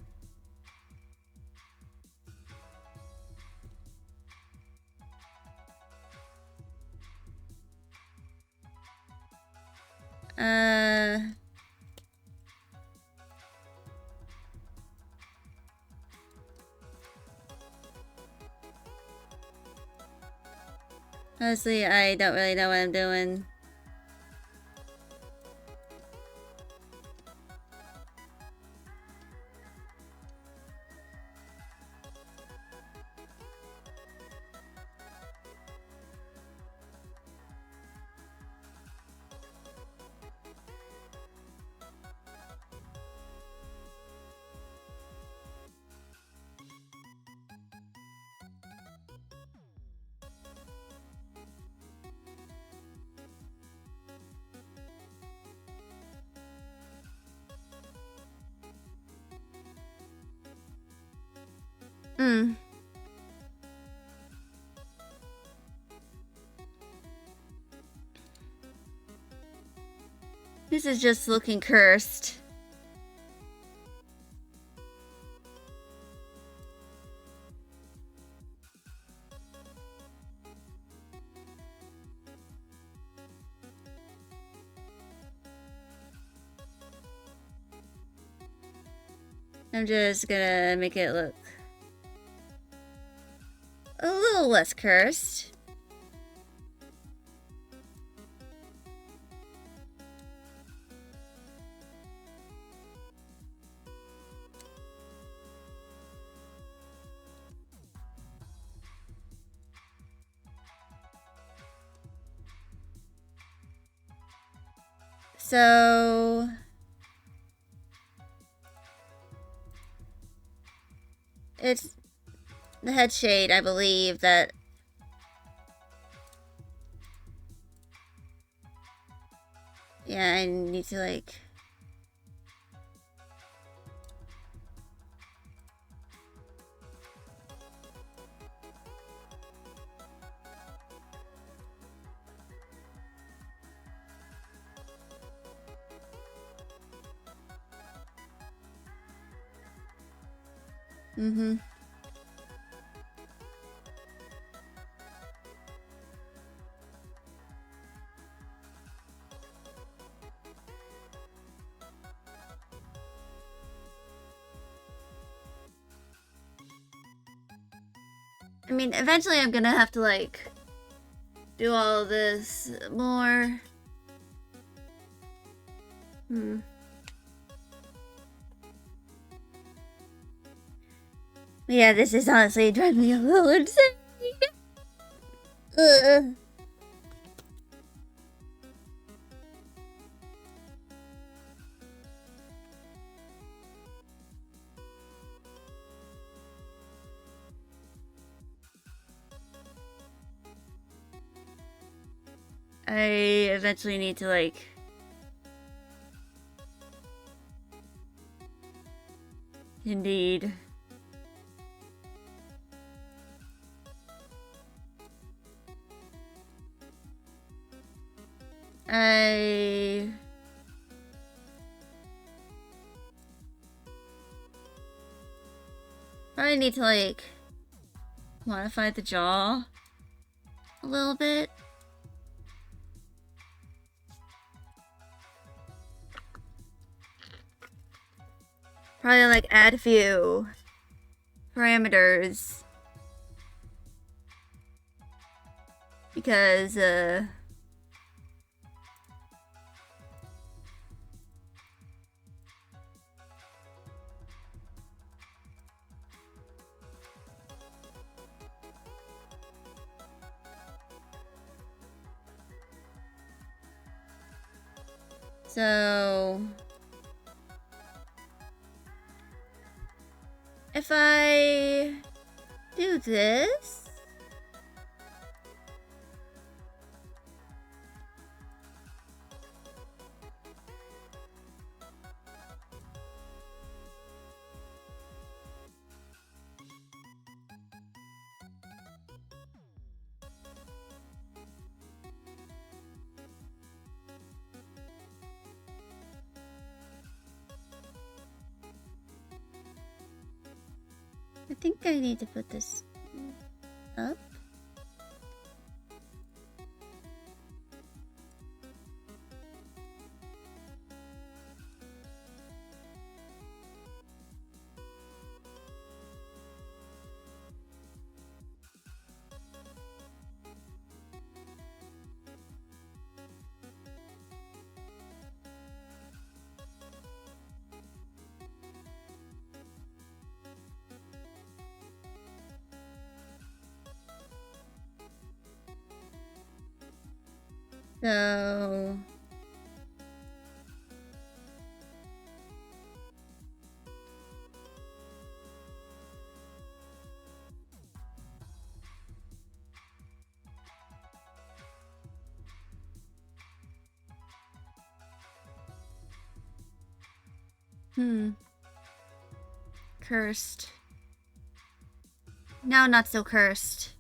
Speaker 1: Honestly, I don't really know what I'm doing. This is just looking cursed. I'm just gonna make it look a little less cursed. So it's the head shade, I believe, that yeah, I need to like I mean, eventually I'm gonna have to like do all of this more. Yeah, this is honestly driving me a little insane. I eventually need to like indeed. I probably need to like modify the jaw a little bit. Probably like add a few parameters. Because so if I do this, I think I need to put this up. So cursed. Now not so cursed.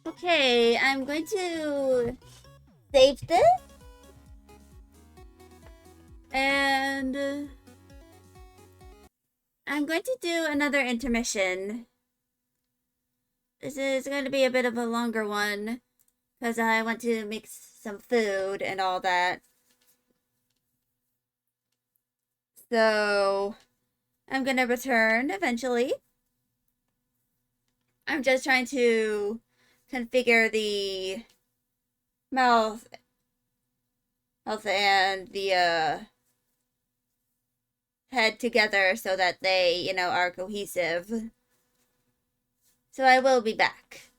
Speaker 1: Okay, I'm going to save this. And I'm going to do another intermission. This is going to be a bit of a longer one because I want to make some food and all that. So I'm going to return eventually. I'm just trying to configure the mouth and the head together so that they, you know, are cohesive. So I will be back.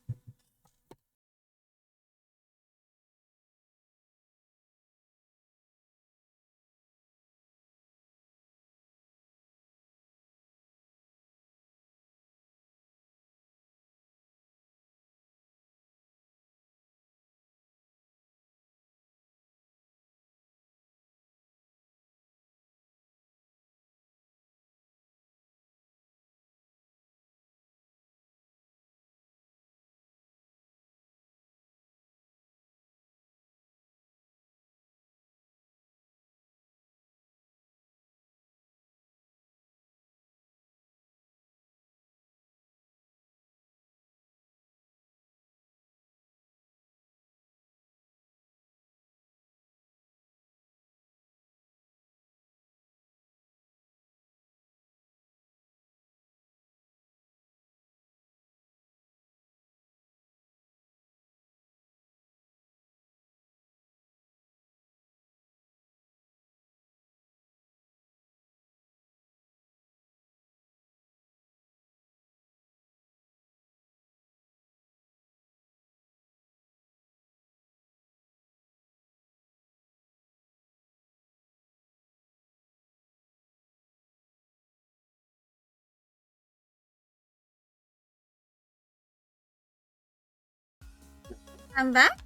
Speaker 1: I'm back.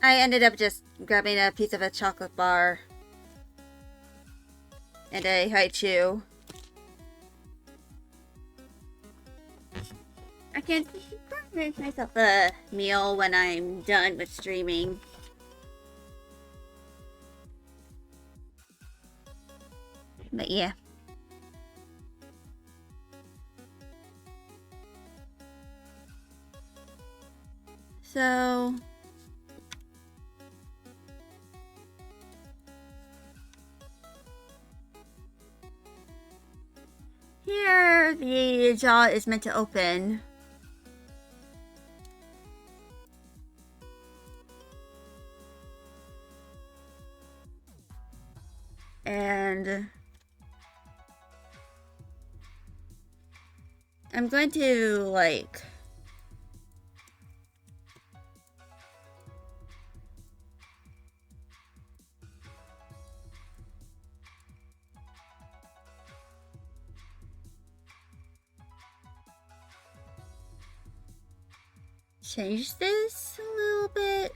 Speaker 1: I ended up just grabbing a piece of a chocolate bar and a haichu. I can make myself a meal when I'm done with streaming. But yeah. So here the jaw is meant to open. And I'm going to like change this a little bit.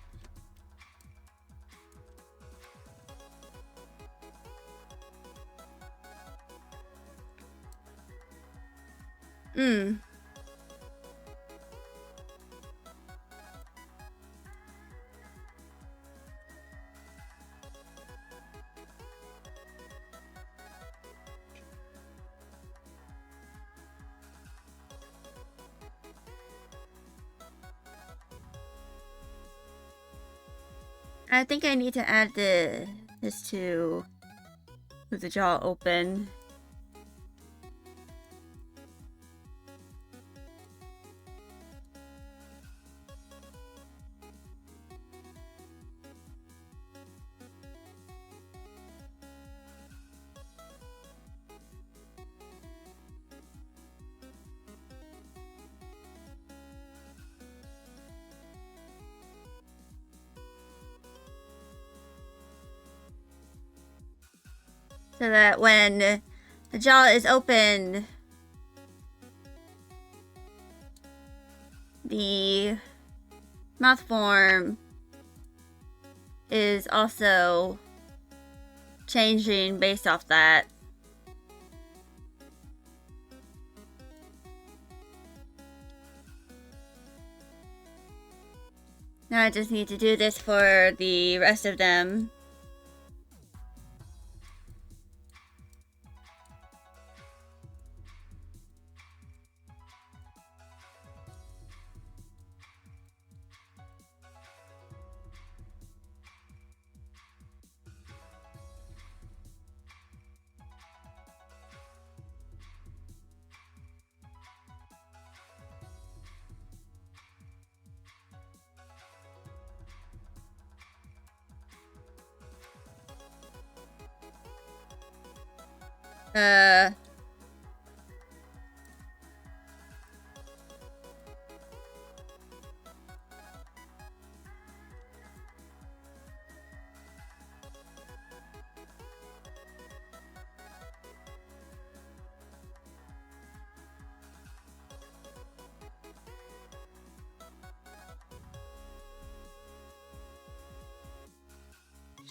Speaker 1: I think I need to add this to with the jaw open. So that when the jaw is open, the mouth form is also changing based off that. Now I just need to do this for the rest of them.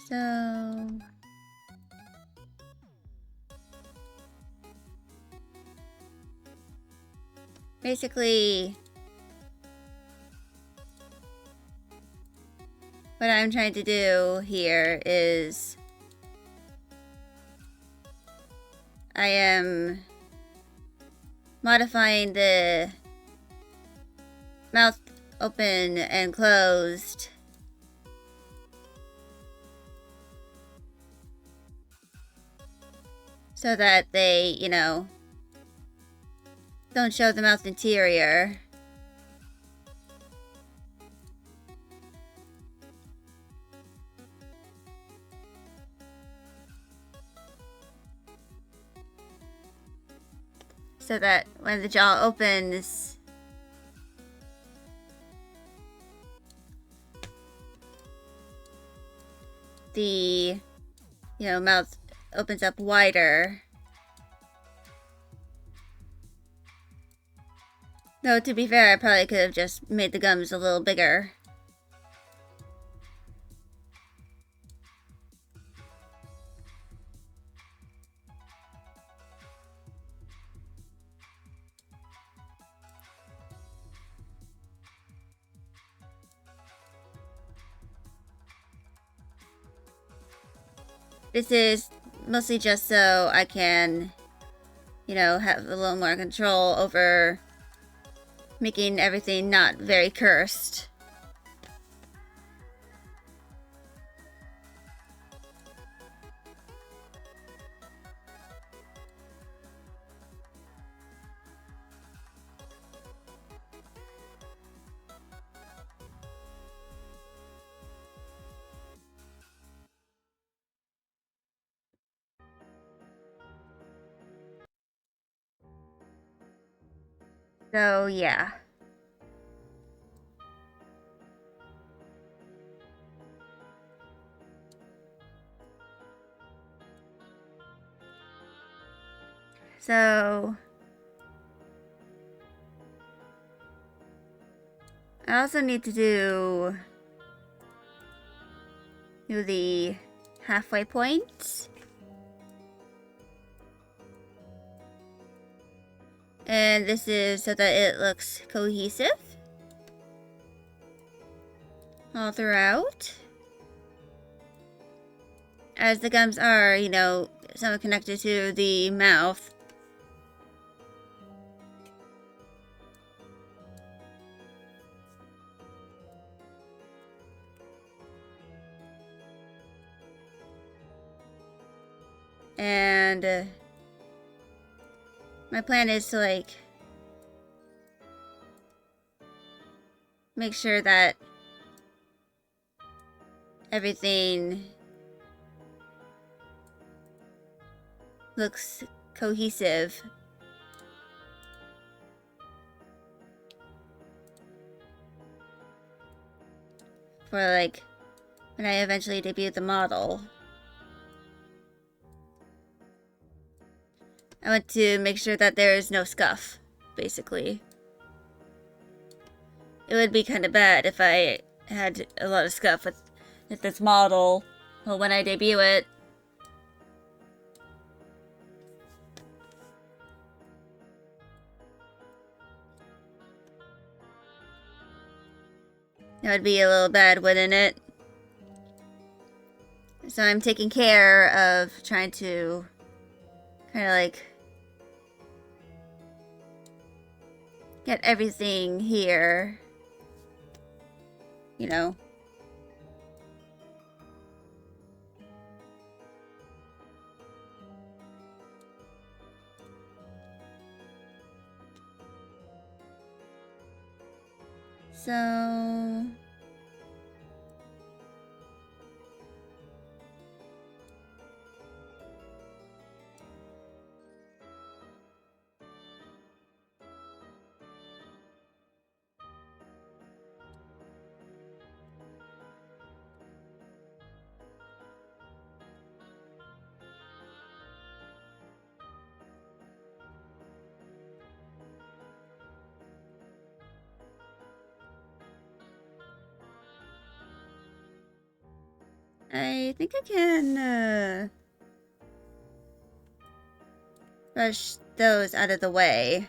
Speaker 1: So basically, what I'm trying to do here is I am modifying the mouth open and closed so that they, you know, don't show the mouth interior. So that when the jaw opens, the, you know, mouth opens up wider. Though, to be fair, I probably could have just made the gums a little bigger. This is mostly just so I can, you know, have a little more control over making everything not very cursed. So, yeah. So, I also need to do the halfway point. And this is so that it looks cohesive all throughout. As the gums are, you know, somewhat connected to the mouth. And my plan is to, like, make sure that everything looks cohesive. For, like, when I eventually debut the model. I want to make sure that there is no scuff, basically. It would be kind of bad if I had a lot of scuff with this model. Well, when I debut it. That would be a little bad, wouldn't it? So I'm taking care of trying to kind of like get everything here, you know. So I think I can brush those out of the way.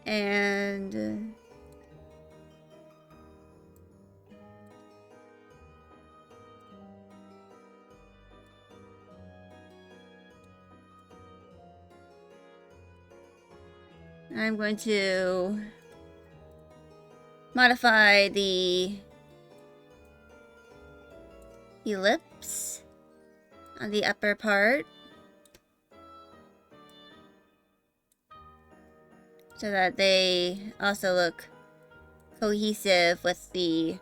Speaker 1: And I'm going to modify the lips on the upper part so that they also look cohesive with the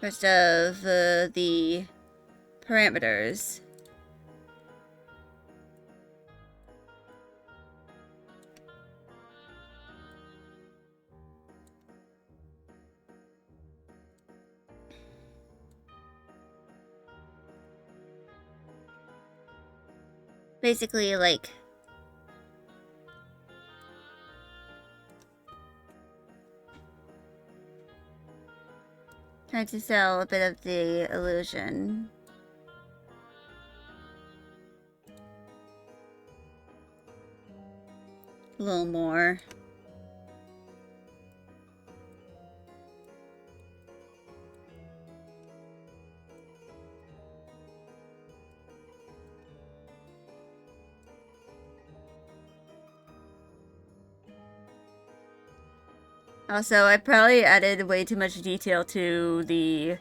Speaker 1: rest of the parameters. Basically, like, trying to sell a bit of the illusion. A little more. Also, I probably added way too much detail to the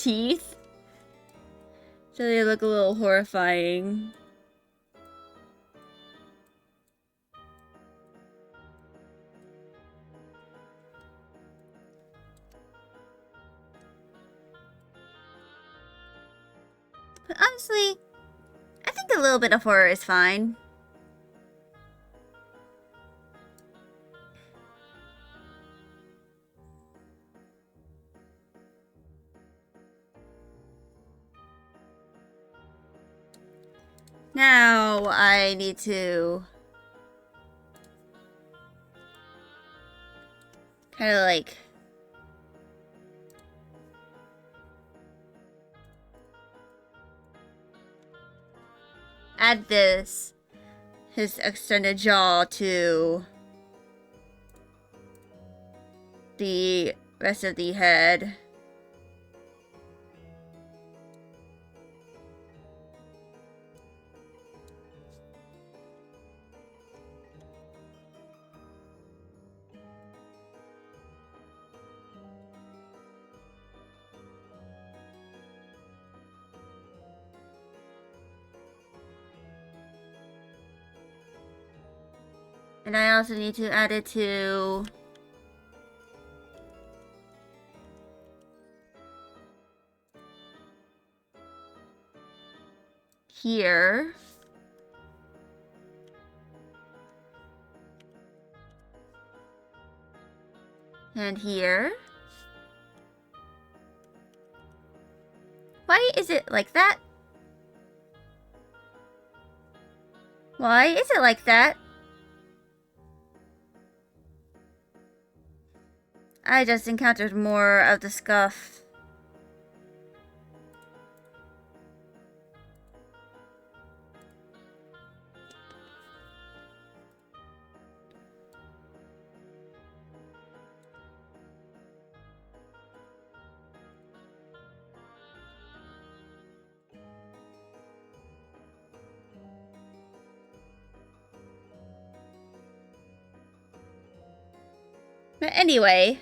Speaker 1: teeth. So they look a little horrifying. But honestly, I think a little bit of horror is fine. Now I need to kind of like add his extended jaw to the rest of the head. And I also need to add it to here. And here. Why is it like that? Why is it like that? I just encountered more of the scuff. But anyway.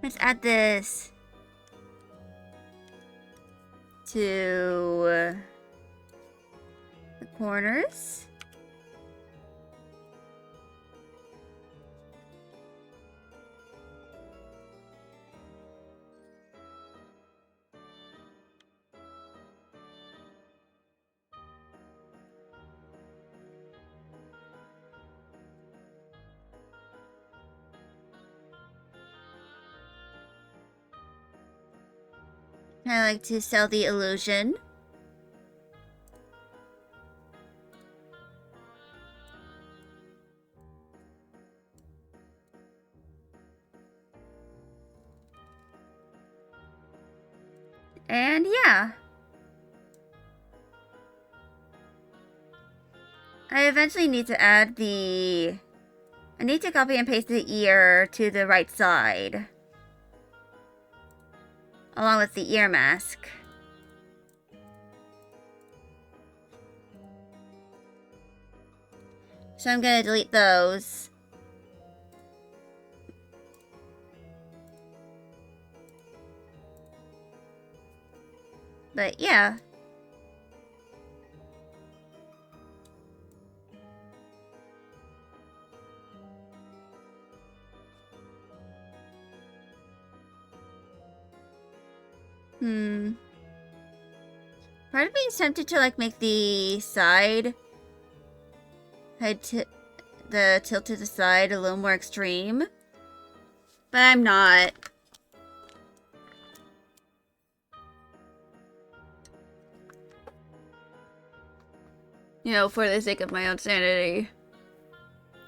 Speaker 1: Let's add this to the corners. I like to sell the illusion. And yeah. I eventually need to add I need to copy and paste the ear to the right side. Along with the ear mask. So I'm gonna delete those. But yeah. Part of me is tempted to like make the side the tilt to the side a little more extreme. But I'm not. You know, for the sake of my own sanity.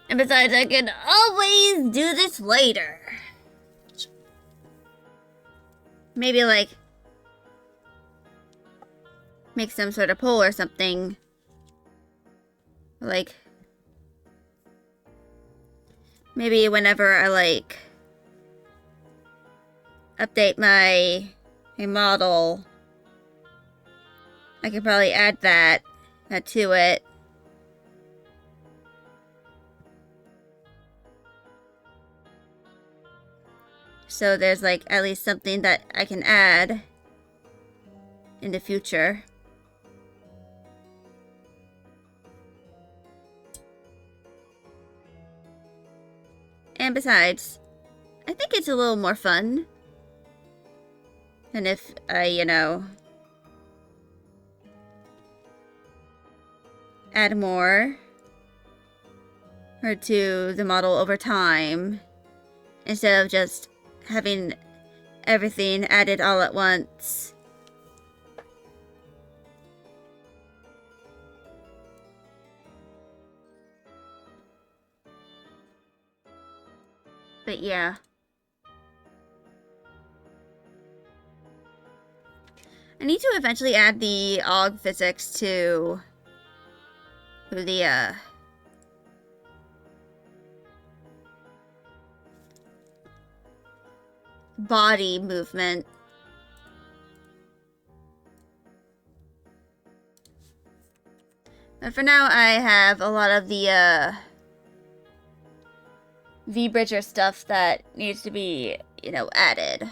Speaker 1: And besides, I can always do this later. Maybe like make some sort of poll or something. Like maybe whenever I like update my model, I could probably add that to it. So there's like at least something that I can add in the future. And besides, I think it's a little more fun than if I, you know, add more or to the model over time instead of just having everything added all at once. But yeah. I need to eventually add the AUG physics to the body movement. But for now, I have a lot of the V-Bridger stuff that needs to be, you know, added.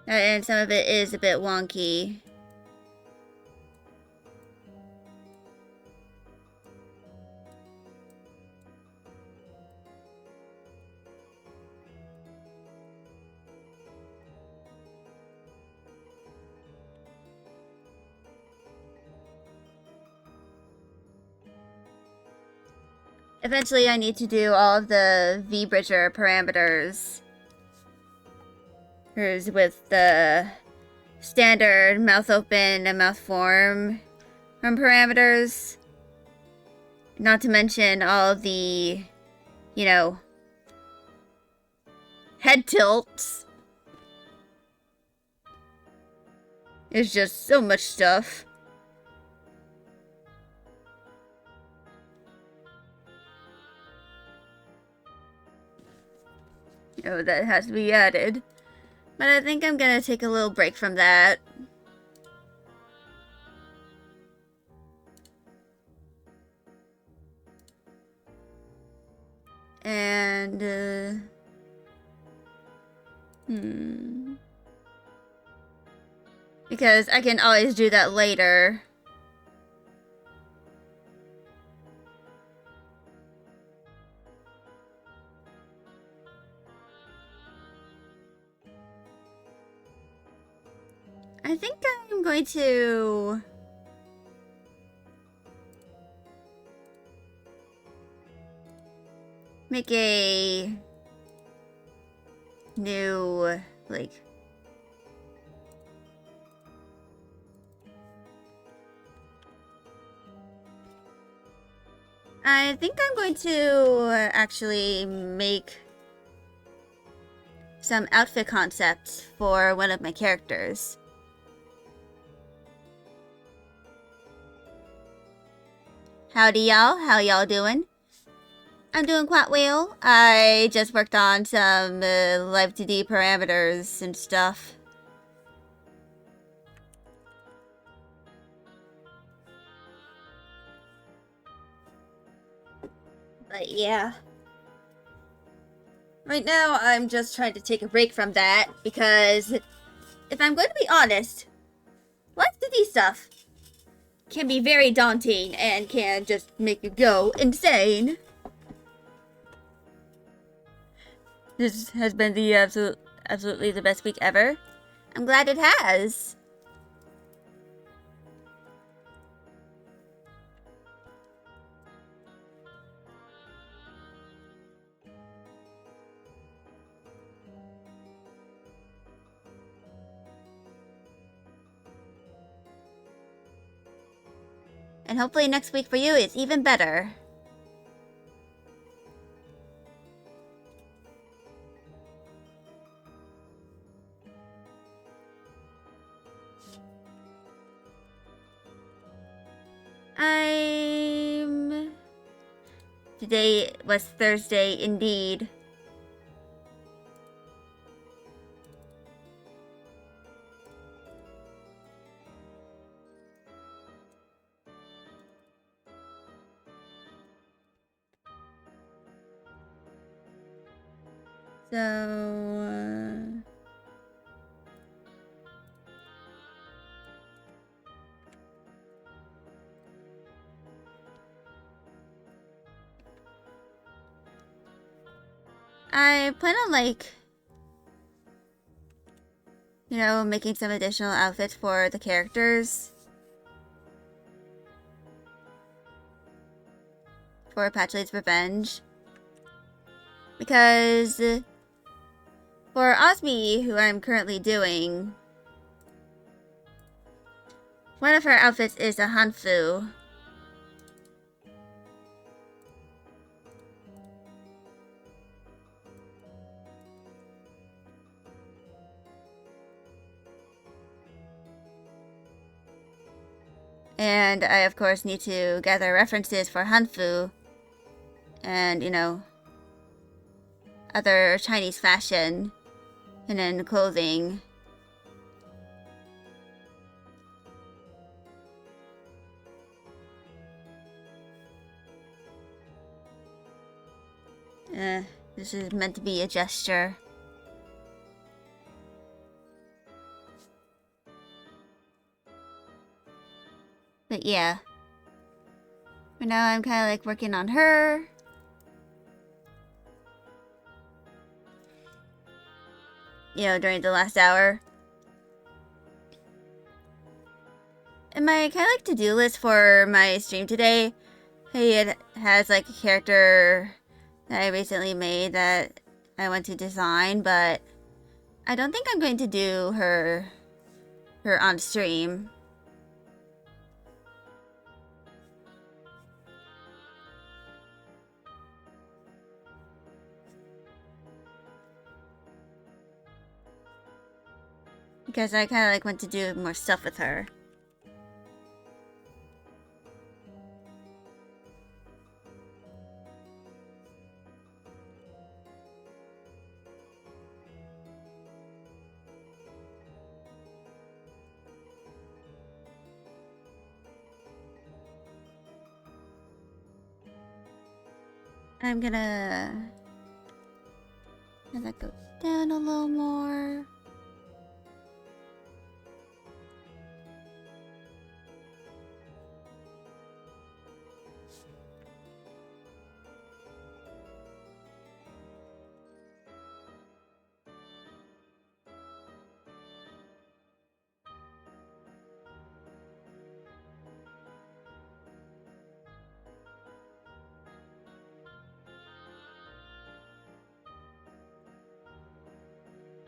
Speaker 1: And some of it is a bit wonky. Eventually, I need to do all of the V-Bridger parameters. Here's with the standard mouth open and mouth form parameters. Not to mention all of the, you know, head tilts. It's just so much stuff. You know, that has to be added. But I think I'm gonna take a little break from that. And, because I can always do that later. I think I'm going to make a new, like, I think I'm going to actually make some outfit concepts for one of my characters. Howdy y'all, how y'all doing? I'm doing quite well. I just worked on some Live 2D parameters and stuff. But yeah. Right now, I'm just trying to take a break from that because if I'm going to be honest, Live 2D stuff can be very daunting and can just make you go insane. This has been the absolutely the best week ever. I'm glad it has. And hopefully next week for you is even better. today was Thursday indeed. So, I plan on, like, you know, making some additional outfits for the characters. For Patcholade's Revenge. Because for Osmi, who I'm currently doing, one of her outfits is a Hanfu. And I, of course, need to gather references for Hanfu and, you know, other Chinese fashion and then clothing. This is meant to be a gesture. But yeah. For now, I'm kind of like working on her. You know, during the last hour. And my kind of like to-do list for my stream today, it has like a character that I recently made that I want to design, but I don't think I'm going to do her on stream. Because I kind of like want to do more stuff with her. I'm gonna let that go down a little more.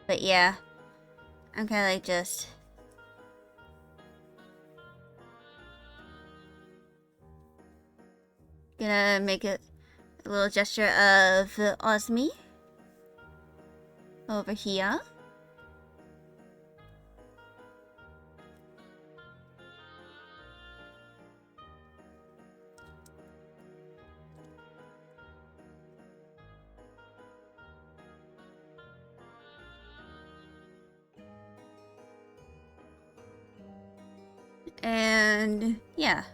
Speaker 1: But yeah, I'm kind of like just gonna make a little gesture of Osmi over here. And yeah.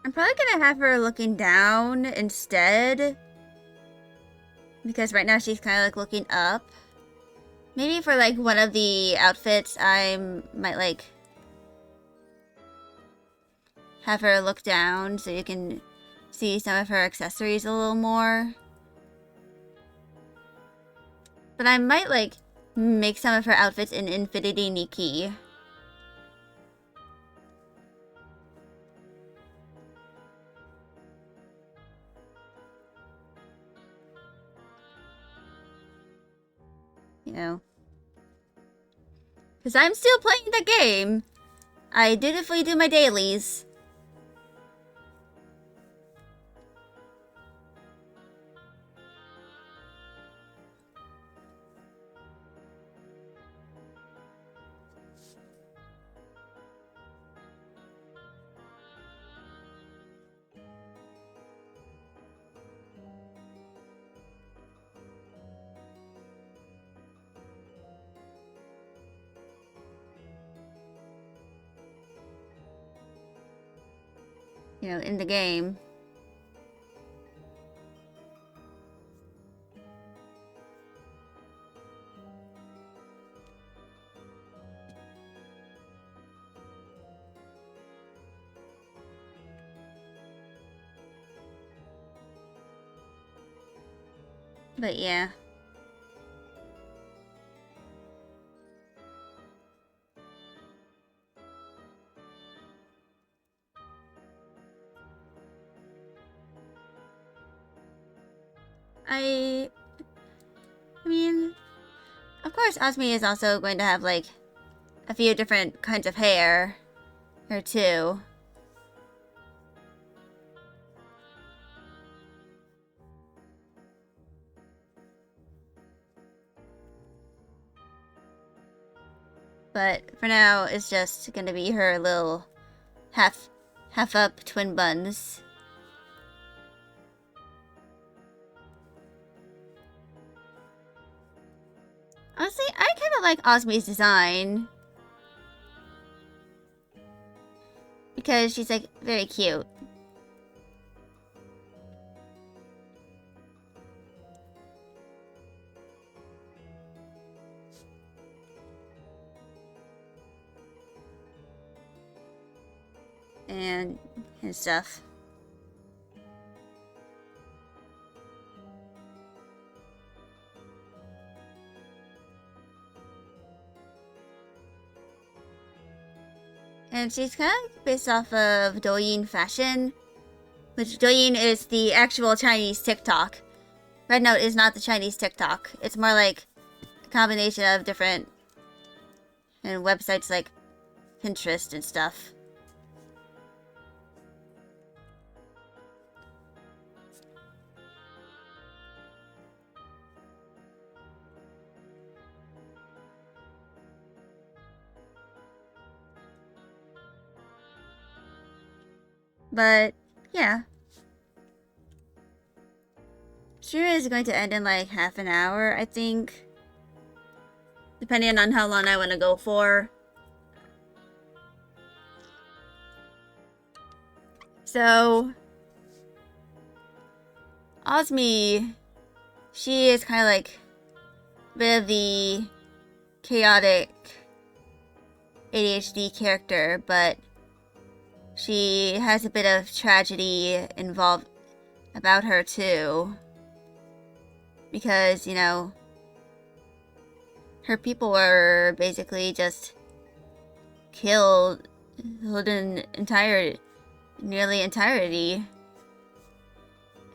Speaker 1: I'm probably gonna have her looking down instead. Because right now she's kind of like looking up. Maybe for like one of the outfits, I might like have her look down so you can see some of her accessories a little more. But I might like make some of her outfits in Infinity Nikki. You know. Because I'm still playing the game. I dutifully do my dailies. You know, in the game. But yeah. I mean, of course Osmi is also going to have, like, a few different kinds of hair. Or two. But for now, it's just gonna be her little half up twin buns. Honestly, I kind of like Osmi's design. Because she's, like, very cute. And stuff. And she's kind of based off of Douyin fashion, which Douyin is the actual Chinese TikTok. Red Note is not the Chinese TikTok. It's more like a combination of different and websites like Pinterest and stuff. But, yeah. Shira is going to end in like half an hour, I think. Depending on how long I want to go for. So, Osmi, she is kind of like a bit of the chaotic ADHD character, but she has a bit of tragedy involved about her too. Because, you know, her people were basically just killed in nearly entirety.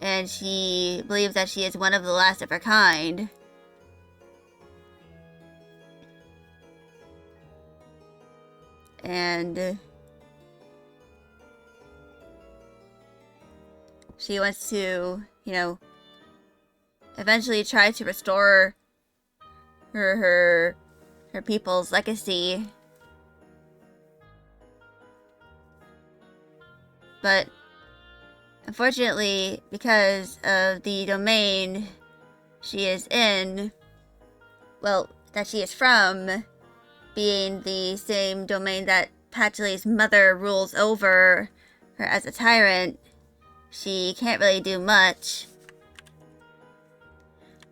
Speaker 1: And she believes that she is one of the last of her kind. And she wants to, you know, eventually try to restore her people's legacy. But unfortunately, because of the domain she is in, well, that she is from, being the same domain that Patchley's mother rules over her as a tyrant, she can't really do much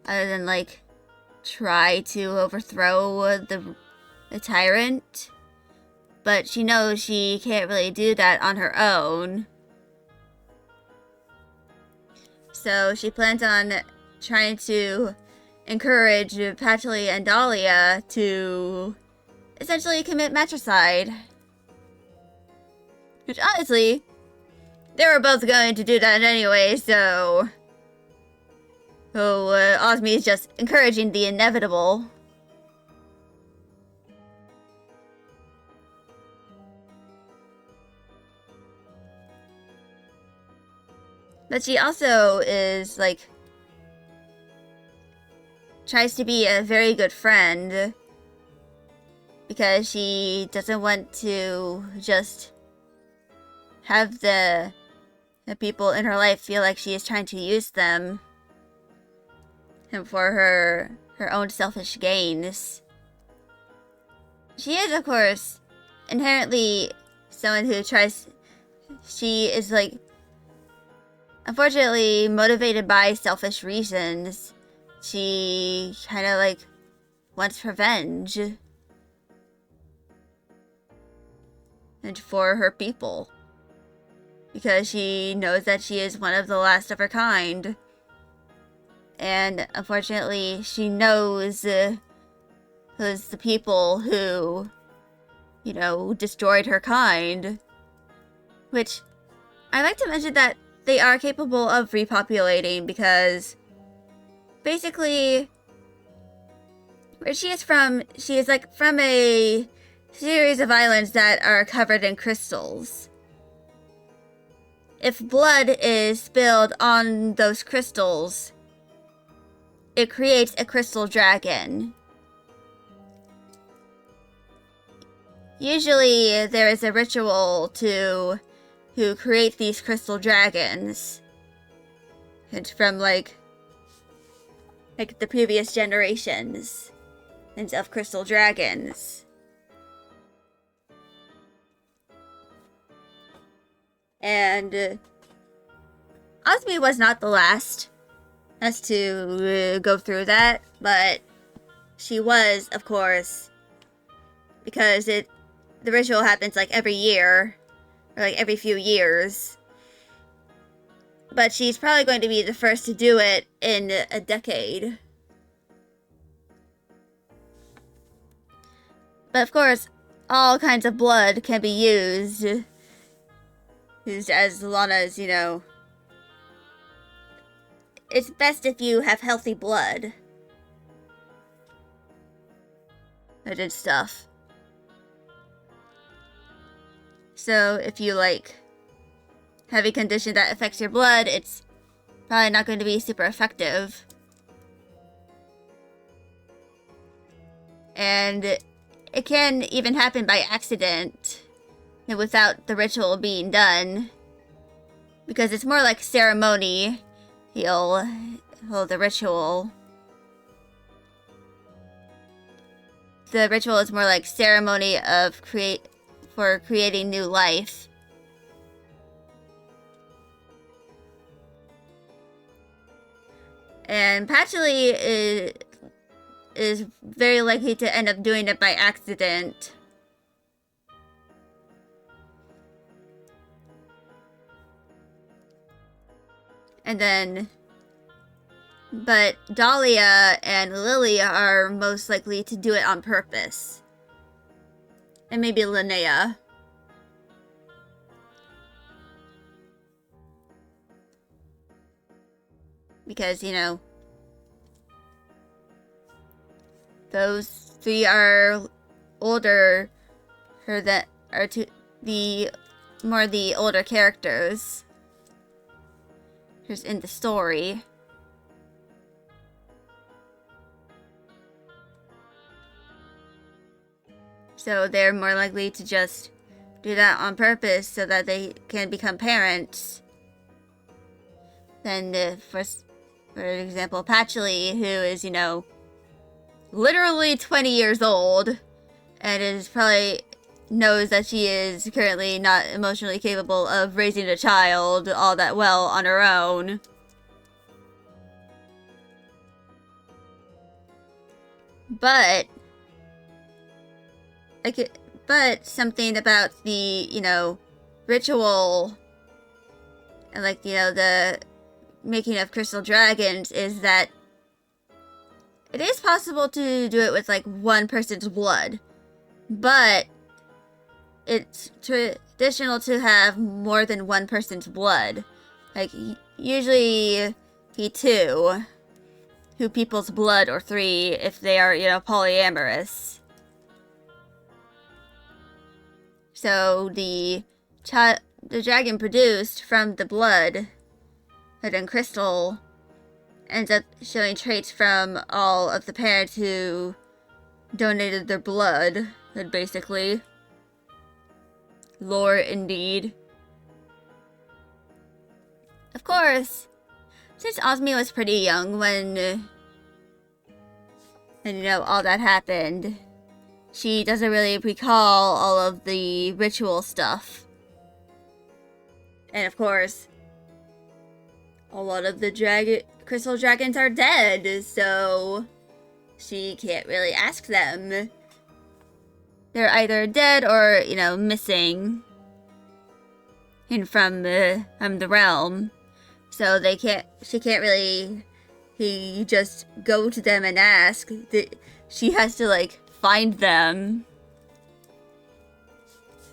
Speaker 1: other than, like, try to overthrow the tyrant. But she knows she can't really do that on her own. So she plans on trying to encourage Patchley and Dahlia to essentially commit matricide. Which, honestly, they were both going to do that anyway, so... Osmi is just encouraging the inevitable. But she also is, like, tries to be a very good friend because she doesn't want to just have the people in her life feel like she is trying to use them and for her own selfish gains. She is, of course, inherently someone who tries... She is, like, unfortunately motivated by selfish reasons. She kind of, like, wants revenge. And for her people. Because she knows that she is one of the last of her kind. And unfortunately, she knows those the people who, you know, destroyed her kind. Which, I like to mention that they are capable of repopulating because basically, where she is like from a series of islands that are covered in crystals. If blood is spilled on those crystals, it creates a crystal dragon. Usually, there is a ritual to create these crystal dragons. It's from like the previous generations and of crystal dragons. And Osmi was not the last us to go through that, but she was, of course, because the ritual happens like every year, or like every few years. But she's probably going to be the first to do it in a decade. But of course, all kinds of blood can be used as long as, you know, it's best if you have healthy blood. I did stuff. So if you, like, have a condition that affects your blood, it's probably not going to be super effective. And it can even happen by accident and without the ritual being done. Because it's more like ceremony. He'll hold the ritual. The ritual is more like ceremony of creating new life. And Patchouli is very likely to end up doing it by accident. And then, but Dahlia and Lily are most likely to do it on purpose. And maybe Linnea. Because, you know, those three are older, the older characters. Who's in the story. So they're more likely to just do that on purpose so that they can become parents. Than for example, Patchouli, who is, you know, literally 20 years old and is probably knows that she is currently not emotionally capable of raising a child all that well on her own. But something about the, you know, ritual and, like, you know, the making of crystal dragons is that it is possible to do it with, like, one person's blood. But it's traditional to have more than one person's blood. Like, usually be two people's blood, or three if they are, you know, polyamorous. So the dragon produced from the blood Hidden Crystal ends up showing traits from all of the parents who donated their blood, and basically. Lore indeed. Of course, since Osmi was pretty young when all that happened, she doesn't really recall all of the ritual stuff. And of course, a lot of the crystal dragons are dead, so she can't really ask them. They're either dead or, missing from the realm. So she can't really just go to them and ask. She has to, find them.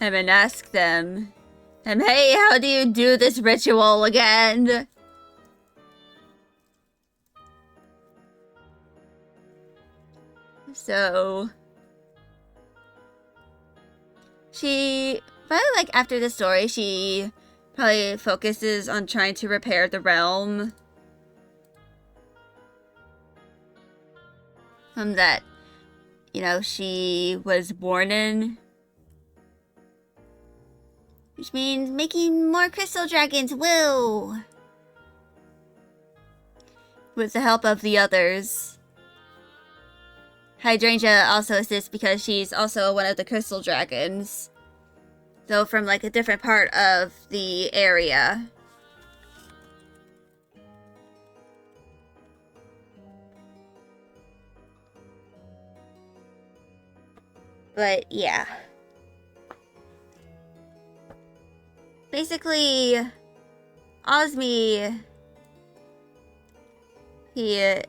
Speaker 1: And then ask them, hey, how do you do this ritual again? So she probably, after the story, she probably focuses on trying to repair the realm. That, she was born in. Which means making more crystal dragons, woo! With the help of the others. Hydrangea also assists because she's also one of the crystal dragons. Though from, a different part of the area. But, yeah. Basically, Osmi, he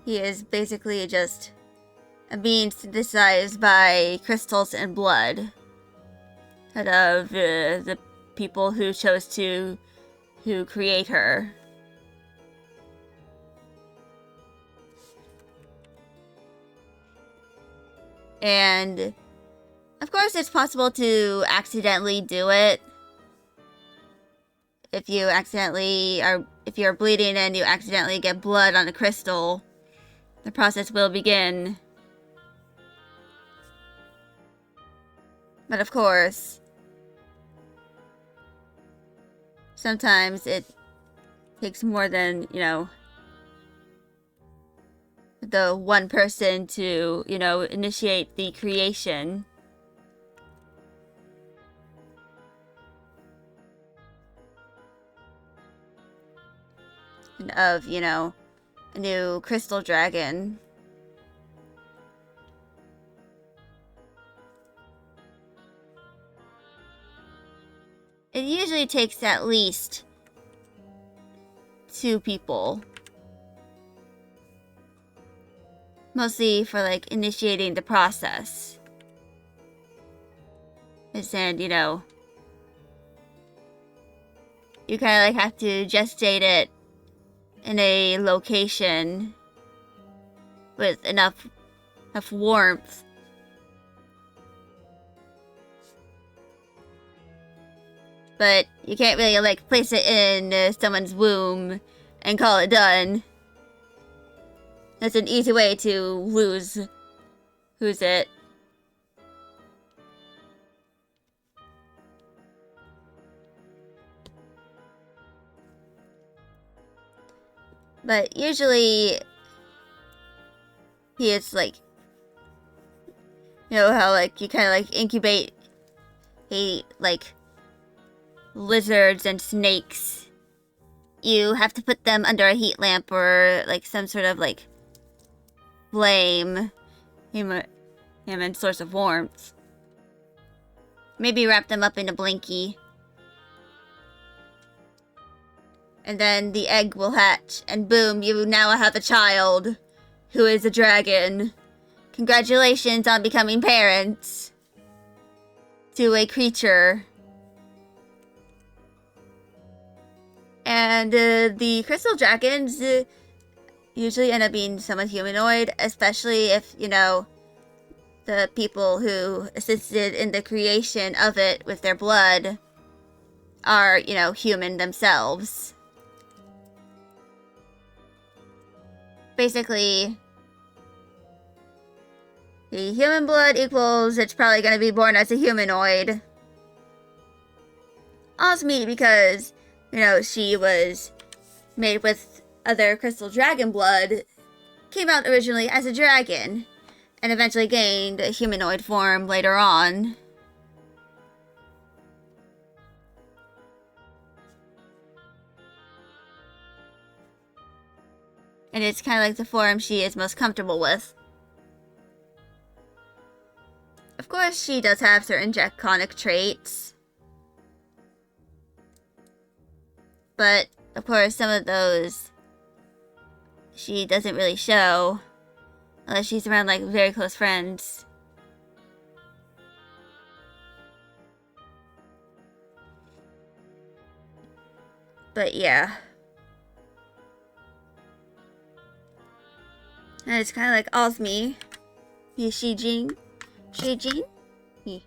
Speaker 1: is basically just a being synthesized by crystals and blood out of the people who chose to create her. And of course it's possible to accidentally do it. If you're bleeding and you accidentally get blood on a crystal, the process will begin. But of course, sometimes it takes more than, the one person to, initiate the creation. Of, a new crystal dragon. It usually takes at least 2 people. Mostly for, initiating the process. And, you kind of, have to gestate it in a location with enough warmth. But you can't really, place it in someone's womb and call it done. That's an easy way to lose it. But usually, it's how you kind of incubate lizards and snakes. You have to put them under a heat lamp or some sort of flame, human source of warmth. Maybe wrap them up in a blankie. And then the egg will hatch, and boom, you now have a child who is a dragon. Congratulations on becoming parents to a creature. And the crystal dragons usually end up being somewhat humanoid, especially if, the people who assisted in the creation of it with their blood are, human themselves. basically the human blood equals it's probably going to be born as a humanoid. Osmi, because, you know, she was made with other crystal dragon blood, came out originally as a dragon, and eventually gained a humanoid form later on. And it's kind of like the form she is most comfortable with. Of course, she does have certain draconic traits. But, of course, some of those she doesn't really show unless she's around, like, very close friends. But, yeah. And it's kind of like Osmi. Shijin. Yeah.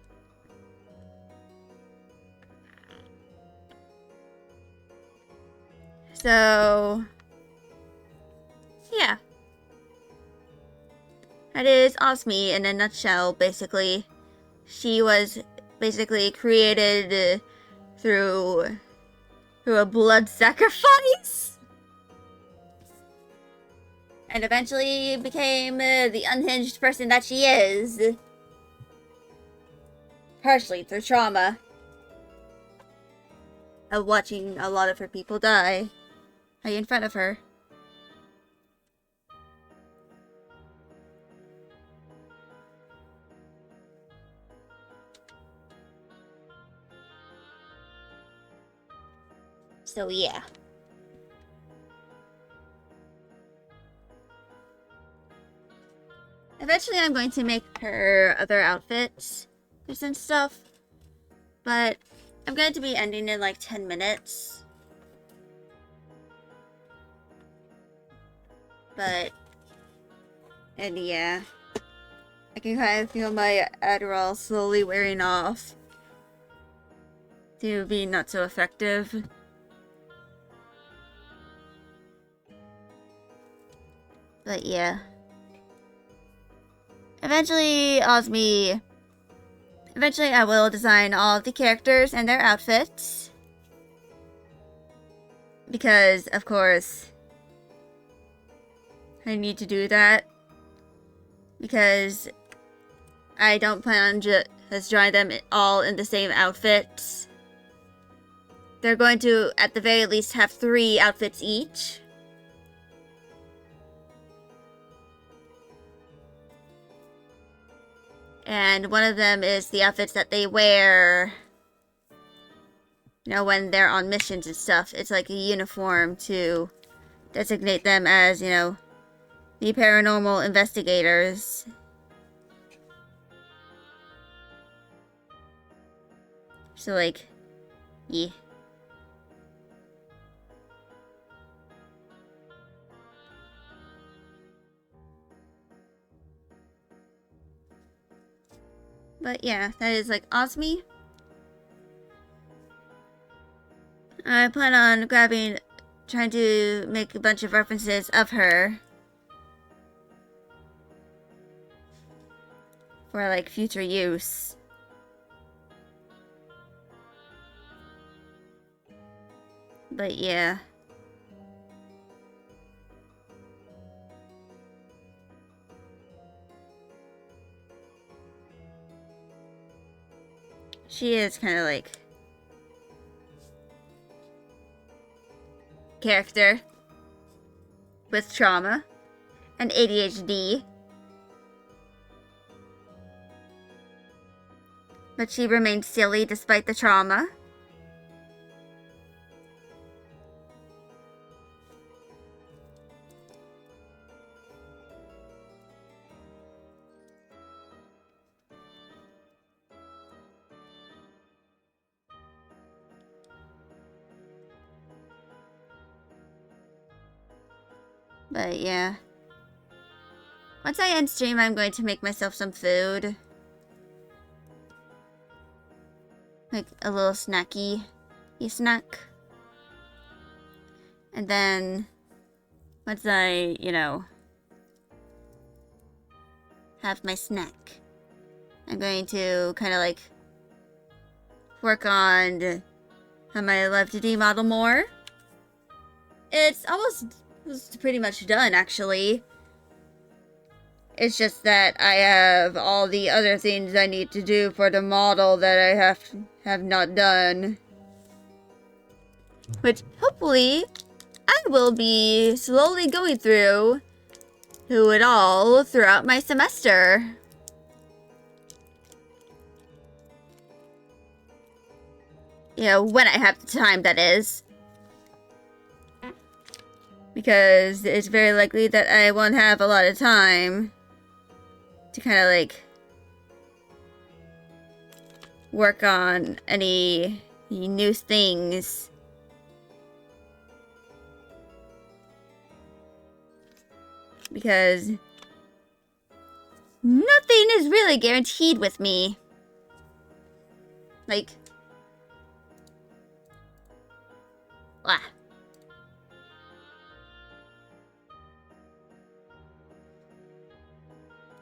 Speaker 1: So, yeah. That is Osmi in a nutshell, basically. She was basically created through a blood sacrifice. And eventually became the unhinged person that she is. Partially through trauma. Of watching a lot of her people die. Right in front of her. So yeah. Eventually I'm going to make her other outfits and stuff. But I'm going to be ending in like 10 minutes. But, and yeah. I can kind of feel my Adderall slowly wearing off. To be not so effective. But yeah. Eventually I will design all of the characters and their outfits. Because, of course, I need to do that. Because I don't plan on just drawing them all in the same outfits. They're going to, at the very least, have 3 outfits each. And one of them is the outfits that they wear, you know, when they're on missions and stuff. It's like a uniform to designate them as, you know, the paranormal investigators. So, like, yeah. But yeah, that is like Osmi. I plan on trying to make a bunch of references of her. For like future use. But yeah. She is kind of like character with trauma and ADHD. But she remains silly despite the trauma. But yeah. Once I end stream, I'm going to make myself some food. Like a little snacky snack. And then once I, you know, have my snack. I'm going to kind of like work on my Love2D model more. It's almost pretty much done, actually. It's just that I have all the other things I need to do for the model that I have not done. Which, hopefully, I will be slowly going through it all throughout my semester. You know, when I have the time, that is. Because it's very likely that I won't have a lot of time to kind of like work on any new things. Because nothing is really guaranteed with me. Like, ah.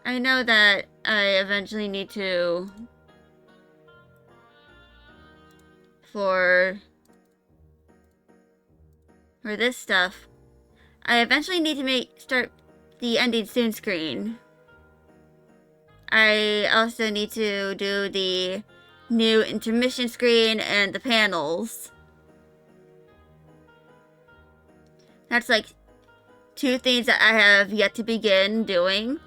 Speaker 1: I know that I eventually need to, for this stuff, I eventually need to start the ending soon screen. I also need to do the new intermission screen and the panels. That's like 2 things that I have yet to begin doing.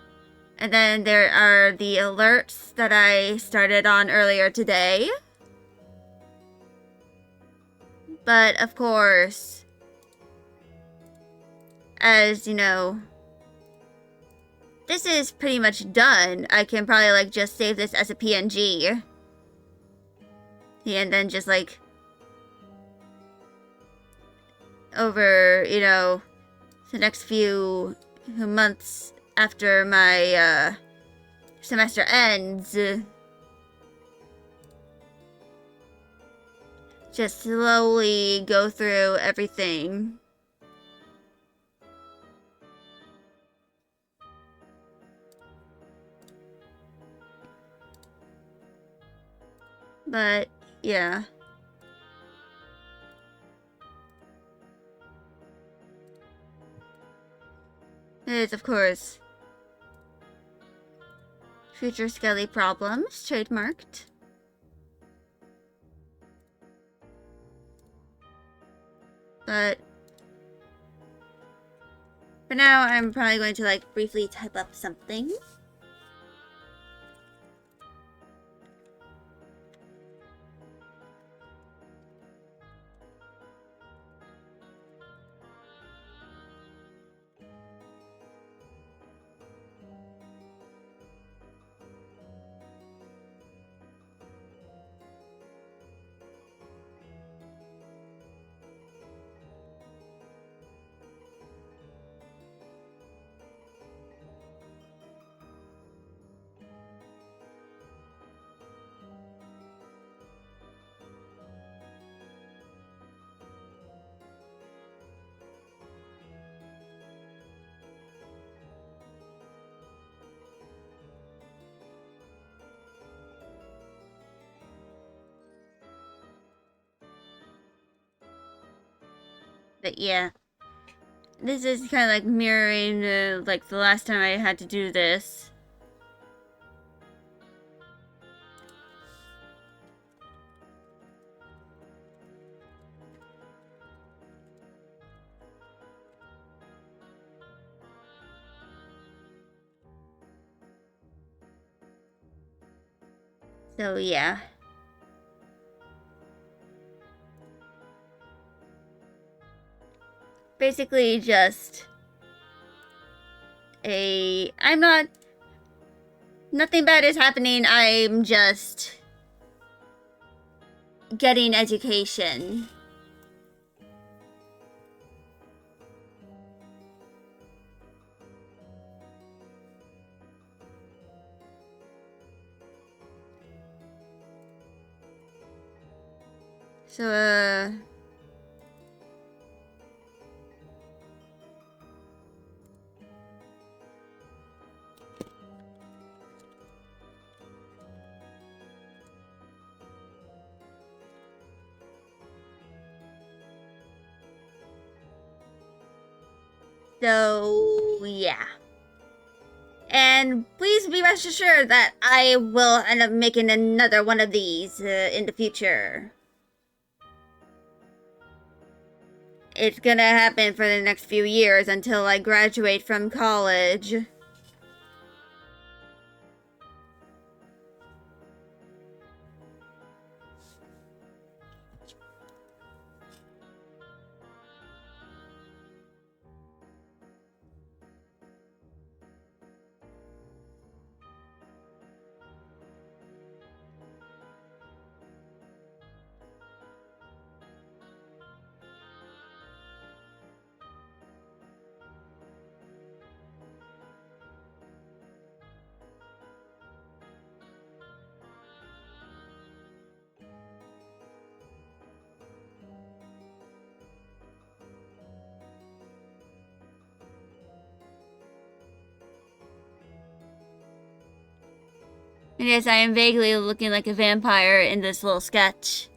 Speaker 1: And then there are the alerts that I started on earlier today. But of course, as you know, this is pretty much done. I can probably like just save this as a PNG. And then just like over, you know, the next few months after my semester ends, just slowly go through everything. But yeah. It is, of course, Future Skelly Problems, trademarked. But for now, I'm probably going to like briefly type up something. But yeah, this is kind of like mirroring like the last time I had to do this. So yeah. Basically just nothing bad is happening, I'm just getting education. So, So, yeah. And please be rest assured that I will end up making another one of these in the future. It's gonna happen for the next few years until I graduate from college. And yes, I am vaguely looking like a vampire in this little sketch.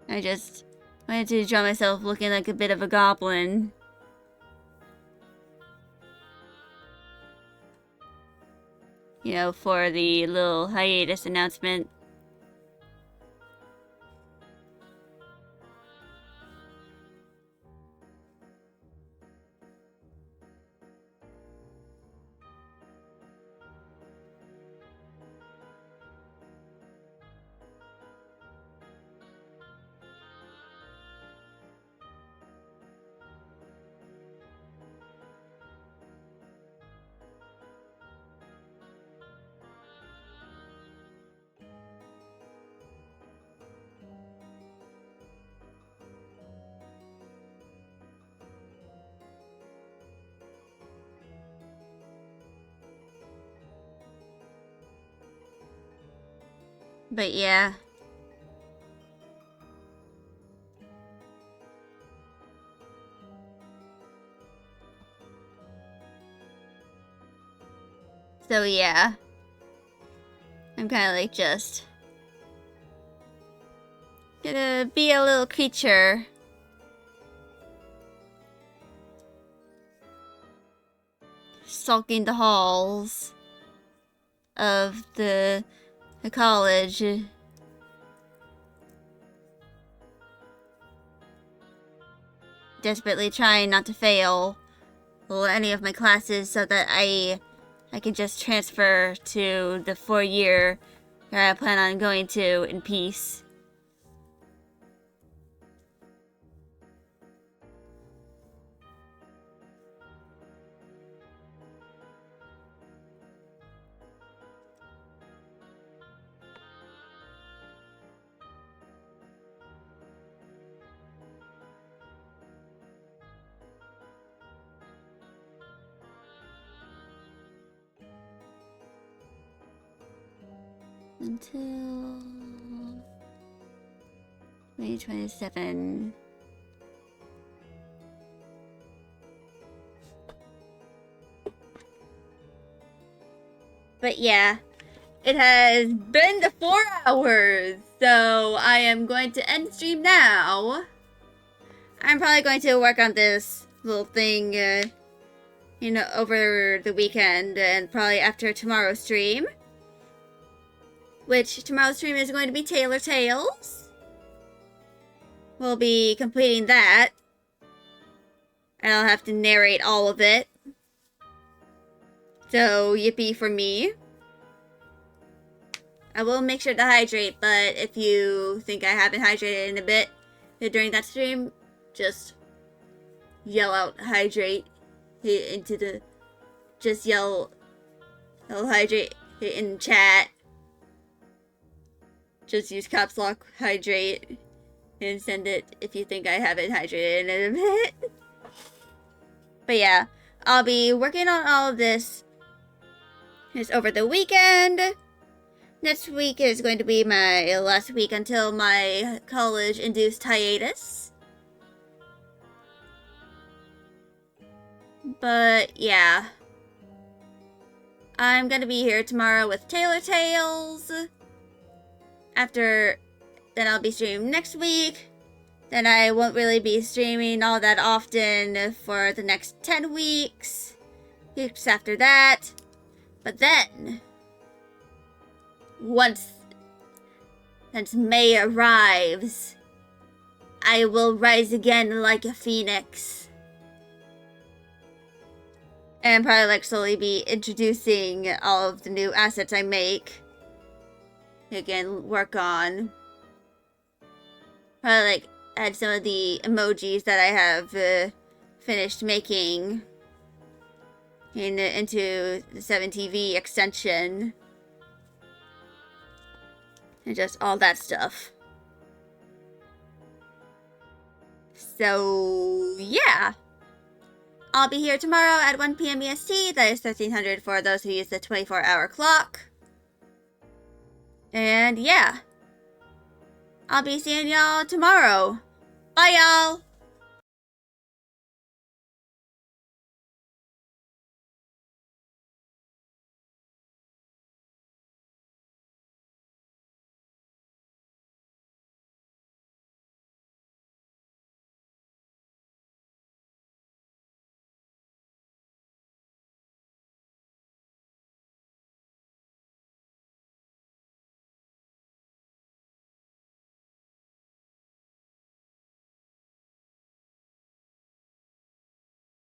Speaker 1: I just wanted to draw myself looking like a bit of a goblin. You know, for the little hiatus announcement. But yeah. So yeah. I'm kinda like just gonna be a little creature. Stalking the halls of the college. Desperately trying not to fail any of my classes so that I can just transfer to the 4-year where I plan on going to in peace. Until 2027. But yeah, it has been the 4 hours, so I am going to end stream now. I'm probably going to work on this little thing, you know, over the weekend and probably after tomorrow's stream. Which tomorrow's stream is going to be Taylor Tales. We'll be completing that. And I'll have to narrate all of it. So, yippee for me. I will make sure to hydrate, but if you think I haven't hydrated in a bit during that stream, just yell out hydrate into the... Just yell hydrate in chat. Just use caps lock hydrate and send it if you think I haven't hydrated in a bit. But yeah, I'll be working on all of this over the weekend. Next week is going to be my last week until my college-induced hiatus. But yeah, I'm gonna be here tomorrow with Taylor Tales. Then I'll be streaming next week. Then I won't really be streaming all that often for the next 10 weeks. Weeks after that. But then, once May arrives, I will rise again like a phoenix. And probably like slowly be introducing all of the new assets I make. Again, work on. Probably like add some of the emojis that I have finished making into the 7TV extension. And just all that stuff. So, yeah. I'll be here tomorrow at 1 p.m. EST. That is 1300 for those who use the 24-hour clock. And yeah. I'll be seeing y'all tomorrow. Bye, y'all!